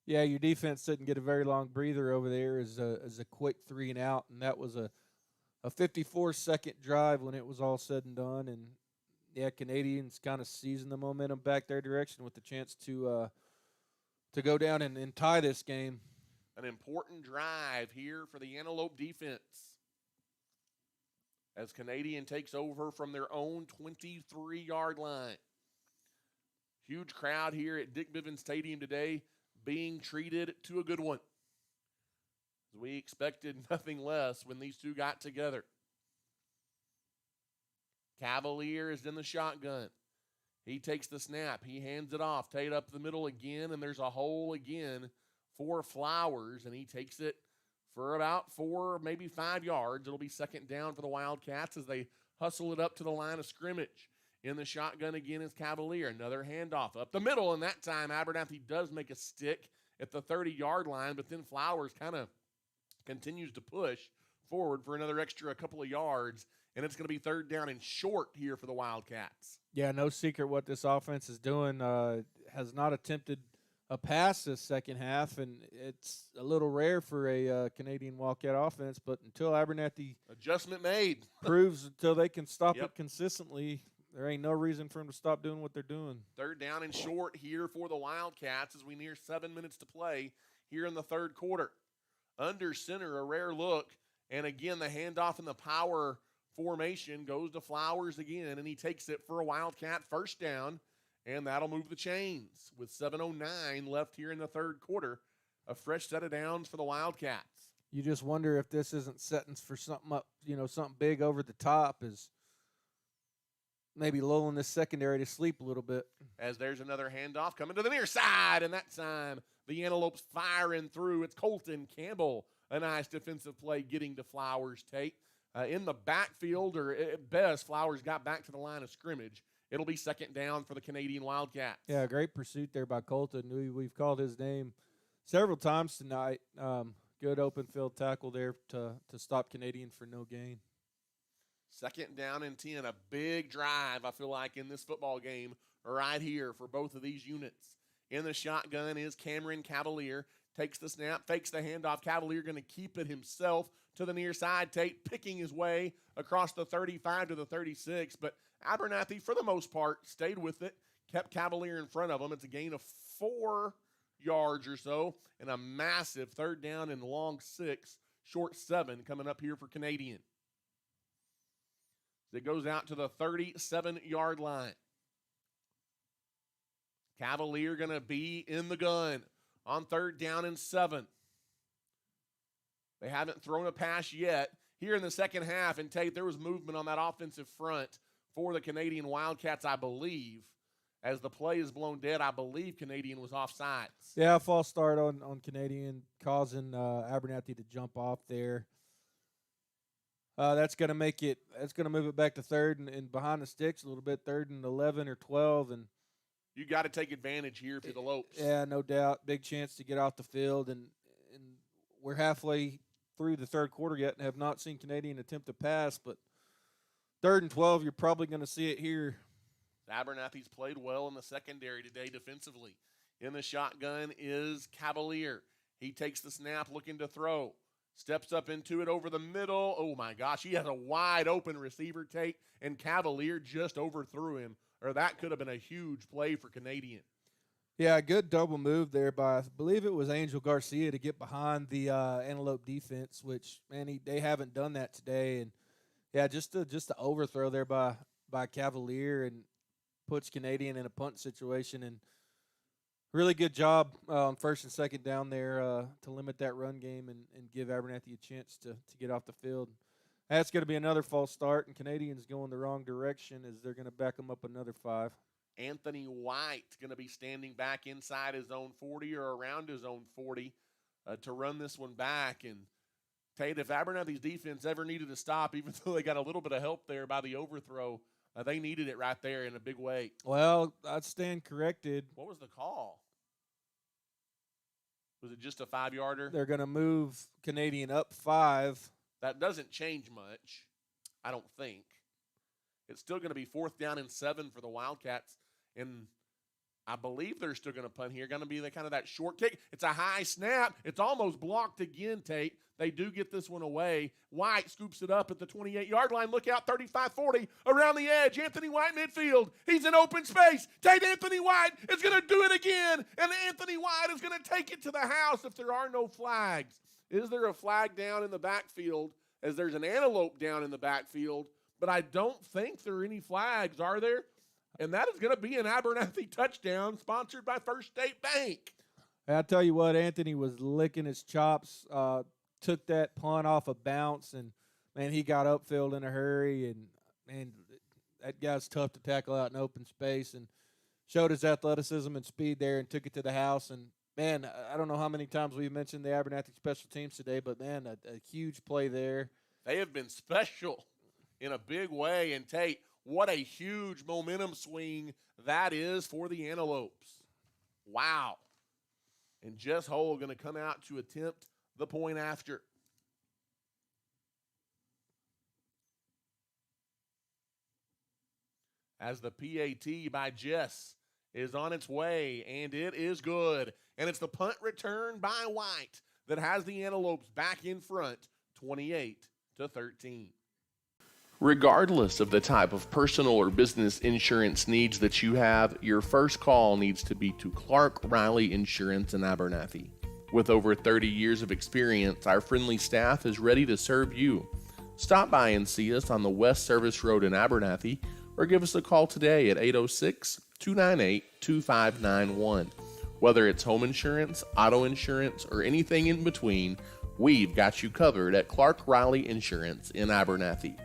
Yeah, your defense didn't get a very long breather over there as a quick 3 and out, and that was a 54-second drive when it was all said and done. And yeah, Canadians kind of seizing the momentum back their direction with the chance to go down and tie this game. An important drive here for the Antelope defense as Canadian takes over from their own 23-yard line. Huge crowd here at Dick Bivens Stadium today, being treated to a good one. We expected nothing less when these two got together. Cavalier is in the shotgun. He takes the snap. He hands it off. Tate up the middle again, and there's a hole again for Flowers, and he takes it for about 4, maybe 5 yards. It'll be second down for the Wildcats as they hustle it up to the line of scrimmage. In the shotgun again is Cavalier. Another handoff up the middle, and that time Abernathy does make a stick at the 30-yard line, but then Flowers kind of continues to push forward for another extra couple of yards, and it's going to be third down and short here for the Wildcats. Yeah, no secret what this offense is doing. Has not attempted a pass this second half, and it's a little rare for a Canadian Wildcat offense, but until Abernathy adjustment made proves until they can stop it consistently, there ain't no reason for them to stop doing what they're doing. Third down and short here for the Wildcats as we near 7 minutes to play here in the third quarter. Under center, a rare look, and again the handoff in the power formation goes to Flowers again, and he takes it for a Wildcat first down, and that'll move the chains with 7:09 left here in the third quarter. A fresh set of downs for the Wildcats. You just wonder if this isn't setting for something up, something big over the top, is maybe lulling this secondary to sleep a little bit. As there's another handoff coming to the near side, and that time the Antelopes firing through. It's Colton Campbell, a nice defensive play getting to Flowers' Tate. In the backfield, or at best, Flowers got back to the line of scrimmage. It'll be second down for the Canadian Wildcats. Yeah, great pursuit there by Colton. We've called his name several times tonight. Good open field tackle there to stop Canadian for no gain. Second down and 10, a big drive, I feel like, in this football game right here for both of these units. In the shotgun is Cameron Cavalier. Takes the snap, fakes the handoff. Cavalier going to keep it himself to the near side. Tate picking his way across the 35 to the 36. But Abernathy, for the most part, stayed with it, kept Cavalier in front of him. It's a gain of 4 yards or so, and a massive third down and long 6, short 7 coming up here for Canadian. It goes out to the 37-yard line. Cavalier going to be in the gun on third down and 7. They haven't thrown a pass yet. Here in the second half, and Tate, there was movement on that offensive front for the Canadian Wildcats, I believe. As the play is blown dead, I believe Canadian was offsides. Yeah, false start on Canadian, causing Abernathy to jump off there. That's going to make it. That's going to move it back to third and behind the sticks a little bit, 3rd and 11 or 12, and you got to take advantage here for the Lopes. Yeah, no doubt. Big chance to get off the field, and we're halfway through the third quarter yet and have not seen Canadian attempt a pass, but 3rd and 12, you're probably going to see it here. Abernathy's played well in the secondary today defensively. In the shotgun is Cavalier. He takes the snap looking to throw. Steps up into it over the middle. Oh, my gosh. He has a wide open receiver take, and Cavalier just overthrew him. Or that could have been a huge play for Canadian. Yeah, a good double move there by, I believe it was Angel Garcia to get behind the Antelope defense, which, man, they haven't done that today. And, yeah, just the overthrow there by Cavalier and puts Canadian in a punt situation. And really good job on first and second down there to limit that run game and give Abernathy a chance to get off the field. That's going to be another false start, and Canadians going the wrong direction as they're going to back them up another 5. Anthony White going to be standing back inside his own 40 or around his own 40 to run this one back. And Tate, if Abernathy's defense ever needed to stop, even though they got a little bit of help there by the overthrow, they needed it right there in a big way. Well, I'd stand corrected. What was the call? Was it just a 5-yarder? They're going to move Canadian up 5. That doesn't change much, I don't think. It's still going to be 4th down and 7 for the Wildcats. And I believe they're still going to punt here. Going to be the kind of that short kick. It's a high snap. It's almost blocked again, Tate. They do get this one away. White scoops it up at the 28-yard line. Look out, 35-40 around the edge. Anthony White midfield. He's in open space. Tate Anthony White is going to do it again. And Anthony White is going to take it to the house if there are no flags. Is there a flag down in the backfield, as there's an Antelope down in the backfield? But I don't think there are any flags, are there? And that is going to be an Abernathy touchdown sponsored by First State Bank. I tell you what, Anthony was licking his chops, took that punt off a bounce, and, man, he got upfield in a hurry. And, man, that guy's tough to tackle out in open space, and showed his athleticism and speed there and took it to the house. And, man, I don't know how many times we've mentioned the Abernathy special teams today, but, man, a huge play there. They have been special in a big way. And, Tate, what a huge momentum swing that is for the Antelopes. Wow. And Jess Hull going to come out to attempt the point after. As the PAT by Jess is on its way, and it is good. And it's the punt return by White that has the Antelopes back in front, 28-13. Regardless of the type of personal or business insurance needs that you have, your first call needs to be to Clark Riley Insurance in Abernathy. With over 30 years of experience, our friendly staff is ready to serve you. Stop by and see us on the West Service Road in Abernathy, or give us a call today at 806-298-2591. Whether it's home insurance, auto insurance, or anything in between, we've got you covered at Clark Riley Insurance in Abernathy.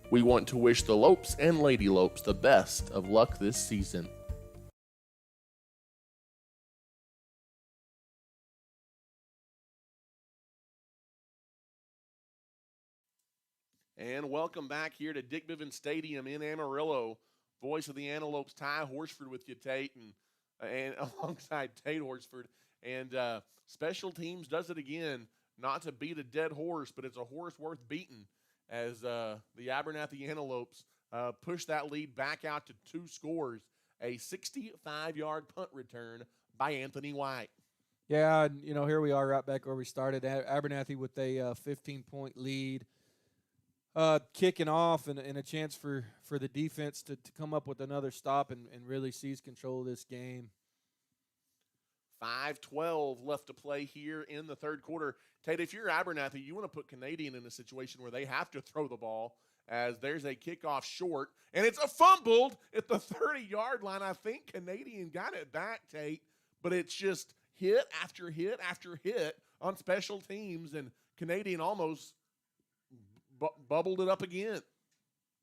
We want to wish the Lopes and Lady Lopes the best of luck this season. And welcome back here to Dick Bivens Stadium in Amarillo. Voice of the Antelopes, Ty Horsford with you, Tate, and alongside Tate Horsford. And special teams does it again, not to beat a dead horse, but it's a horse worth beating, as the Abernathy Antelopes push that lead back out to 2 scores. A 65-yard punt return by Anthony White. Yeah, and, here we are right back where we started. Abernathy with a 15-point lead. Kicking off and a chance for the defense to come up with another stop and really seize control of this game. 5:12 left to play here in the third quarter. Tate, if you're Abernathy, you want to put Canadian in a situation where they have to throw the ball, as there's a kickoff short, and it's a fumbled at the 30-yard line. I think Canadian got it back, Tate, but it's just hit after hit after hit on special teams, and Canadian almost bubbled it up again.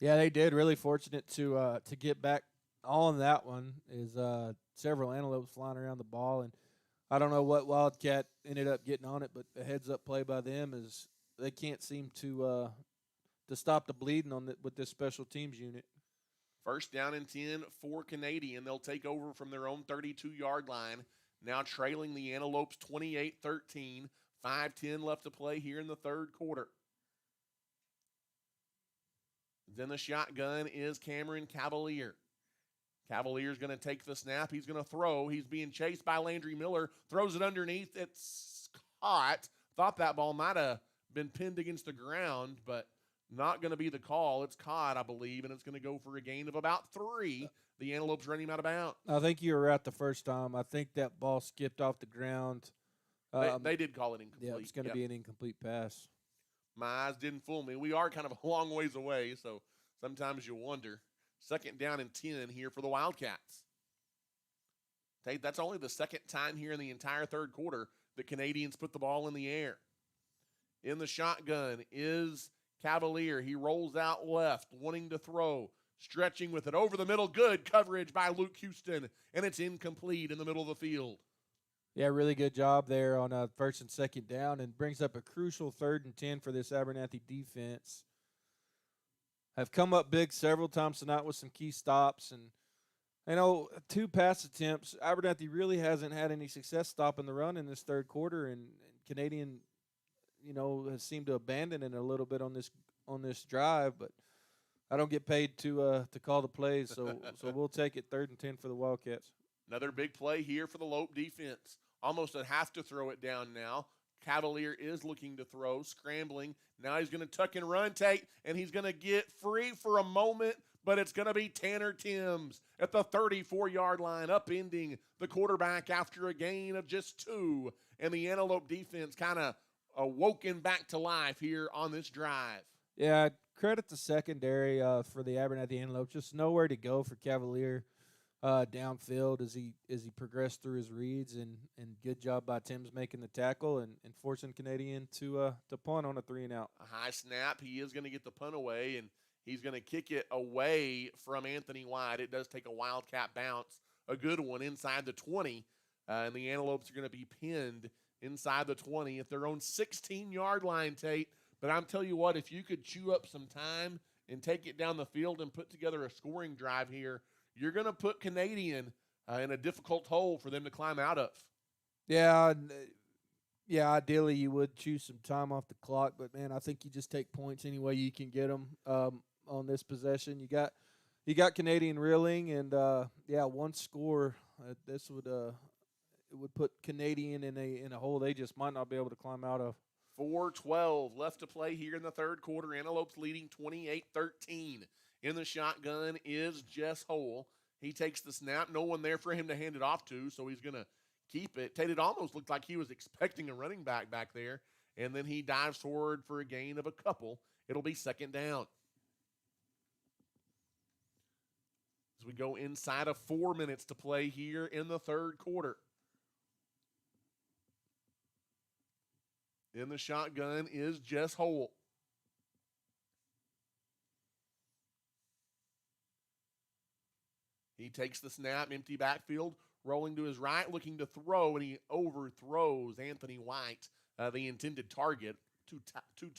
Yeah, they did. Really fortunate to get back on that one. Is several Antelopes flying around the ball, and I don't know what Wildcat ended up getting on it, but a heads-up play by them is they can't seem to stop the bleeding with this special teams unit. First down and 10 for Canadian. They'll take over from their own 32-yard line, now trailing the Antelopes 28-13. 5:10 left to play here in the third quarter. Then the shotgun is Cameron Cavalier. Cavalier's going to take the snap. He's going to throw. He's being chased by Landry Miller. Throws it underneath. It's caught. Thought that ball might have been pinned against the ground, but not going to be the call. It's caught, I believe, and it's going to go for a gain of about 3. The Antelopes running him out of bounds. I think you were right the first time. I think that ball skipped off the ground. They did call it incomplete. Yeah, it's going to be an incomplete pass. My eyes didn't fool me. We are kind of a long ways away, so sometimes you wonder. Second down and 10 here for the Wildcats. Tate, that's only the second time here in the entire third quarter that Canadians put the ball in the air. In the shotgun is Cavalier. He rolls out left, wanting to throw. Stretching with it over the middle. Good coverage by Luke Houston, and it's incomplete in the middle of the field. Yeah, really good job there on first and second down, and brings up a crucial 3rd and 10 for this Abernathy defense. Have come up big several times tonight with some key stops, and 2 pass attempts. Abernathy really hasn't had any success stopping the run in this third quarter, and Canadian, has seemed to abandon it a little bit on this drive. But I don't get paid to call the plays, so we'll take it 3rd and 10 for the Wildcats. Another big play here for the Lope defense. Almost a have to throw it down now. Cavalier is looking to throw, scrambling. Now he's going to tuck and run, Tate, and he's going to get free for a moment, but it's going to be Tanner Timms at the 34-yard line, upending the quarterback after a gain of just 2. And the Antelope defense kind of awoken back to life here on this drive. Yeah, credit the secondary for the Abernathy Antelope. Just nowhere to go for Cavalier downfield as he progressed through his reads, and good job by Timms making the tackle and forcing Canadian to punt on a 3-and-out. A high snap. He is going to get the punt away, and he's going to kick it away from Anthony White. It does take a Wildcat bounce, a good one inside the 20, and the Antelopes are going to be pinned inside the 20 at their own 16-yard line, Tate. But I'm telling you what, if you could chew up some time and take it down the field and put together a scoring drive here, you're going to put Canadian in a difficult hole for them to climb out of. Yeah, ideally you would choose some time off the clock, but, man, I think you just take points any way you can get them on this possession. You got Canadian reeling, and, one score. This would it would put Canadian in a hole they just might not be able to climb out of. 4:12 left to play here in the third quarter. Antelopes leading 28-13. In the shotgun is Jess Hole. He takes the snap. No one there for him to hand it off to, so he's going to keep it. Tate, it almost looked like he was expecting a running back there, and then he dives forward for a gain of a couple. It'll be 2nd down. As we go inside of 4 minutes to play here in the third quarter. In the shotgun is Jess Hole. He takes the snap, empty backfield, rolling to his right, looking to throw, and he overthrows Anthony White, the intended target, too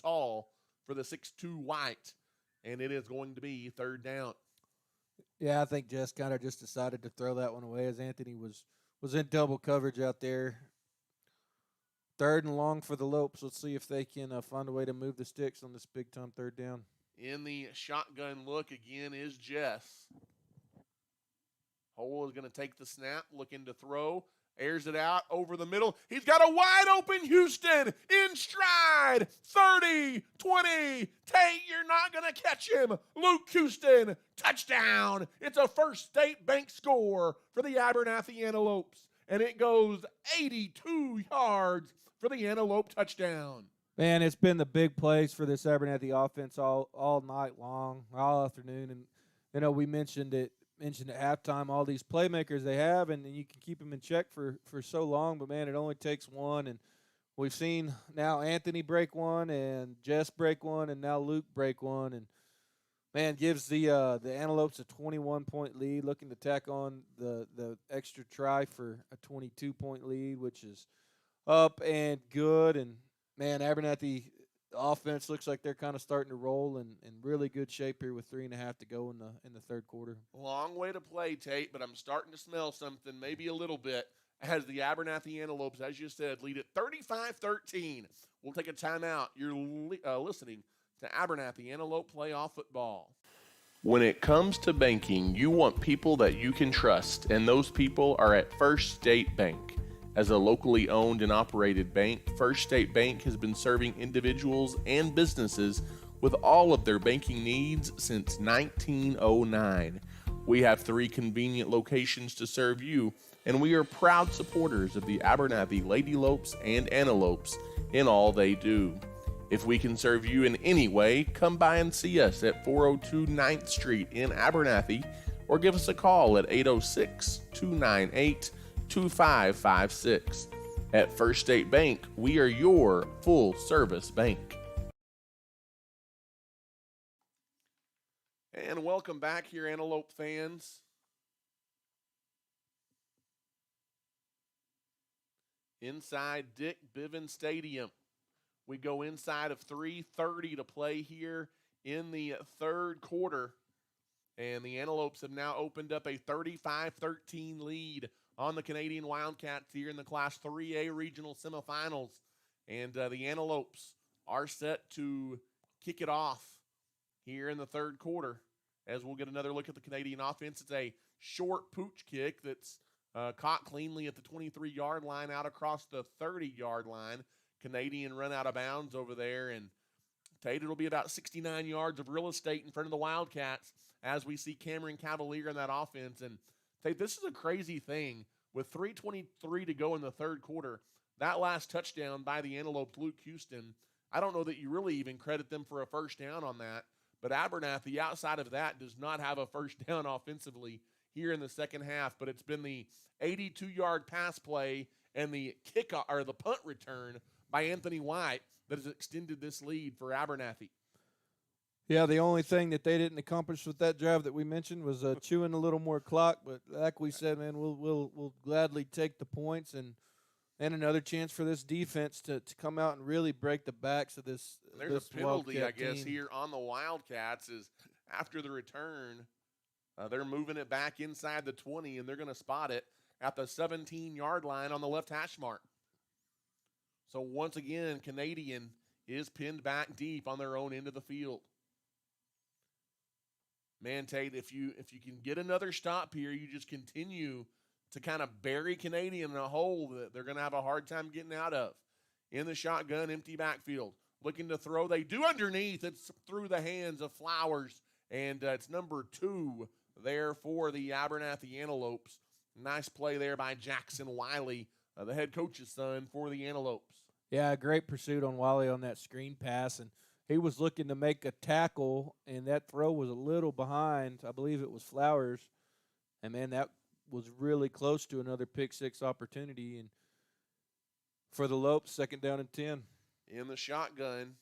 tall for the 6'2 White, and it is going to be 3rd down. Yeah, I think Jess kind of just decided to throw that one away as Anthony was in double coverage out there. 3rd and long for the Lopes. Let's see if they can find a way to move the sticks on this big-time 3rd down. In the shotgun look again is Jess. Hole is going to take the snap, looking to throw, airs it out over the middle. He's got a wide-open Houston in stride. 30, 20. Tate, you're not going to catch him. Luke Houston, touchdown. It's a First State Bank score for the Abernathy Antelopes, and it goes 82 yards for the Antelope touchdown. Man, it's been the big plays for this Abernathy offense all night long, all afternoon. And, we mentioned at halftime all these playmakers they have, and you can keep them in check for so long. But, man, it only takes one. And we've seen now Anthony break one and Jess break one and now Luke break one. And, man, gives the Antelopes a 21-point lead, looking to tack on the extra try for a 22-point lead, which is up and good. And, man, Abernathy offense looks like they're kind of starting to roll in really good shape here with 3.5 to go in the third quarter. Long way to play, Tate, but I'm starting to smell something, maybe a little bit, as the Abernathy Antelopes, as you said, lead it 35-13. We'll take a timeout. You're listening to Abernathy Antelope Playoff Football. When it comes to banking, you want people that you can trust, and those people are at First State Bank. As a locally owned and operated bank, First State Bank has been serving individuals and businesses with all of their banking needs since 1909. We have 3 convenient locations to serve you, and we are proud supporters of the Abernathy Lady Lopes and Antelopes in all they do. If we can serve you in any way, come by and see us at 402 9th Street in Abernathy, or give us a call at 806-298-2556. At First State Bank, we are your full-service bank. And welcome back here, Antelope fans. Inside Dick Bivens Stadium. We go inside of 3:30 to play here in the third quarter. And the Antelopes have now opened up a 35-13 lead on the Canadian Wildcats here in the Class 3A regional semifinals. And the Antelopes are set to kick it off here in the third quarter, as we'll get another look at the Canadian offense. It's a short pooch kick that's caught cleanly at the 23-yard line out across the 30-yard line. Canadian run out of bounds over there, and Tate, it'll be about 69 yards of real estate in front of the Wildcats as we see Cameron Cavalier in that offense. And Tate, this is a crazy thing. With 3:23 to go in the third quarter, that last touchdown by the Antelopes, Luke Houston, I don't know that you really even credit them for a first down on that. But Abernathy, outside of that, does not have a first down offensively here in the second half. But it's been the 82-yard pass play and the the punt return by Anthony White that has extended this lead for Abernathy. Yeah, the only thing that they didn't accomplish with that drive that we mentioned was chewing a little more clock. But like we said, man, we'll gladly take the points and another chance for this defense to come out and really break the backs of this. There's a penalty, Wildcat I guess, team here on the Wildcats is after the return, they're moving it back inside the 20, and they're going to spot it at the 17-yard line on the left hash mark. So once again, Canadian is pinned back deep on their own end of the field. Man, Tate, if you can get another stop here, you just continue to kind of bury Canadian in a hole that they're going to have a hard time getting out of. In the shotgun, empty backfield. Looking to throw. They do underneath. It's through the hands of Flowers, and it's number 2 there for the Abernathy Antelopes. Nice play there by Jackson Wiley, the head coach's son for the Antelopes. Yeah, great pursuit on Wiley on that screen pass, and he was looking to make a tackle, and that throw was a little behind. I believe it was Flowers, and, man, that was really close to another pick-six opportunity. And for the Lopes, second down and 10. In the shotgun,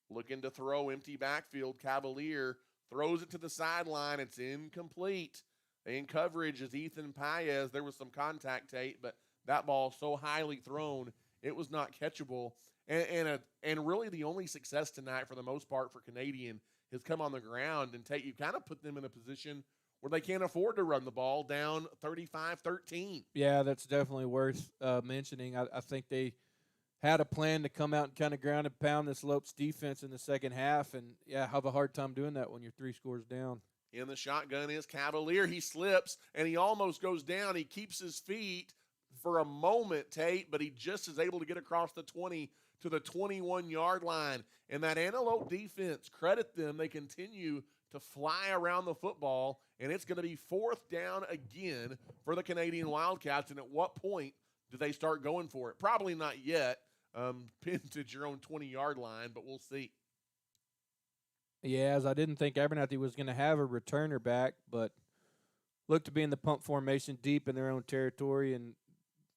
looking to throw, empty backfield. Cavalier throws it to the sideline. It's incomplete. In coverage is Ethan Paez. There was some contact, Tate, but that ball so highly thrown, it was not catchable. And really the only success tonight for the most part for Canadian has come on the ground. And Tate, you kind of put them in a position where they can't afford to run the ball down 35-13. Yeah, that's definitely worth mentioning. I think they had a plan to come out and kind of ground and pound this Lopes defense in the second half, and, yeah, have a hard time doing that when you're 3 scores down. In the shotgun is Cavalier. He slips, and he almost goes down. He keeps his feet for a moment, Tate, but he just is able to get across the 20 to the 21-yard line. And that Antelope defense, credit them, they continue to fly around the football, and it's going to be 4th down again for the Canadian Wildcats. And at what point do they start going for it? Probably not yet, pinned at your own 20-yard line, but we'll see. Yeah, as I didn't think Abernathy was going to have a returner back, but looked to be in the pump formation deep in their own territory, and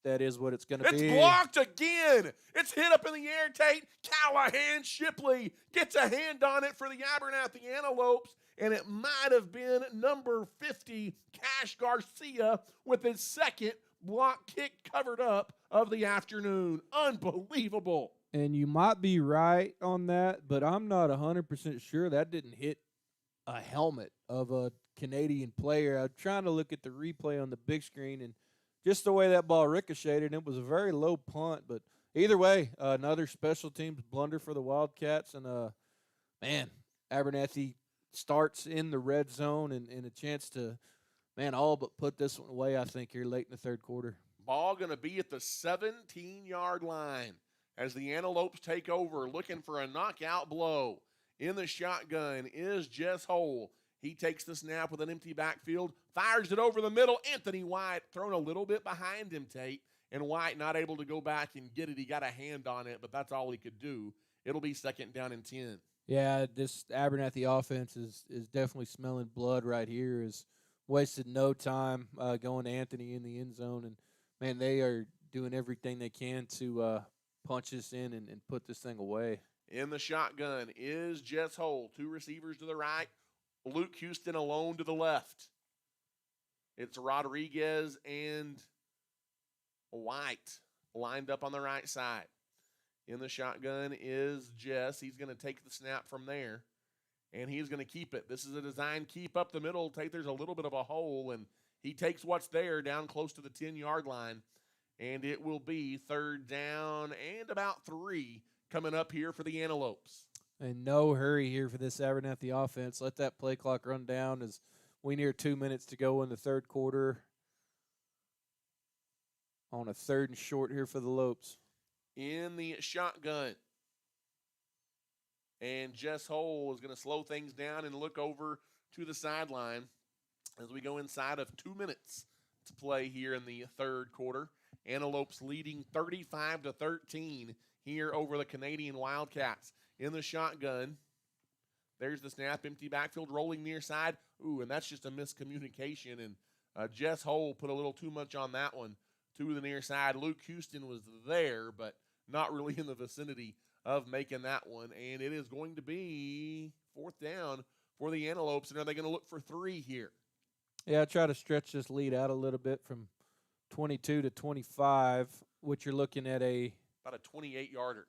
that is what it's going to be. It's blocked again. It's hit up in the air, Tate. Callahan Shipley gets a hand on it for the Abernathy Antelopes, and it might have been number 50, Cash Garcia, with his second block kick covered up of the afternoon. Unbelievable. And you might be right on that, but I'm not 100% sure that didn't hit a helmet of a Canadian player. I'm trying to look at the replay on the big screen, and just the way that ball ricocheted, it was a very low punt. But either way, another special teams blunder for the Wildcats. And, man, Abernathy starts in the red zone and a chance to, man, all but put this one away, I think, here late in the third quarter. Ball going to be at the 17-yard line as the Antelopes take over, looking for a knockout blow. In the shotgun is Jess Hole. He takes the snap with an empty backfield, fires it over the middle. Anthony White thrown a little bit behind him, Tate, and White not able to go back and get it. He got a hand on it, but that's all he could do. It'll be second down and 10. Yeah, this Abernathy offense is definitely smelling blood right here. Is wasted no time going to Anthony in the end zone. And, man, they are doing everything they can to punch this in and put this thing away. In the shotgun is Jess Hole. 2 receivers to the right. Luke Houston alone to the left. It's Rodriguez and White lined up on the right side. In the shotgun is Jess. He's going to take the snap from there, and he's going to keep it. This is a design keep up the middle. There's a little bit of a hole, and he takes what's there down close to the 10-yard line, and it will be third down and about 3 coming up here for the Antelopes. And no hurry here for this Abernathy offense. Let that play clock run down as we near 2 minutes to go in the third quarter. On a 3rd and short here for the Lopes. In the shotgun. And Jess Hole is going to slow things down and look over to the sideline as we go inside of 2 minutes to play here in the third quarter. Antelopes leading 35-13 here over the Canadian Wildcats. In the shotgun, there's the snap, empty backfield, rolling near side. Ooh, and that's just a miscommunication. And Jess Hole put a little too much on that one to the near side. Luke Houston was there, but not really in the vicinity of making that one. And it is going to be 4th down for the Antelopes. And are they going to look for 3 here? Yeah, try to stretch this lead out a little bit from 22 to 25, which you're looking at about a 28-yarder.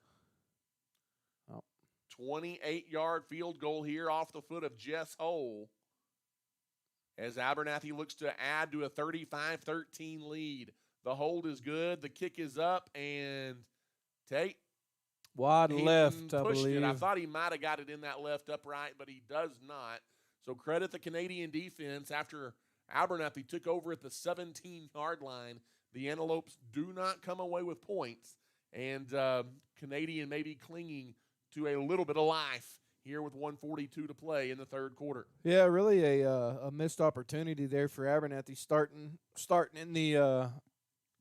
28-yard field goal here off the foot of Jess Hole as Abernathy looks to add to a 35-13 lead. The hold is good. The kick is up, and Tate. Wide left, I pushed believe. I thought he might have got it in that left upright, but he does not. So credit the Canadian defense after Abernathy took over at the 17-yard line. The Antelopes do not come away with points, and Canadian may be clinging to a little bit of life here with 1:42 to play in the third quarter. Yeah, really a missed opportunity there for Abernathy starting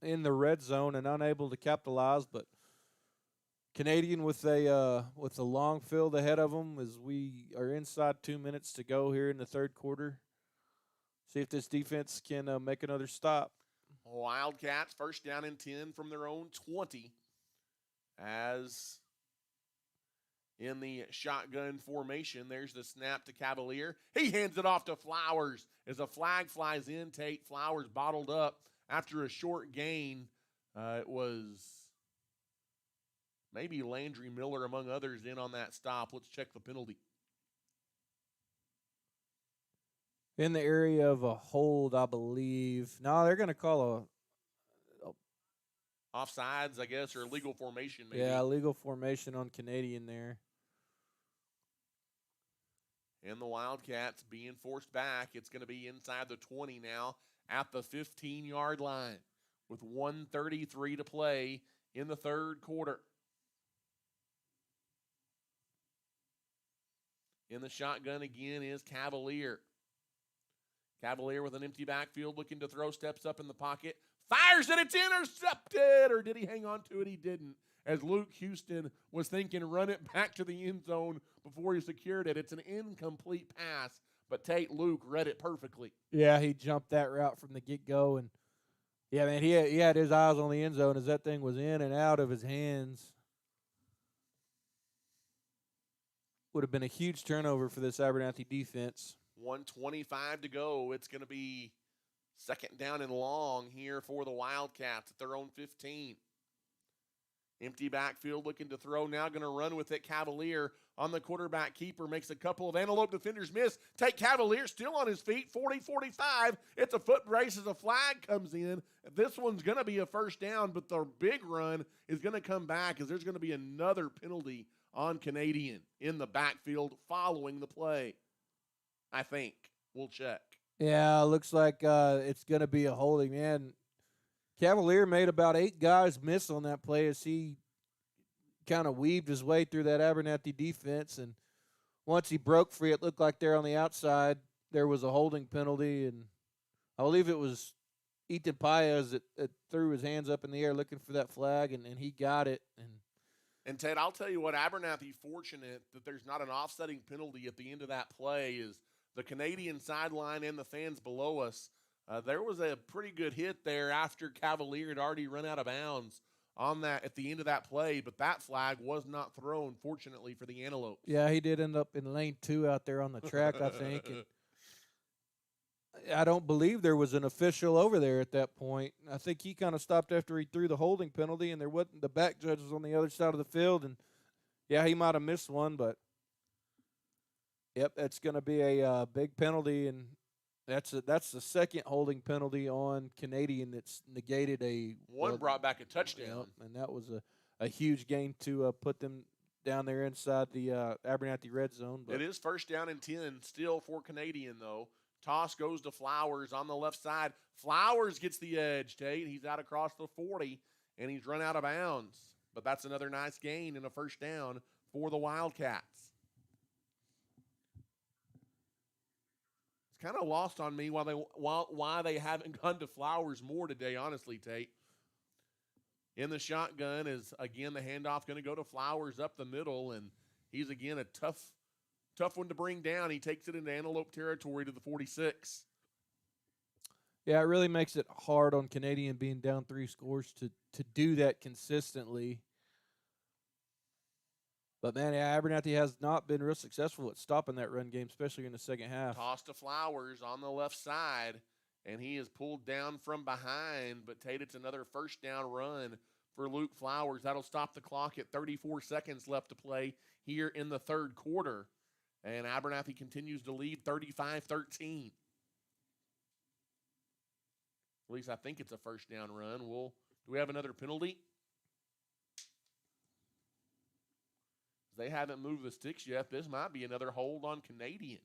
in the red zone and unable to capitalize. But Canadian with a long field ahead of them as we are inside 2 minutes to go here in the third quarter. See if this defense can make another stop. Wildcats first down and 10 from their own 20 as in the shotgun formation. There's the snap to Cavalier. He hands it off to Flowers as a flag flies in. Tate Flowers bottled up after a short gain. It was maybe Landry Miller, among others, in on that stop. Let's check the penalty. In the area of a hold, I believe. No, they're going to call offsides, I guess, or legal formation maybe. Yeah, legal formation on Canadian there. And the Wildcats being forced back. It's going to be inside the 20 now at the 15-yard line with 1:33 to play in the third quarter. In the shotgun again is Cavalier. Cavalier with an empty backfield looking to throw, steps up in the pocket, fires it, it's intercepted, or did he hang on to it? He didn't, as Luke Houston was thinking run it back to the end zone before he secured it. It's an incomplete pass, but Luke read it perfectly. Yeah, he jumped that route from the get-go, and yeah, man, he had his eyes on the end zone as that thing was in and out of his hands. Would have been a huge turnover for this Abernathy defense. 1:25 to go. It's going to be second down and long here for the Wildcats at their own 15. Empty backfield looking to throw. Now going to run with it. Cavalier on the quarterback keeper. Makes a couple of Antelope defenders miss. Take Cavalier still on his feet. 40-45. It's a foot brace as a flag comes in. This one's going to be a first down, but the big run is going to come back as there's going to be another penalty on Canadian in the backfield following the play. I think. We'll check. Yeah, looks like it's going to be a holding, man. Cavalier made about 8 guys miss on that play as he kind of weaved his way through that Abernathy defense. And once he broke free, it looked like there on the outside there was a holding penalty. And I believe it was Ethan Paez that threw his hands up in the air looking for that flag, and he got it. And Ted, I'll tell you what, Abernathy fortunate that there's not an offsetting penalty at the end of that play is the Canadian sideline and the fans below us. There was a pretty good hit there after Cavalier had already run out of bounds on that at the end of that play, but that flag was not thrown, fortunately, for the Antelopes. Yeah, he did end up in lane 2 out there on the track, I think. And I don't believe there was an official over there at that point. I think he kind of stopped after he threw the holding penalty, and there wasn't. The back judge was on the other side of the field, and yeah, he might have missed one, but yep, that's going to be a big penalty, and that's the second holding penalty on Canadian that's negated one brought back a touchdown, and that was a huge gain to put them down there inside the Abernathy red zone. But it is first down and 10 still for Canadian, though. Toss goes to Flowers on the left side. Flowers gets the edge, Tate. He's out across the 40, and he's run out of bounds. But that's another nice gain and a first down for the Wildcats. It's kind of lost on me why they haven't gone to Flowers more today, honestly, Tate. In the shotgun is, again, the handoff going to go to Flowers up the middle, and he's, again, a tough one to bring down. He takes it into Antelope territory to the 46. Yeah, it really makes it hard on Canadian being down 3 scores to do that consistently. But, man, yeah, Abernathy has not been real successful at stopping that run game, especially in the second half. Toss to Flowers on the left side, and he is pulled down from behind. But, Tate, it's another first down run for Luke Flowers. That'll stop the clock at 34 seconds left to play here in the third quarter. And Abernathy continues to lead 35-13. At least I think it's a first down run. Do we have another penalty? They haven't moved the sticks yet. This might be another hold on Canadian.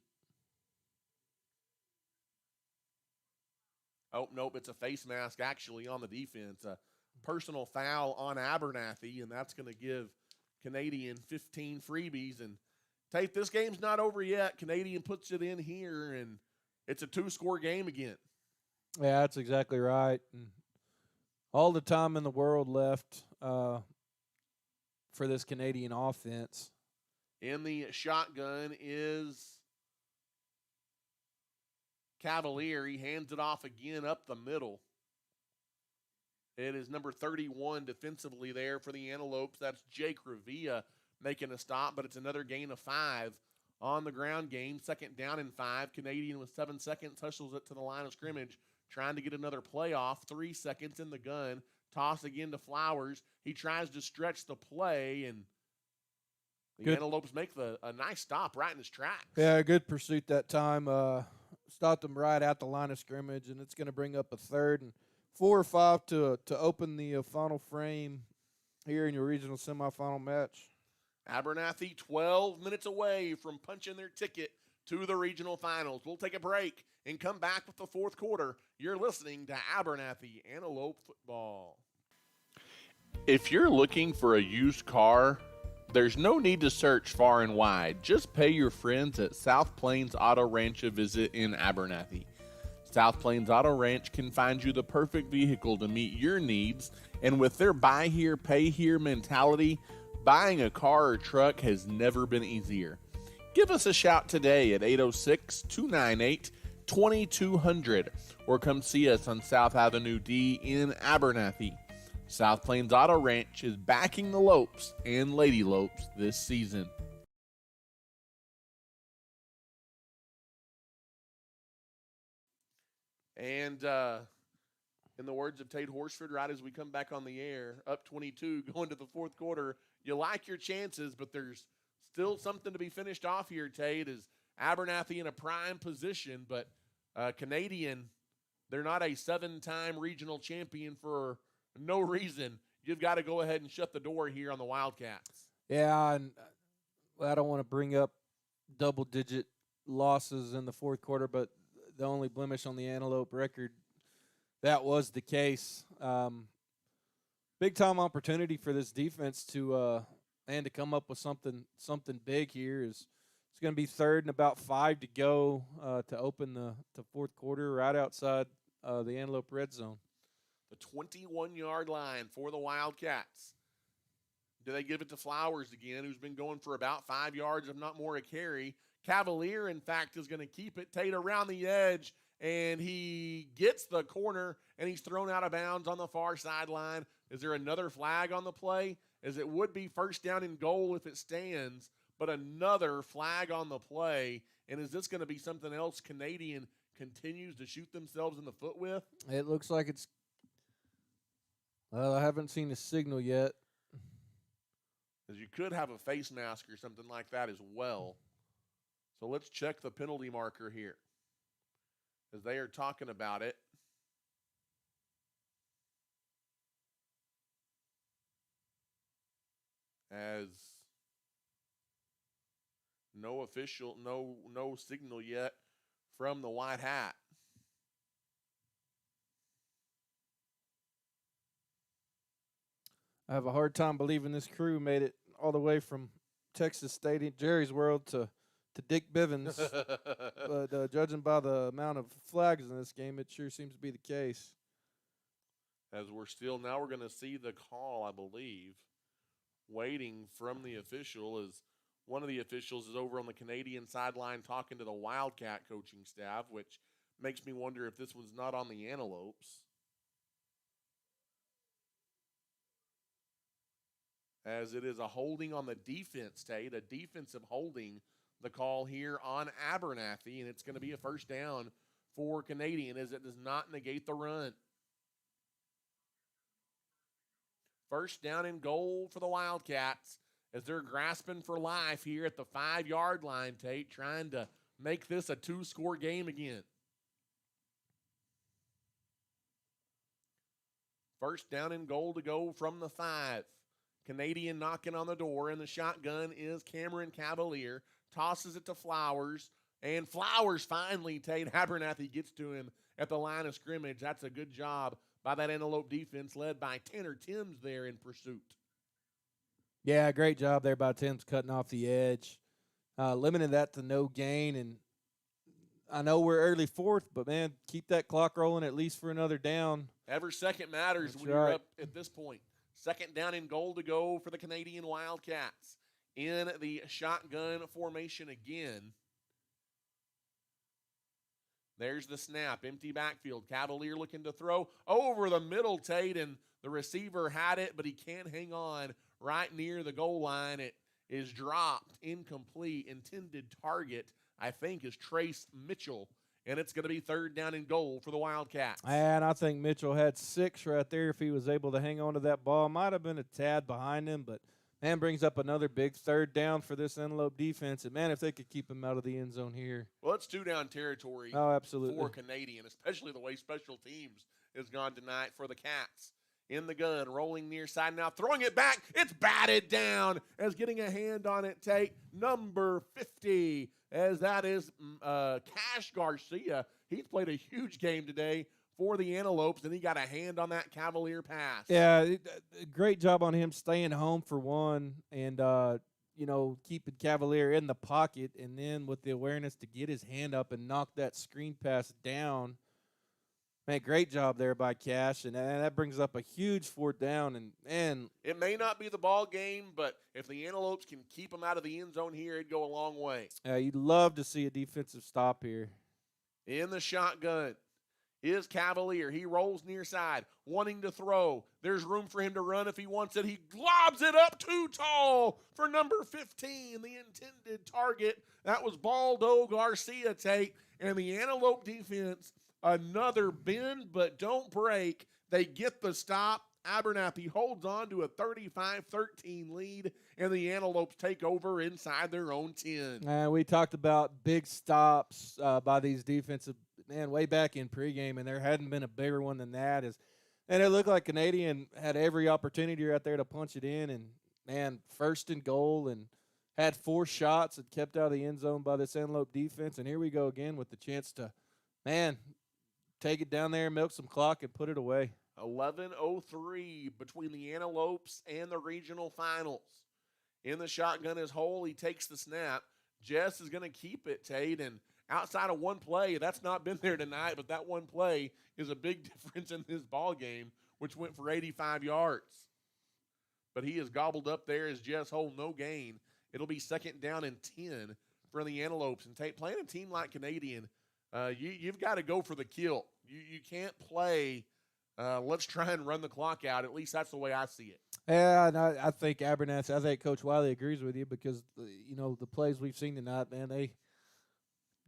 Oh, nope, it's a face mask actually on the defense. A personal foul on Abernathy, and that's going to give Canadian 15 freebies. And Tate, this game's not over yet. Canadian puts it in here, and it's a 2-score game again. Yeah, that's exactly right. And all the time in the world left for this Canadian offense. In the shotgun is Cavalier. He hands it off again up the middle. It is number 31 defensively there for the Antelopes. That's Jake Revilla making a stop, but it's another gain of 5 on the ground game. Second down and 5. Canadian with 7 seconds hustles it to the line of scrimmage, trying to get another play off. 3 seconds in the gun. Toss again to Flowers. He tries to stretch the play, and the Antelopes make a nice stop right in his tracks. Yeah, good pursuit that time. Stopped them right at the line of scrimmage, and it's going to bring up a 3rd and 4 or 5 to open the final frame here in your regional semifinal match. Abernathy 12 minutes away from punching their ticket to the regional finals. We'll take a break and come back with the fourth quarter. You're listening to Abernathy Antelope Football. If you're looking for a used car, there's no need to search far and wide. Just pay your friends at South Plains Auto Ranch a visit in Abernathy. South Plains Auto Ranch can find you the perfect vehicle to meet your needs, and with their buy here, pay here mentality, buying a car or truck has never been easier. Give us a shout today at 806-298-2200 or come see us on South Avenue D in Abernathy. South Plains Auto Ranch is backing the Lopes and Lady Lopes this season. And in the words of Tate Horsford, right as we come back on the air, up 22 going to the fourth quarter, you like your chances, but there's still something to be finished off here, Tate, is Abernathy in a prime position, but Canadian, they're not a 7-time regional champion for no reason. You've got to go ahead and shut the door here on the Wildcats. Yeah, and I don't want to bring up double-digit losses in the fourth quarter, but the only blemish on the Antelope record, that was the case. Big-time opportunity for this defense to come up with something big here. It's going to be 3rd and about 5 to go to open the fourth quarter right outside the Antelope red zone. The 21-yard line for the Wildcats. Do they give it to Flowers again, who's been going for about 5 yards, if not more, a carry? Cavalier, in fact, is going to keep it. Tate around the edge, and he gets the corner, and he's thrown out of bounds on the far sideline. Is there another flag on the play? As it would be first down and goal if it stands, but another flag on the play. And is this going to be something else Canadian continues to shoot themselves in the foot with? It looks like it's – well, I haven't seen a signal yet. Because you could have a face mask or something like that as well. So let's check the penalty marker here as they are talking about it. As no official, no signal yet from the White Hat. I have a hard time believing this crew made it all the way from Texas Stadium, Jerry's World, to Dick Bivens. But judging by the amount of flags in this game, it sure seems to be the case. As we're going to see the call, I believe, waiting from the official, as one of the officials is over on the Canadian sideline talking to the Wildcat coaching staff, which makes me wonder if this was not on the Antelopes. As it is a holding on the defense, Tate, a defensive holding, the call here on Abernathy, and it's going to be a first down for Canadian, as it does not negate the run. First down and goal for the Wildcats as they're grasping for life here at the 5-yard line, Tate, trying to make this a 2-score game again. First down and goal to go from the 5. Canadian knocking on the door, and the shotgun is Cameron Cavalier. Tosses it to Flowers, and Flowers finally, Tate, Abernathy gets to him at the line of scrimmage. That's a good job by that Antelope defense led by Tanner Timms there in pursuit. Yeah, great job there by Timms cutting off the edge. Limited that to no gain, and I know we're early fourth, but, man, keep that clock rolling at least for another down. Every second matters. That's when right. You're up at this point. Second down and goal to go for the Canadian Wildcats in the shotgun formation again. There's the snap, empty backfield. Cavalier looking to throw over the middle, Tate, and the receiver had it, but he can't hang on right near the goal line. It is dropped, incomplete. Intended target, I think, is Trace Mitchell, and it's going to be third down and goal for the Wildcats. And I think Mitchell had 6 right there if he was able to hang on to that ball. Might have been a tad behind him, but, man, brings up another big third down for this Antelope defense. And, man, if they could keep him out of the end zone here. Well, it's 2-down territory absolutely. for Canadian, especially the way special teams has gone tonight for the Cats. In the gun, rolling near side now, throwing it back. It's batted down as getting a hand on it, Tate. Number 50, as that is Cash Garcia. He's played a huge game today for the Antelopes, and he got a hand on that Cavalier pass. Yeah, great job on him staying home for one and, keeping Cavalier in the pocket, and then with the awareness to get his hand up and knock that screen pass down. Man, great job there by Cash, and that brings up a huge fourth down. And it may not be the ball game, but if the Antelopes can keep them out of the end zone here, it'd go a long way. You'd love to see a defensive stop here. In the shotgun is Cavalier. He rolls near side, wanting to throw. There's room for him to run if he wants it. He globs it up too tall for number 15, the intended target. That was Baldo Garcia, Tate, and the Antelope defense. Another bend, but don't break. They get the stop. Abernathy holds on to a 35-13 lead, and the Antelopes take over inside their own 10. We talked about big stops by these defensive man way back in pregame, and there hadn't been a bigger one than that. And it looked like Canadian had every opportunity right there to punch it in, and, man, first and goal, and had 4 shots and kept out of the end zone by this Antelope defense. And here we go again with the chance to, man, take it down there, milk some clock, and put it away. 11:03 between the Antelopes and the regional finals. In the shotgun is Hole. He takes the snap. Jess is going to keep it, Tate, and outside of one play, that's not been there tonight, but that one play is a big difference in this ball game, which went for 85 yards. But he is gobbled up there as Jess Hole, no gain. It'll be second down and 10 for the Antelopes. And Tate, playing a team like Canadian, you've got to go for the kill. You can't play, let's try and run the clock out. At least that's the way I see it. Yeah, and I think Abernathy, I think Coach Wiley agrees with you because, the plays we've seen tonight, man, they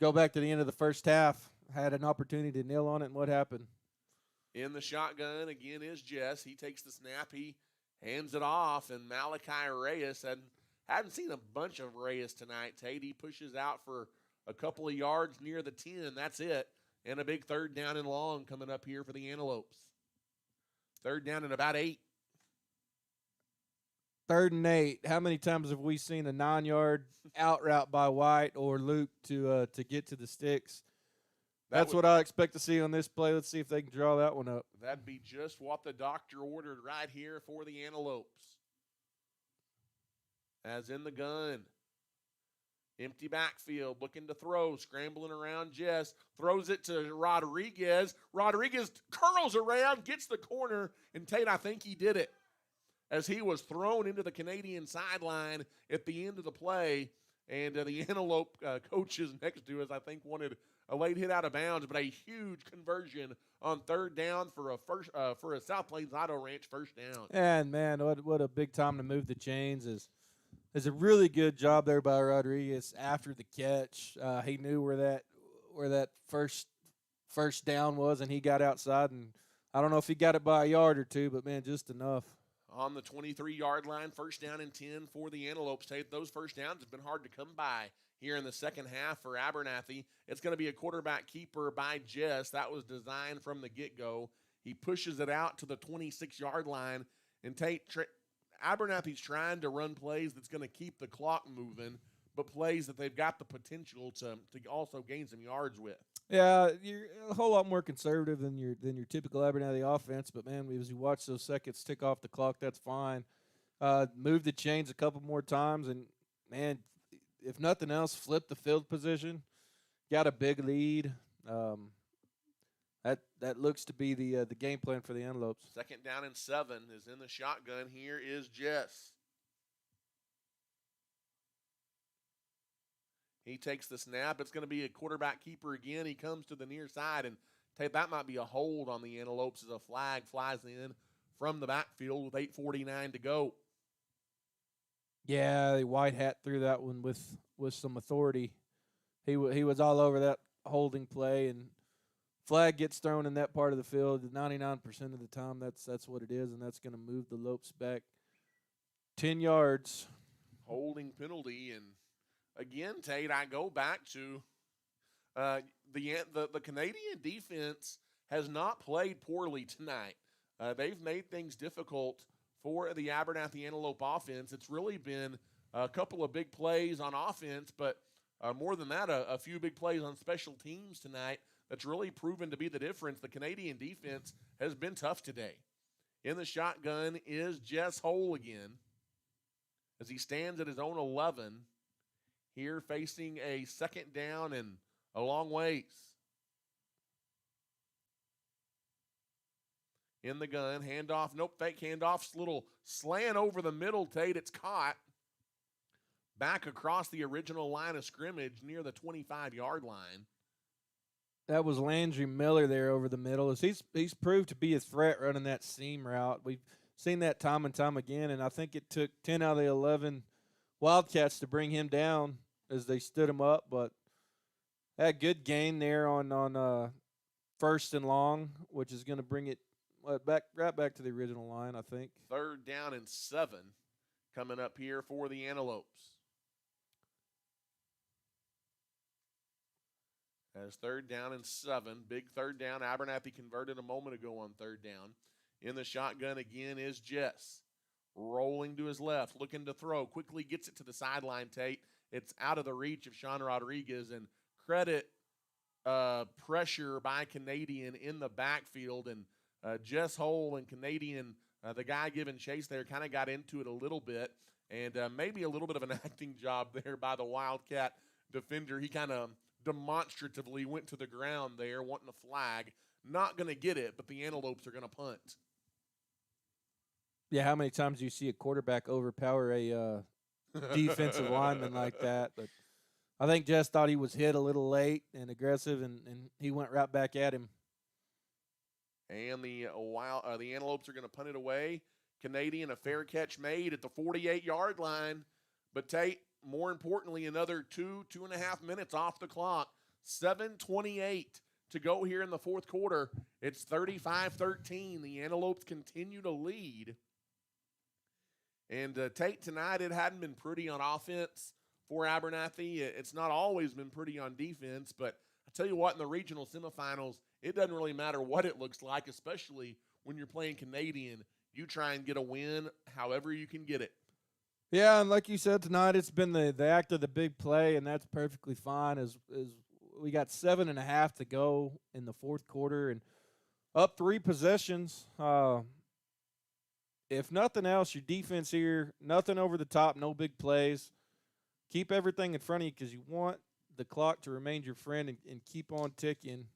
go back to the end of the first half, had an opportunity to nail on it, and what happened? In the shotgun, again, is Jess. He takes the snap. He hands it off, and Malachi Reyes, and hadn't seen a bunch of Reyes tonight, Tate. He pushes out for a couple of yards near the 10. That's it. And a big third down and long coming up here for the Antelopes. Third down and about 8. 3rd and 8. How many times have we seen a 9-yard out route by White or Luke to get to the sticks? That's what I expect to see on this play. Let's see if they can draw that one up. That'd be just what the doctor ordered right here for the Antelopes. As in the gun. Empty backfield, looking to throw, scrambling around Jess, throws it to Rodriguez. Rodriguez curls around, gets the corner, and Tate, I think he did it. As he was thrown into the Canadian sideline at the end of the play, and the Antelope coaches next to us, I think, wanted a late hit out of bounds, but a huge conversion on 3rd down for a South Plains Auto Ranch 1st down. And, man, what a big time to move the chains is. It's a really good job there by Rodriguez after the catch. He knew where that first down was, and he got outside. And I don't know if he got it by a yard or two, but, man, just enough. On the 23-yard line, 1st down and 10 for the Antelopes. Those 1st downs have been hard to come by here in the second half for Abernathy. It's going to be a quarterback keeper by Jess. That was designed from the get-go. He pushes it out to the 26-yard line, and Abernathy's trying to run plays that's going to keep the clock moving, but plays that they've got the potential to also gain some yards with. Yeah, you're a whole lot more conservative than your typical Abernathy offense, but, man, as you watch those seconds tick off the clock, that's fine. Move the chains a couple more times, and, man, if nothing else, flip the field position. Got a big lead. That looks to be the game plan for the Antelopes. 2nd down and 7 is in the shotgun. Here is Jess. He takes the snap. It's going to be a quarterback keeper again. He comes to the near side, and that might be a hold on the Antelopes as a flag flies in from the backfield with 8:49 to go. Yeah, the White hat threw that one with some authority. He was all over that holding play, and flag gets thrown in that part of the field. 99% of the time, that's what it is, and that's going to move the Lopes back 10 yards. Holding penalty, and again, Tate, I go back to the Canadian defense has not played poorly tonight. They've made things difficult for the Abernathy Antelope offense. It's really been a couple of big plays on offense, but more than that, a few big plays on special teams tonight that's really proven to be the difference. The Canadian defense has been tough today. In the shotgun is Jess Hole again as he stands at his own 11 here facing a 2nd down and a long ways. In the gun, handoff, nope, fake handoff, little slant over the middle, Tate. It's caught back across the original line of scrimmage near the 25-yard line. That was Landry Miller there over the middle. He's proved to be a threat running that seam route. We've seen that time and time again, and I think it took 10 out of the 11 Wildcats to bring him down as they stood him up, but had good gain there on 1st and long, which is going to bring it right back to the original line, I think. 3rd down and 7 coming up here for the Antelopes. As 3rd down and 7, big 3rd down. Abernathy converted a moment ago on 3rd down. In the shotgun again is Jess. Rolling to his left, looking to throw. Quickly gets it to the sideline, Tate. It's out of the reach of Sean Rodriguez, and credit pressure by Canadian in the backfield. And Jess Hole and Canadian, the guy giving chase there, kind of got into it a little bit. And maybe a little bit of an acting job there by the Wildcat defender. He kind of demonstratively went to the ground there, wanting a flag. Not going to get it, but the Antelopes are going to punt. Yeah, how many times do you see a quarterback overpower a defensive lineman like that? But I think Jess thought he was hit a little late and aggressive, and he went right back at him. And the Antelopes are going to punt it away. Canadian, a fair catch made at the 48-yard line. But Tate, more importantly, another 2.5 minutes off the clock. 7:28 to go here in the 4th quarter. It's 35-13. The Antelopes continue to lead. And Tate, tonight it hadn't been pretty on offense for Abernathy. It's not always been pretty on defense, but I tell you what, in the regional semifinals, it doesn't really matter what it looks like, especially when you're playing Canadian. You try and get a win however you can get it. Yeah, and like you said tonight, it's been the act of the big play, and that's perfectly fine. As we got 7.5 to go in the fourth quarter, and up 3 possessions. If nothing else, your defense here, nothing over the top, no big plays. Keep everything in front of you because you want the clock to remain your friend and keep on ticking.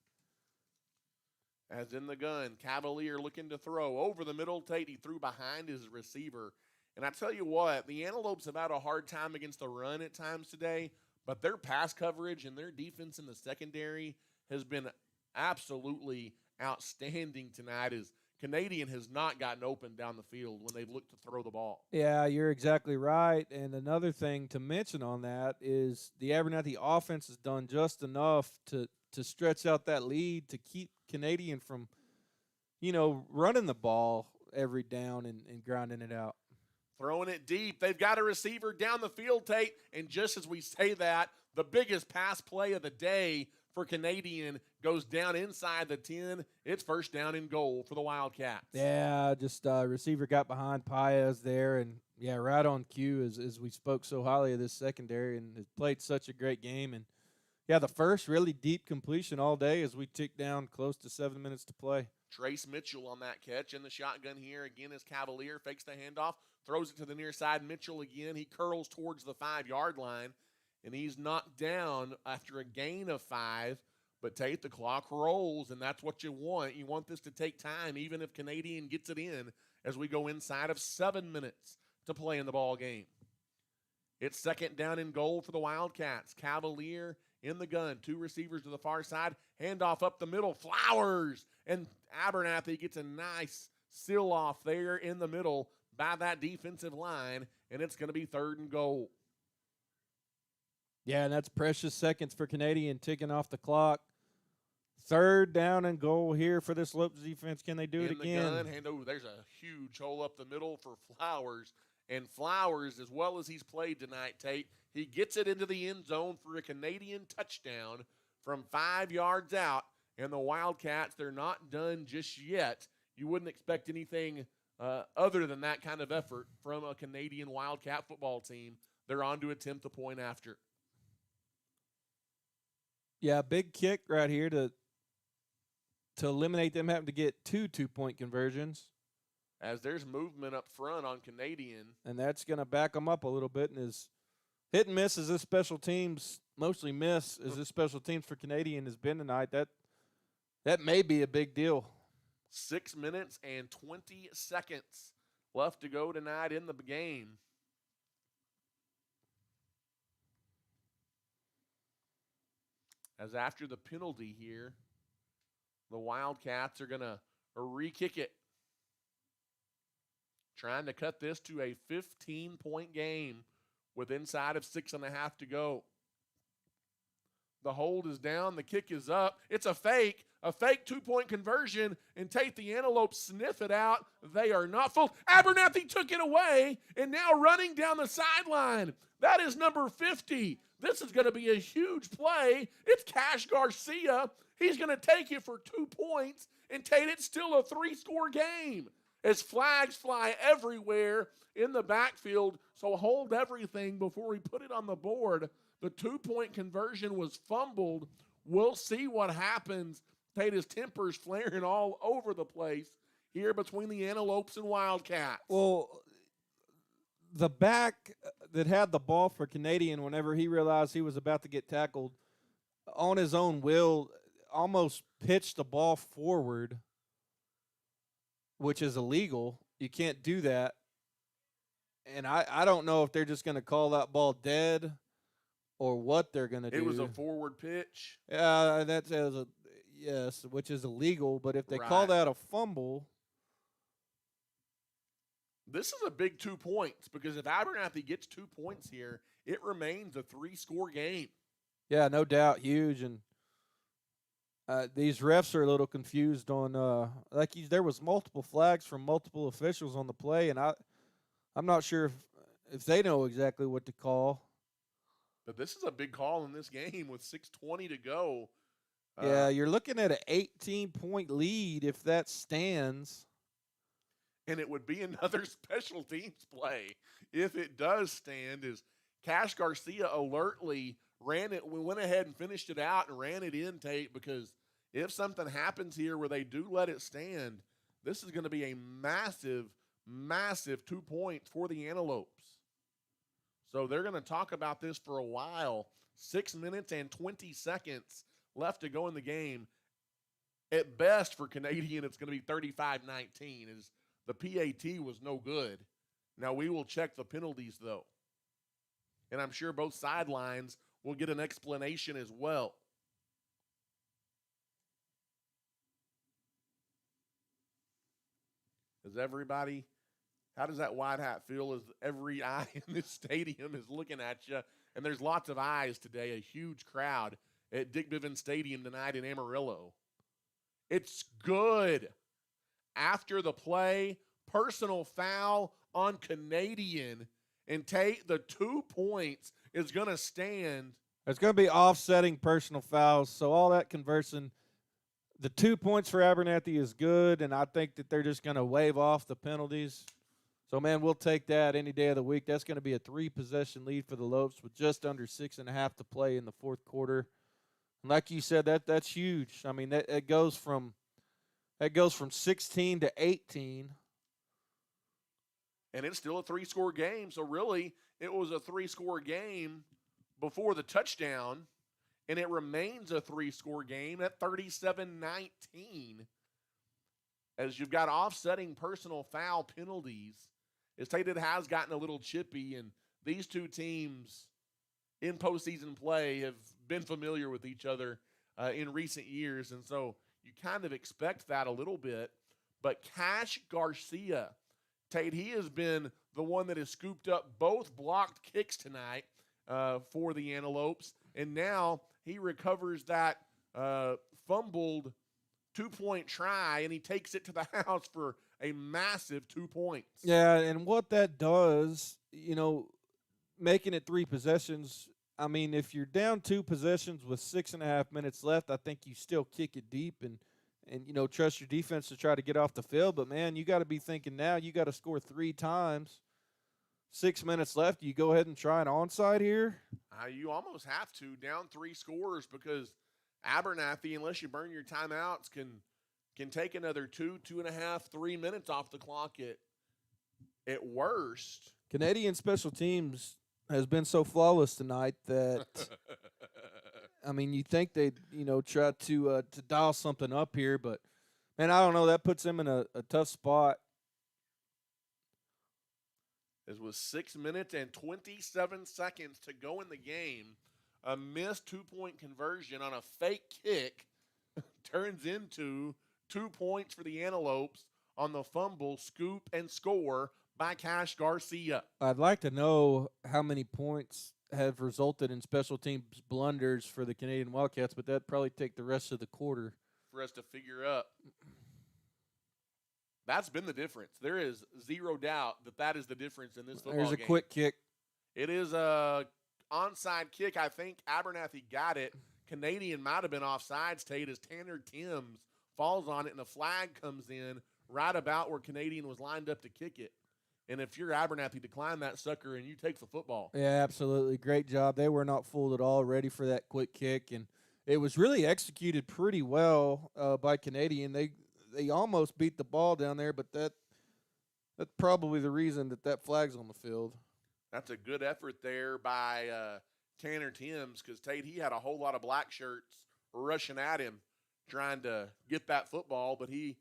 As in the gun, Cavalier looking to throw over the middle. Tate, he threw behind his receiver. And I tell you what, the Antelopes have had a hard time against the run at times today, but their pass coverage and their defense in the secondary has been absolutely outstanding tonight, as Canadian has not gotten open down the field when they've looked to throw the ball. Yeah, you're exactly right. And another thing to mention on that is the Abernathy offense has done just enough to stretch out that lead to keep Canadian from, running the ball every down and grinding it out. Throwing it deep. They've got a receiver down the field, Tate. And just as we say that, the biggest pass play of the day for Canadian goes down inside the 10. It's first down and goal for the Wildcats. Yeah, just receiver got behind Paez there, and, yeah, right on cue as we spoke so highly of this secondary and has played such a great game. And, yeah, the first really deep completion all day as we tick down close to 7 minutes to play. Trace Mitchell on that catch in the shotgun here. Again, as Cavalier fakes the handoff, throws it to the near side. Mitchell again. He curls towards the 5-yard line, and he's knocked down after a gain of 5. But Tate, the clock rolls, and that's what you want. You want this to take time, even if Canadian gets it in, as we go inside of 7 minutes to play in the ball game. It's second down and goal for the Wildcats. Cavalier in the gun. 2 receivers to the far side. Handoff up the middle. Flowers. And Abernathy gets a nice seal off there in the middle by that defensive line, and it's going to be third and goal. Yeah, and that's precious seconds for Canadian ticking off the clock. Third down and goal here for this Lopes defense. Can they do it again? In the gun, and there's a huge hole up the middle for Flowers. And Flowers, as well as he's played tonight, Tate, he gets it into the end zone for a Canadian touchdown from 5 yards out. And the Wildcats, they're not done just yet. You wouldn't expect anything other than that kind of effort from a Canadian Wildcat football team. They're on to attempt the point after. Yeah, big kick right here to eliminate them having to get 2 2-point conversions. As there's movement up front on Canadian. And that's going to back them up a little bit. And as hit and miss as this special teams, mostly miss as this special teams for Canadian has been tonight, that may be a big deal. 6 minutes and 20 seconds left to go tonight in the game. As after the penalty here, the Wildcats are going to re-kick it. Trying to cut this to a 15-point game with inside of 6.5 to go. The hold is down. The kick is up. It's a fake 2-point conversion, and Tate, the Antelopes sniff it out. They are not full. Abernathy took it away, and now running down the sideline. That is number 50. This is going to be a huge play. It's Cash Garcia. He's going to take it for 2 points, and Tate, it's still a 3-score game as flags fly everywhere in the backfield. So hold everything before we put it on the board. The 2-point conversion was fumbled. We'll see what happens. Tate, his temper's flaring all over the place here between the Antelopes and Wildcats. Well, the back that had the ball for Canadian, whenever he realized he was about to get tackled, on his own will, almost pitched the ball forward, which is illegal. You can't do that. And I don't know if they're just going to call that ball dead or what they're going to do. It was a forward pitch. Yeah, yes, which is illegal. But if they call that a fumble. This is a big 2 points because if Abernathy gets 2 points here, it remains a 3-score game. Yeah, no doubt, huge. And these refs are a little confused on there was multiple flags from multiple officials on the play, and I'm not sure if they know exactly what to call. But this is a big call in this game with 6:20 to go. Yeah, you're looking at an 18-point lead if that stands. and it would be another special teams play if it does stand, is Cash Garcia alertly ran it. We went ahead and finished it out and ran it in, Tate, because if something happens here where they do let it stand, this is going to be a massive, massive 2 points for the Antelopes. So they're going to talk about this for a while. 6 minutes and 20 seconds left to go in the game. At best for Canadian, it's going to be 35-19, as the PAT was no good. Now we will check the penalties, though. And I'm sure both sidelines will get an explanation as well. How does that wide hat feel as every eye in this stadium is looking at you? And there's lots of eyes today, a huge crowd at Dick Bivens Stadium tonight in Amarillo. It's good. After the play, personal foul on Canadian. And Tate, the 2 points is going to stand. It's going to be offsetting personal fouls, so all that conversing. The 2 points for Abernathy is good, and I think that they're just going to waive off the penalties. So, man, we'll take that any day of the week. That's going to be a 3-possession lead for the Lopes with just under 6.5 to play in the fourth quarter. And like you said, that's huge. I mean, that goes from 16 to 18. And it's still a 3-score game. So, really, it was a 3-score game before the touchdown, and it remains a 3-score game at 37-19. As you've got offsetting personal foul penalties. As Tate, it has gotten a little chippy, and these two teams in postseason play have been familiar with each other in recent years, and so you kind of expect that a little bit. But Cash Garcia, Tate, he has been the one that has scooped up both blocked kicks tonight for the Antelopes, and now he recovers that fumbled 2-point try, and he takes it to the house for a massive 2 points. Yeah, and what that does, making it 3 possessions, I mean, if you're down 2 possessions with 6.5 minutes left, I think you still kick it deep and trust your defense to try to get off the field. But, man, you got to be thinking now you got to score 3 times. 6 minutes left. You go ahead and try an onside here? You almost have to, down 3 scores, because Abernathy, unless you burn your timeouts, can take another 2.5, 3 minutes off the clock at worst. Canadian special teams has been so flawless tonight that I mean, you think they'd try to dial something up here, but man, I don't know. That puts them in a tough spot. As with 6 minutes and 27 seconds to go in the game, a missed 2-point conversion on a fake kick turns into 2 points for the Antelopes on the fumble, scoop, and score by Cash Garcia. I'd like to know how many points have resulted in special teams blunders for the Canadian Wildcats, but that'd probably take the rest of the quarter for us to figure up. That's been the difference. There is zero doubt that is the difference in this football game. There's a quick kick. It is a onside kick. I think Abernathy got it. Canadian might have been offsides, Tate, as Tanner Timms falls on it, and a flag comes in right about where Canadian was lined up to kick it. And if you're Abernathy, decline that sucker and you take the football. Yeah, absolutely. Great job. They were not fooled at all, ready for that quick kick. And it was really executed pretty well by Canadian. They almost beat the ball down there, but that's probably the reason that flag's on the field. That's a good effort there by Tanner Timms, because Tate, he had a whole lot of black shirts rushing at him trying to get that football, but he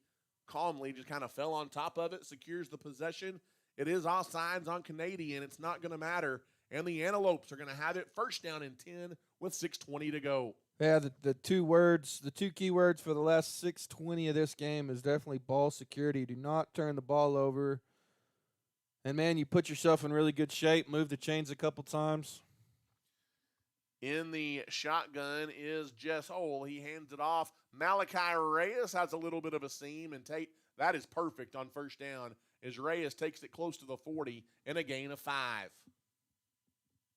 calmly just kind of fell on top of it, secures the possession. It is offsides on Canadian. It's not going to matter. And the Antelopes are going to have it first down and 10 with 6:20 to go. Yeah, the two key words for the last 6:20 of this game is definitely ball security. Do not turn the ball over. And, man, you put yourself in really good shape, move the chains a couple times. In the shotgun is Jess Hole. He hands it off. Malachi Reyes has a little bit of a seam, and Tate, that is perfect on first down as Reyes takes it close to the 40 and a gain of 5.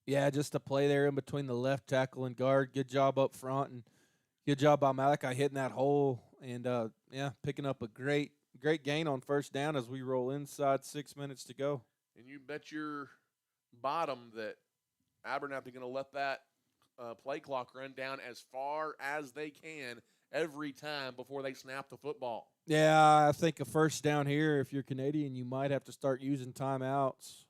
Yeah, just a play there in between the left tackle and guard. Good job up front, and good job by Malachi hitting that hole and, picking up a great great gain on first down as we roll inside 6 minutes to go. And you bet your bottom that Abernathy going to let that play clock run down as far as they can every time before they snap the football. Yeah, I think a first down here, if you're Canadian, you might have to start using timeouts.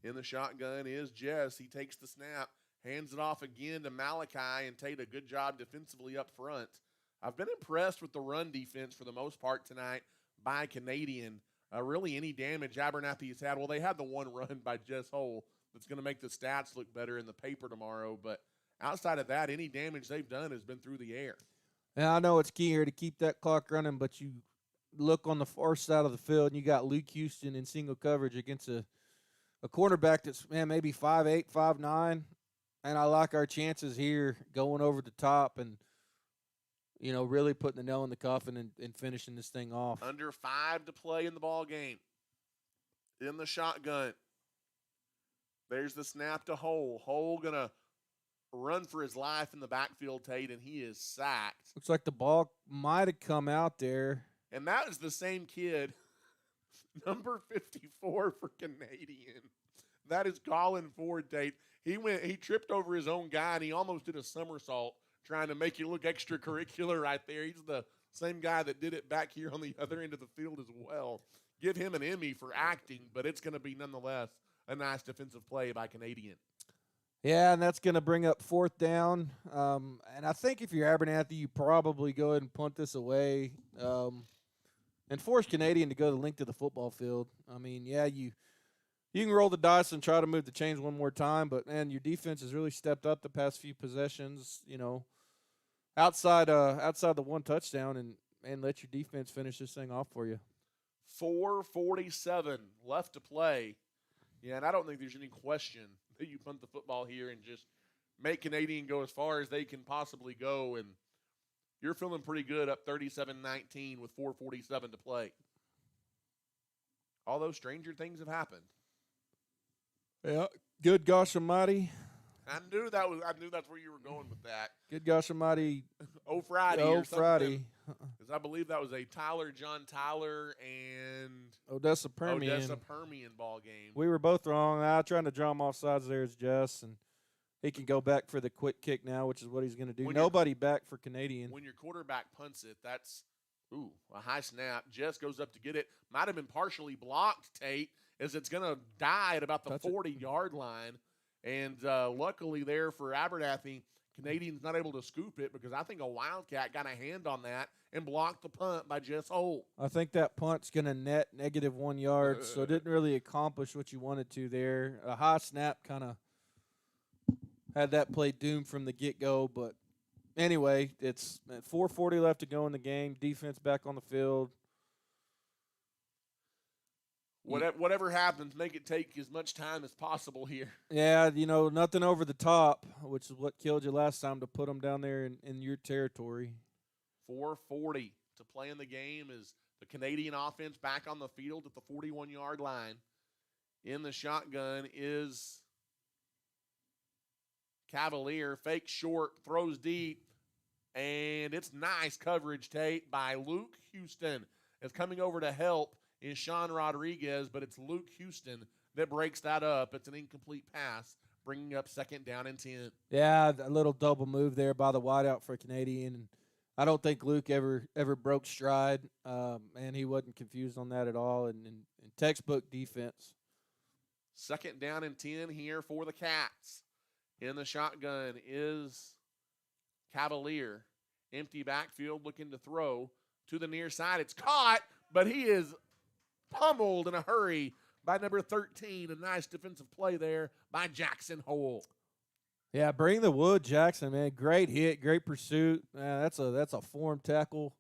In the shotgun is Jess. He takes the snap, hands it off again to Malachi, and Tate a good job defensively up front. I've been impressed with the run defense for the most part tonight by Canadian. Really any damage Abernathy has had. Well, they had the one run by Jess Hole that's going to make the stats look better in the paper tomorrow. But outside of that, any damage they've done has been through the air. And I know it's key here to keep that clock running, but you look on the far side of the field, and you got Luke Houston in single coverage against a cornerback that's, maybe 5'8", 5'9", and I like our chances here going over the top and, really putting the nail in the coffin and finishing this thing off. Under 5 to play in the ball game. In the shotgun. There's the snap to Hole. Hole going to run for his life in the backfield, Tate, and he is sacked. Looks like the ball might have come out there. And that is the same kid, number 54 for Canadian. That is Colin Ford, Tate. He tripped over his own guy, and he almost did a somersault trying to make it look extracurricular right there. He's the same guy that did it back here on the other end of the field as well. Give him an Emmy for acting, but it's going to be nonetheless a nice defensive play by Canadian. Yeah, and that's going to bring up fourth down. And I think if you're Abernathy, you probably go ahead and punt this away and force Canadian to go the length of the football field. I mean, yeah, you can roll the dice and try to move the chains one more time, but, man, your defense has really stepped up the past few possessions, outside the one touchdown and let your defense finish this thing off for you. 4:47 left to play. Yeah, and I don't think there's any question that you punt the football here and just make Canadian go as far as they can possibly go, and you're feeling pretty good up 37-19 with 4:47 to play. Although stranger things have happened. Yeah, good gosh almighty. I knew that's where you were going with that. Good gosh almighty. Oh, Friday. Oh, or something. Friday. Because I believe that was a John Tyler and Odessa Permian ball game. We were both wrong. I trying to draw him off sides there as Jess, and he can go back for the quick kick now, which is what he's going to do. Nobody back for Canadian. When your quarterback punts it, that's a high snap. Jess goes up to get it. Might have been partially blocked, Tate, as it's going to die at about the 40-yard line. And luckily there for Abernathy, Canadian's not able to scoop it because I think a Wildcat got a hand on that and blocked the punt by Jess Hole. I think that punt's going to net negative 1 yard, so it didn't really accomplish what you wanted to there. A high snap kind of had that play doomed from the get-go. But anyway, it's 4:40 left to go in the game. Defense back on the field. Whatever happens, make it take as much time as possible here. Yeah, nothing over the top, which is what killed you last time, to put them down there in your territory. 4:40 to play in the game as the Canadian offense back on the field at the 41-yard line. In the shotgun is Cavalier. Fake short, throws deep, and it's nice coverage, Tate, by Luke Houston. It's coming over to help is Sean Rodriguez, but it's Luke Houston that breaks that up. It's an incomplete pass, bringing up 2nd down and 10. Yeah, a little double move there by the wideout for Canadian. I don't think Luke ever broke stride, and he wasn't confused on that at all. And textbook defense. 2nd down and 10 here for the Cats. In the shotgun is Cavalier. Empty backfield looking to throw to the near side. It's caught, but he is pummeled in a hurry by number 13. A nice defensive play there by Jackson Hole. Yeah, bring the wood, Jackson, man. Great hit, great pursuit. Man, that's a form tackle.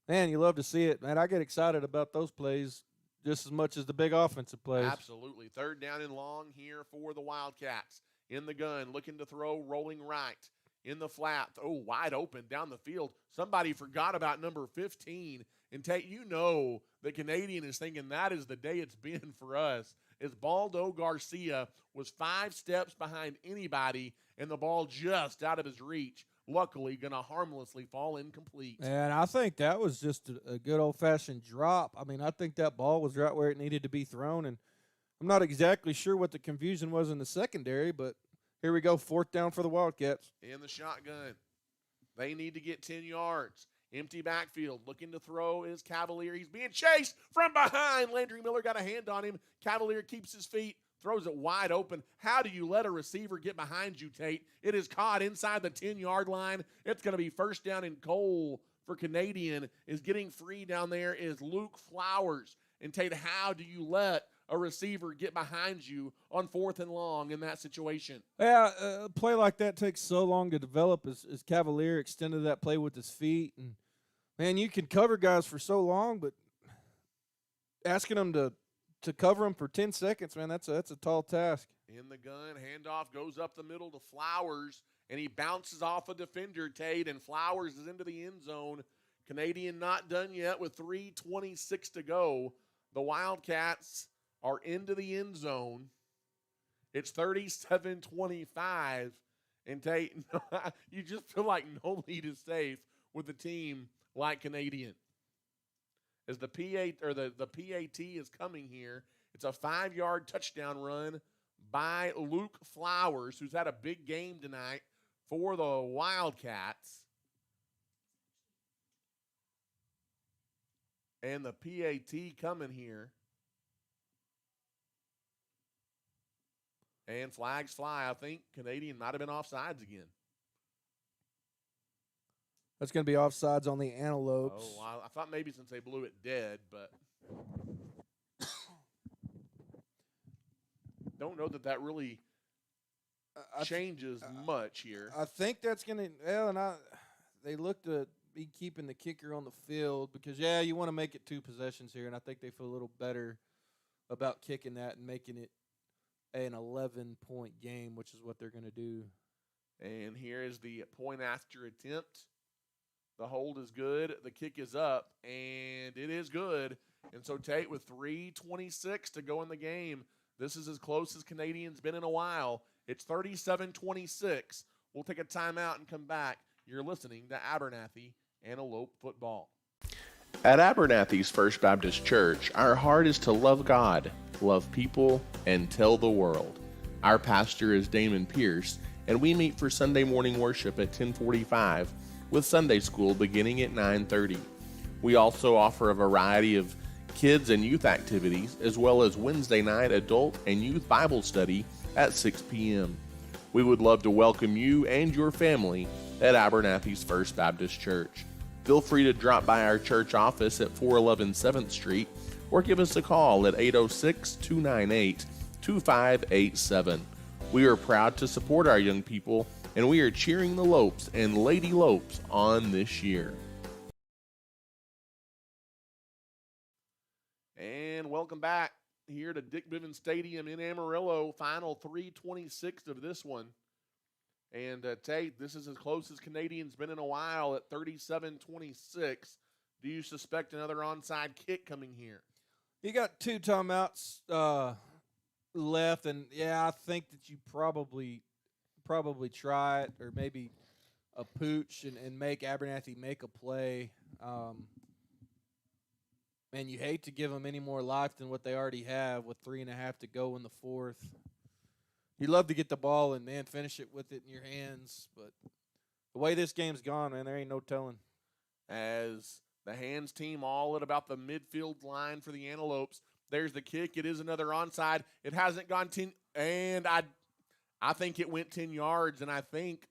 Man, you love to see it. Man, I get excited about those plays just as much as the big offensive plays. Absolutely. 3rd down and long here for the Wildcats. In the gun, looking to throw, rolling right. In the flat, wide open down the field. Somebody forgot about number 15. And Tate, that Canadian is thinking that is the day it's been for us. As Baldo Garcia was 5 steps behind anybody and the ball just out of his reach. luckily going to harmlessly fall incomplete. And I think that was just a good old-fashioned drop. I mean, I think that ball was right where it needed to be thrown, and I'm not exactly sure what the confusion was in the secondary, but here we go, 4th down for the Wildcats. In the shotgun. They need to get 10 yards. Empty backfield. Looking to throw is Cavalier. He's being chased from behind. Landry Miller got a hand on him. Cavalier keeps his feet, throws it wide open. How do you let a receiver get behind you, Tate? It is caught inside the 10-yard line. It's going to be 1st down and goal for Canadian. Is getting free down there is Luke Flowers. And Tate, how do you let a receiver get behind you on 4th and long in that situation? Yeah, a play like that takes so long to develop as Cavalier extended that play with his feet. And, man, you can cover guys for so long, but asking them to cover them for 10 seconds, man, that's a tall task. In the gun, handoff goes up the middle to Flowers, and he bounces off a defender, Tate, and Flowers is into the end zone. Canadian not done yet with 3:26 to go. The Wildcats are into the end zone. It's 37-25. And Tate, you just feel like no lead is safe with a team like Canadian. As the PAT is coming here, it's a 5-yard touchdown run by Luke Flowers, who's had a big game tonight for the Wildcats. And the PAT coming here. And flags fly. I think Canadian might have been offsides again. That's going to be offsides on the Antelopes. Oh, I thought maybe since they blew it dead, but don't know that really changes much here. I think that's going to – well, they look to be keeping the kicker on the field because, yeah, you want to make it 2 possessions here, and I think they feel a little better about kicking that and making it an 11-point game, which is what they're going to do. And here is the point after attempt. The hold is good. The kick is up, and it is good. And so Tate, with 3:26 to go in the game, this is as close as Canadian's been in a while. It's 37-26. We'll take a timeout and come back. You're listening to Abernathy Antelope Football. At Abernathy's First Baptist Church, our heart is to love God, love people, and tell the world. Our pastor is Damon Pierce, and we meet for Sunday morning worship at 10:45 with Sunday school beginning at 9:30. We also offer a variety of kids and youth activities, as well as Wednesday night adult and youth Bible study at 6 p.m. We would love to welcome you and your family at Abernathy's First Baptist Church. Feel free to drop by our church office at 411 7th Street or give us a call at 806-298-2587. We are proud to support our young people, and we are cheering the Lopes and Lady Lopes on this year. And welcome back here to Dick Bivens Stadium in Amarillo. Final 3:26 of this one. And Tate, this is as close as Canadian's been in a while at 37-26. Do you suspect another onside kick coming here? You got 2 timeouts left, and yeah, I think that you probably try it, or maybe a pooch and make Abernathy make a play. Man, you hate to give them any more life than what they already have with 3.5 to go in the 4th. You'd love to get the ball and, man, finish it with it in your hands, but the way this game's gone, man, there ain't no telling. As the hands team all at about the midfield line for the Antelopes. There's the kick. It is another onside. It hasn't gone 10, and I think it went 10 yards, and I think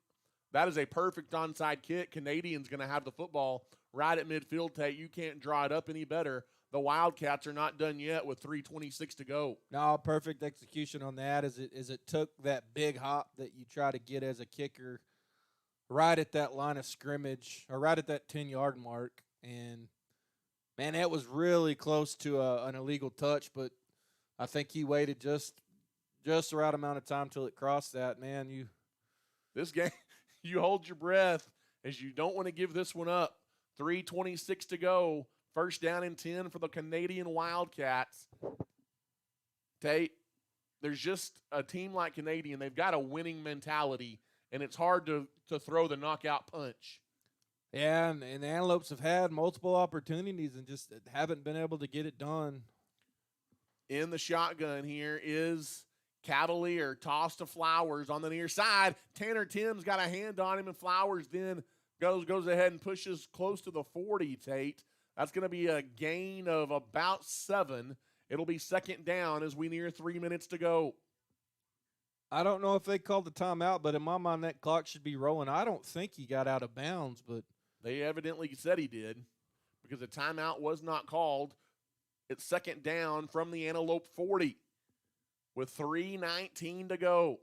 that is a perfect onside kick. Canadian's going to have the football right at midfield, Tate. You can't draw it up any better. The Wildcats are not done yet with 3:26 to go. No, perfect execution on that is it took that big hop that you try to get as a kicker right at that line of scrimmage, or right at that 10-yard mark. And, man, that was really close to an illegal touch, but I think he waited just the right amount of time till it crossed that. Man, this game, you hold your breath as you don't want to give this one up. 3:26 to go. 1st down and 10 for the Canadian Wildcats. Tate, there's just a team like Canadian. They've got a winning mentality, and it's hard to throw the knockout punch. Yeah, and the Antelopes have had multiple opportunities and just haven't been able to get it done. In the shotgun here is Cavalier, toss to Flowers on the near side. Tanner Timms got a hand on him, and Flowers then goes ahead and pushes close to the 40, Tate. That's going to be a gain of about 7. It'll be second down as we near 3 minutes to go. I don't know if they called the timeout, but in my mind, that clock should be rolling. I don't think he got out of bounds, but they evidently said he did because the timeout was not called. It's second down from the Antelope 40 with 3:19 to go.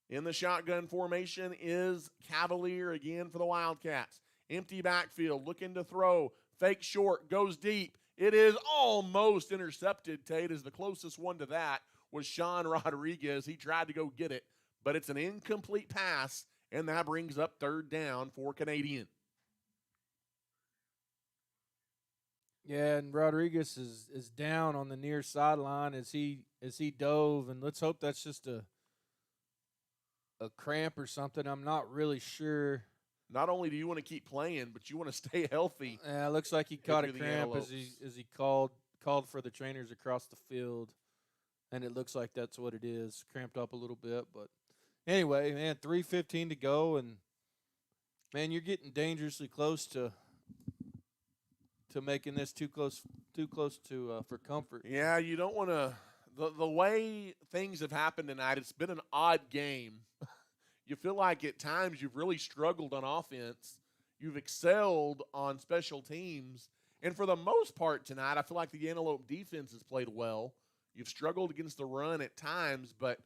In the shotgun formation is Cavalier again for the Wildcats. Empty backfield, looking to throw. Fake short, goes deep. It is almost intercepted, Tate, as the closest one to that was Sean Rodriguez. He tried to go get it, but it's an incomplete pass, and that brings up third down for Canadian. yeah, and Rodriguez is down on the near sideline as he dove, and let's hope that's just a cramp or something. I'm not really sure. Not only do you want to keep playing, but you want to stay healthy. Yeah, it looks like he caught a you're the cramp as Antelopes. he called for the trainers across the field, and it looks like that's what it is. Cramped up a little bit, but anyway, man, 3:15 to go, and man, you're getting dangerously close to making this too close to for comfort. Yeah, you don't want to. The way things have happened tonight, it's been an odd game. You feel like at times you've really struggled on offense. You've excelled on special teams. And for the most part tonight, I feel like the Antelope defense has played well. You've struggled against the run at times, but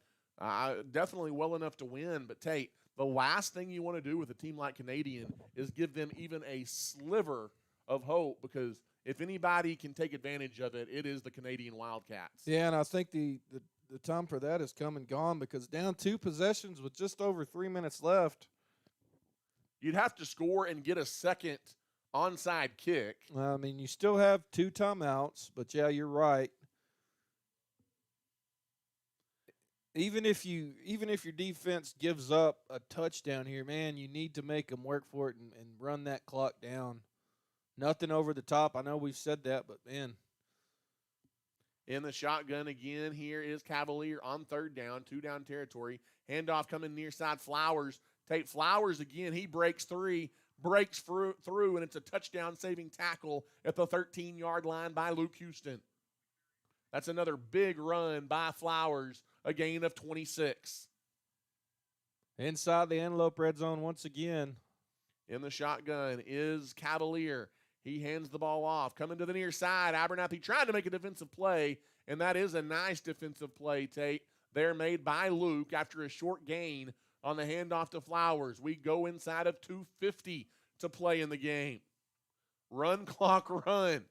definitely well enough to win. But, Tate, the last thing you want to do with a team like Canadian is give them even a sliver of hope, because if anybody can take advantage of it, it is the Canadian Wildcats. Yeah, and I think the time for that has come and gone, because down 2 possessions with just over 3 minutes left. You'd have to score and get a second onside kick. I mean, you still have 2 timeouts, but yeah, you're right. Even if your defense gives up a touchdown here, man, you need to make them work for it and run that clock down. Nothing over the top. I know we've said that, but man. In the shotgun again, here is Cavalier on third down, 2-down territory. Handoff coming near side, Flowers. Tate Flowers again, he breaks through, and it's a touchdown-saving tackle at the 13-yard line by Luke Houston. That's another big run by Flowers, a gain of 26. Inside the Antelope red zone once again. In the shotgun is Cavalier. He hands the ball off. Coming to the near side, Abernathy trying to make a defensive play, and that is a nice defensive play, Tate. They're made by Luke after a short gain on the handoff to Flowers. We go inside of 2:50 to play in the game. Run clock run.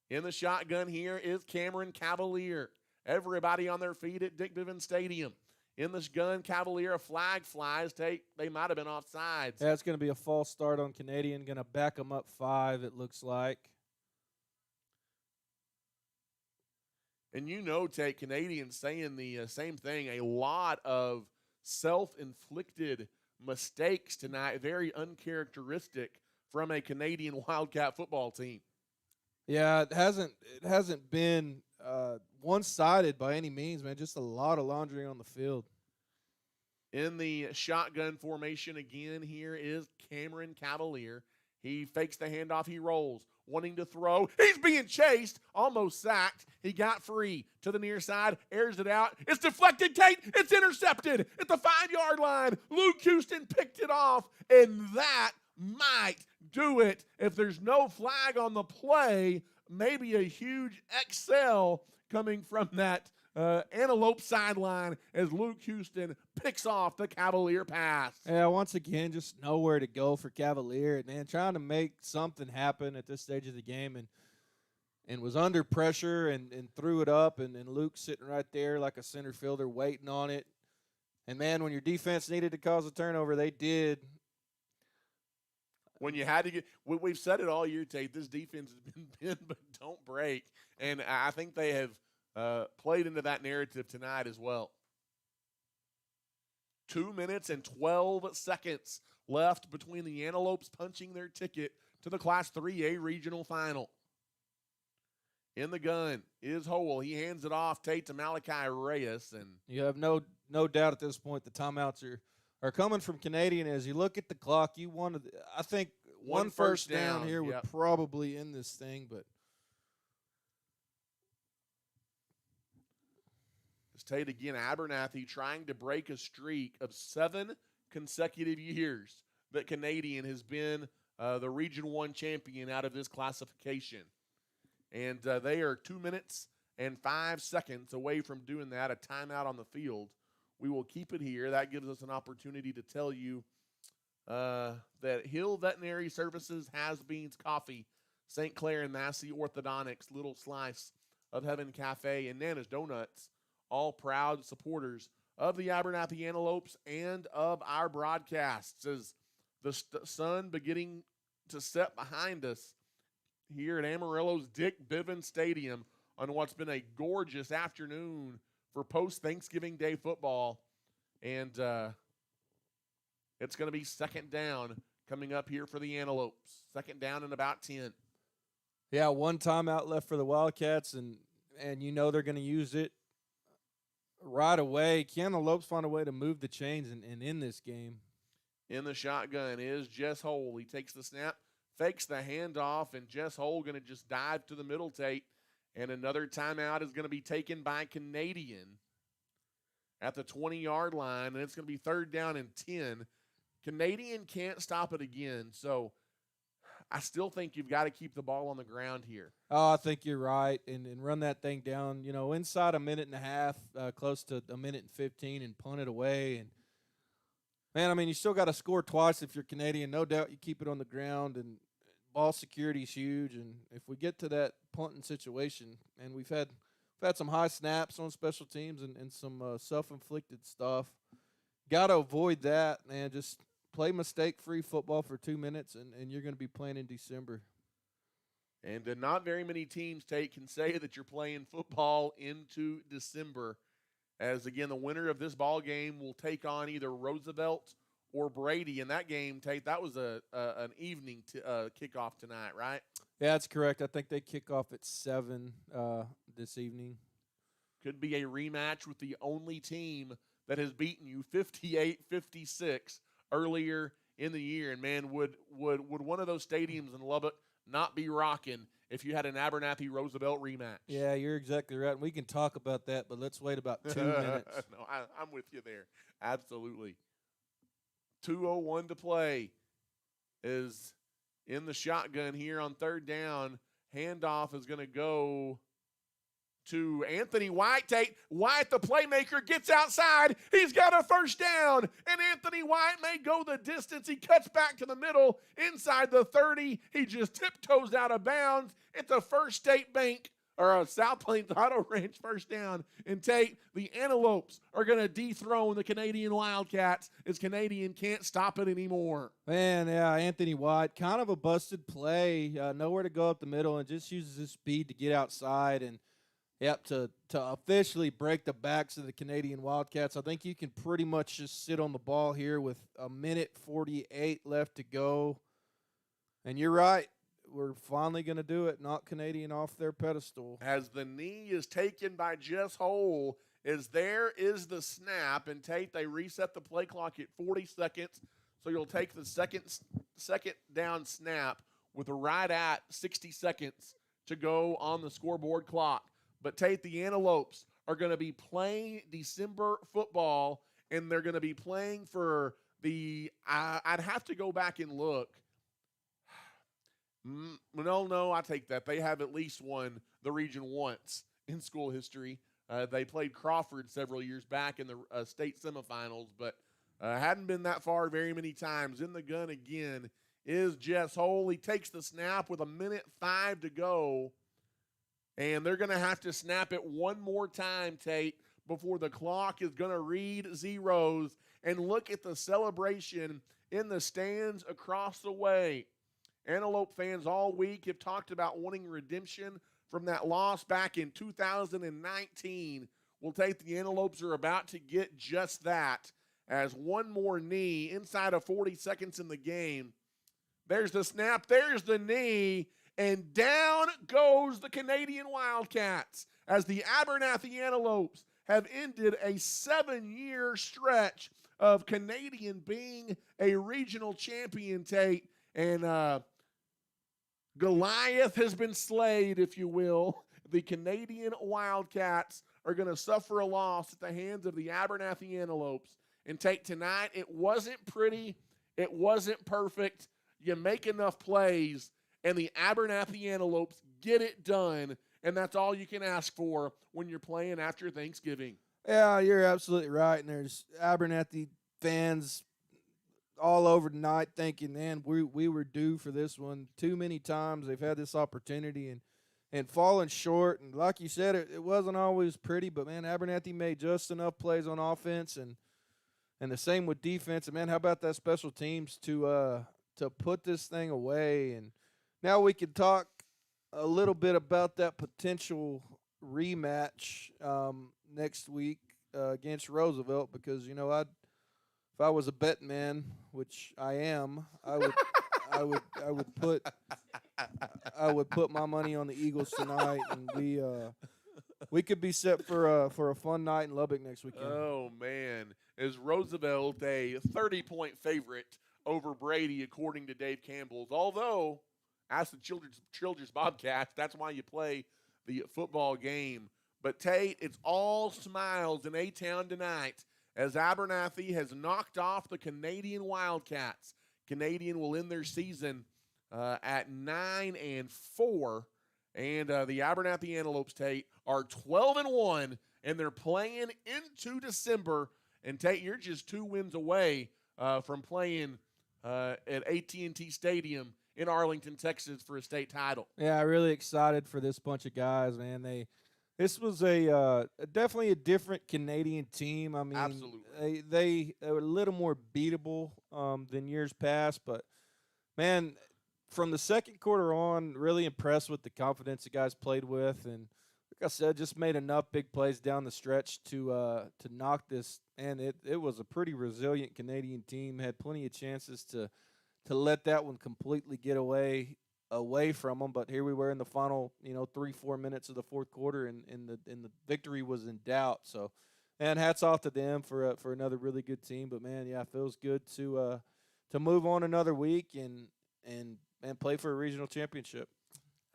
In the shotgun here is Cameron Cavalier. Everybody on their feet at Dick Bivens Stadium. In this gun, Cavalier, a flag flies. They might have been offsides. That's going to be a false start on Canadian. Going to back them up 5, it looks like. And you know, Tate, Canadians saying the same thing. A lot of self-inflicted mistakes tonight. Very uncharacteristic from a Canadian Wildcat football team. Yeah, it hasn't been one-sided by any means, man. Just a lot of laundry on the field. In the shotgun formation again, here is Cameron Cavalier. He fakes the handoff. He rolls, wanting to throw. He's being chased, almost sacked. He got free to the near side, airs it out. It's deflected, Tate. It's intercepted at the 5-yard line. Luke Houston picked it off, and that might do it. If there's no flag on the play, maybe a huge XL coming from that Antelope sideline as Luke Houston picks off the Cavalier pass. Yeah, once again, just nowhere to go for Cavalier. Man, trying to make something happen at this stage of the game, and was under pressure and threw it up, and Luke sitting right there like a center fielder waiting on it. And, man, when your defense needed to cause a turnover, they did. When you had to get – we've said it all year, Tate, this defense has been bend but don't break. And I think they have played into that narrative tonight as well. 2 minutes and 12 seconds left between the Antelopes punching their ticket to the Class 3A regional final. In the gun is Howell. He hands it off, Tate, to Malachi Reyes. And you have no doubt at this point the timeouts are coming from Canadian. As you look at the clock, you wanted, I think, one first down here would probably end this thing, but it's Tate again. Abernathy trying to break a streak of 7 consecutive years that Canadian has been the Region 1 champion out of this classification. And they are 2 minutes and 5 seconds away from doing that, a timeout on the field. We will keep it here. That gives us an opportunity to tell you that Hill Veterinary Services, Has-Beans Coffee, St. Clair and Massey Orthodontics, Little Slice of Heaven Cafe, and Nana's Donuts, all proud supporters of the Abernathy Antelopes and of our broadcasts. As the sun beginning to set behind us here at Amarillo's Dick Bivens Stadium on what's been a gorgeous afternoon for post-Thanksgiving Day football. And it's going to be second down coming up here for the Antelopes. Second down and about 10. Yeah, one timeout left for the Wildcats, and you know they're going to use it right away. Antelopes find a way to move the chains and end this game. In the shotgun is Jess Hole. He takes the snap, fakes the handoff, and Jess Hole going to just dive to the middle, Tate. And another timeout is going to be taken by Canadian at the 20-yard line, and it's going to be third down and 10. Canadian can't stop it again, so I still think you've got to keep the ball on the ground here. Oh, I think you're right, and run that thing down, inside a minute and a half, close to a minute and 15, and punt it away. And man, I mean, you still got to score twice if you're Canadian. No doubt you keep it on the ground, and ball security is huge. And if we get to that punting situation, and we've had some high snaps on special teams and some self-inflicted stuff, got to avoid that, man. Just play mistake-free football for 2 minutes, and you're going to be playing in December. And not very many teams, Tate, can say that you're playing football into December. As, again, the winner of this ball game will take on either Roosevelt or Brady. In that game, Tate, that was an evening kickoff tonight, right? Yeah, that's correct. I think they kick off at 7 this evening. Could be a rematch with the only team that has beaten you 58-56 earlier in the year. And, man, would one of those stadiums in Lubbock not be rocking if you had an Abernathy-Roosevelt rematch? Yeah, you're exactly right. And we can talk about that, but let's wait about 2 minutes. No, I'm with you there. Absolutely. 2:01 to play is in the shotgun here on third down. Handoff is going to go to Anthony White. White, the playmaker, gets outside. He's got a first down, and Anthony White may go the distance. He cuts back to the middle, inside the 30. He just tiptoes out of bounds. It's a First State Bank or a South Plains Auto Ranch first down. And Tate, the Antelopes are going to dethrone the Canadian Wildcats as Canadian can't stop it anymore. Man, yeah, Anthony White, kind of a busted play. Nowhere to go up the middle, and just uses his speed to get outside and to officially break the backs of the Canadian Wildcats. I think you can pretty much just sit on the ball here with a minute 48 left to go. And you're right. We're finally going to do it. Knock Canadian off their pedestal. As the knee is taken by Jess Hole, as there is the snap. And Tate, they reset the play clock at 40 seconds. So you'll take the second down snap with right at 60 seconds to go on the scoreboard clock. But Tate, the Antelopes are going to be playing December football, and they're going to be playing for the I'd have to go back and look. No, I take that. They have at least won the region once in school history. They played Crawford several years back in the state semifinals, but hadn't been that far very many times. In the gun again is Jess Hole. He takes the snap with 1:05 to go. And they're going to have to snap it one more time, Tate, before the clock is going to read zeros. And look at the celebration in the stands across the way. Antelope fans all week have talked about wanting redemption from that loss back in 2019. Well, Tate, the Antelopes are about to get just that as one more knee inside of 40 seconds in the game. There's the snap, there's the knee, and down goes the Canadian Wildcats as the Abernathy Antelopes have ended a 7-year stretch of Canadian being a regional champion, Tate. And Goliath has been slayed, if you will. The Canadian Wildcats are going to suffer a loss at the hands of the Abernathy Antelopes. And Tate, tonight, it wasn't pretty. It wasn't perfect. You make enough plays, and the Abernathy Antelopes get it done, and that's all you can ask for when you're playing after Thanksgiving. Yeah, you're absolutely right. And there's Abernathy fans all over tonight thinking, man, we were due for this one. Too many times they've had this opportunity and fallen short. And like you said, it wasn't always pretty, but, man, Abernathy made just enough plays on offense and the same with defense. And, man, how about that special teams to put this thing away? And now we can talk a little bit about that potential rematch next week against Roosevelt, because, you know, if I was a betting man, which I am, I would put my money on the Eagles tonight, and we could be set for a fun night in Lubbock next weekend. Oh man, is Roosevelt a 30-point favorite over Brady, according to Dave Campbell's? Although, as the Children's Bobcats, that's why you play the football game. But Tate, it's all smiles in A-Town tonight as Abernathy has knocked off the Canadian Wildcats. Canadian will end their season at 9-4, and the Abernathy Antelopes, Tate, are 12-1, and they're playing into December. And Tate, you're just 2 wins away from playing at AT&T Stadium in Arlington, Texas, for a state title. Yeah, really excited for this bunch of guys, man. This was a definitely a different Canadian team. I mean, absolutely, they were a little more beatable than years past, but man, from the second quarter on, really impressed with the confidence the guys played with, and like I said, just made enough big plays down the stretch to knock this. And it was a pretty resilient Canadian team. Had plenty of chances to let that one completely get away from them, but here we were in the final, 3-4 minutes of the fourth quarter, and the victory was in doubt. So, and hats off to them for another really good team. But man, yeah, it feels good to move on another week and play for a regional championship.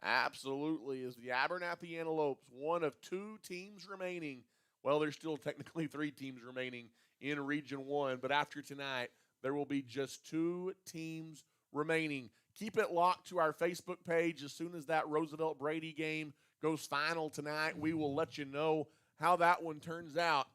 Absolutely, is the Abernathy Antelopes one of 2 teams remaining. Well, there's still technically 3 teams remaining in Region 1, but after tonight, there will be just 2 teams remaining. Keep it locked to our Facebook page. As soon as that Roosevelt-Brady game goes final tonight, we will let you know how that one turns out,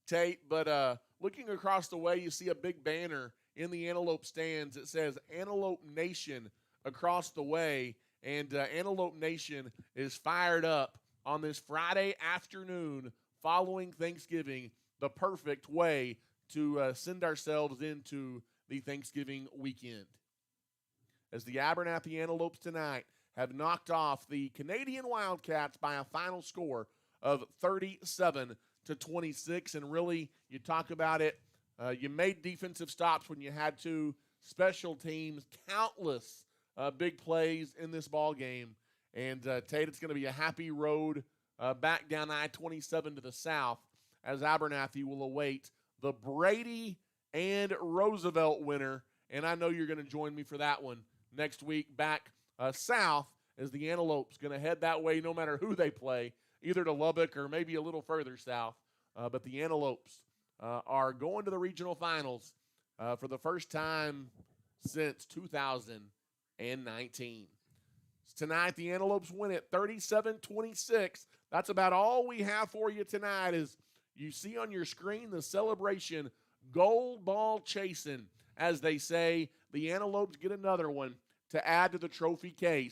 Tate. But looking across the way, you see a big banner in the Antelope stands. It says Antelope Nation across the way, and Antelope Nation is fired up on this Friday afternoon following Thanksgiving, the perfect way to send ourselves into the Thanksgiving weekend. As the Abernathy Antelopes tonight have knocked off the Canadian Wildcats by a final score of 37-26. And really, you talk about it, you made defensive stops when you had to, special teams, countless big plays in this ball game. And Tate, it's going to be a happy road back down I-27 to the south as Abernathy will await the Brady and Roosevelt winner. And I know you're going to join me for that one next week back south, as the Antelopes going to head that way no matter who they play, either to Lubbock or maybe a little further south. But the Antelopes are going to the regional finals for the first time since 2019. Tonight, the Antelopes win it 37-26. That's about all we have for you tonight. As you see on your screen, the celebration, gold ball chasing. As they say, the Antelopes get another one to add to the trophy case.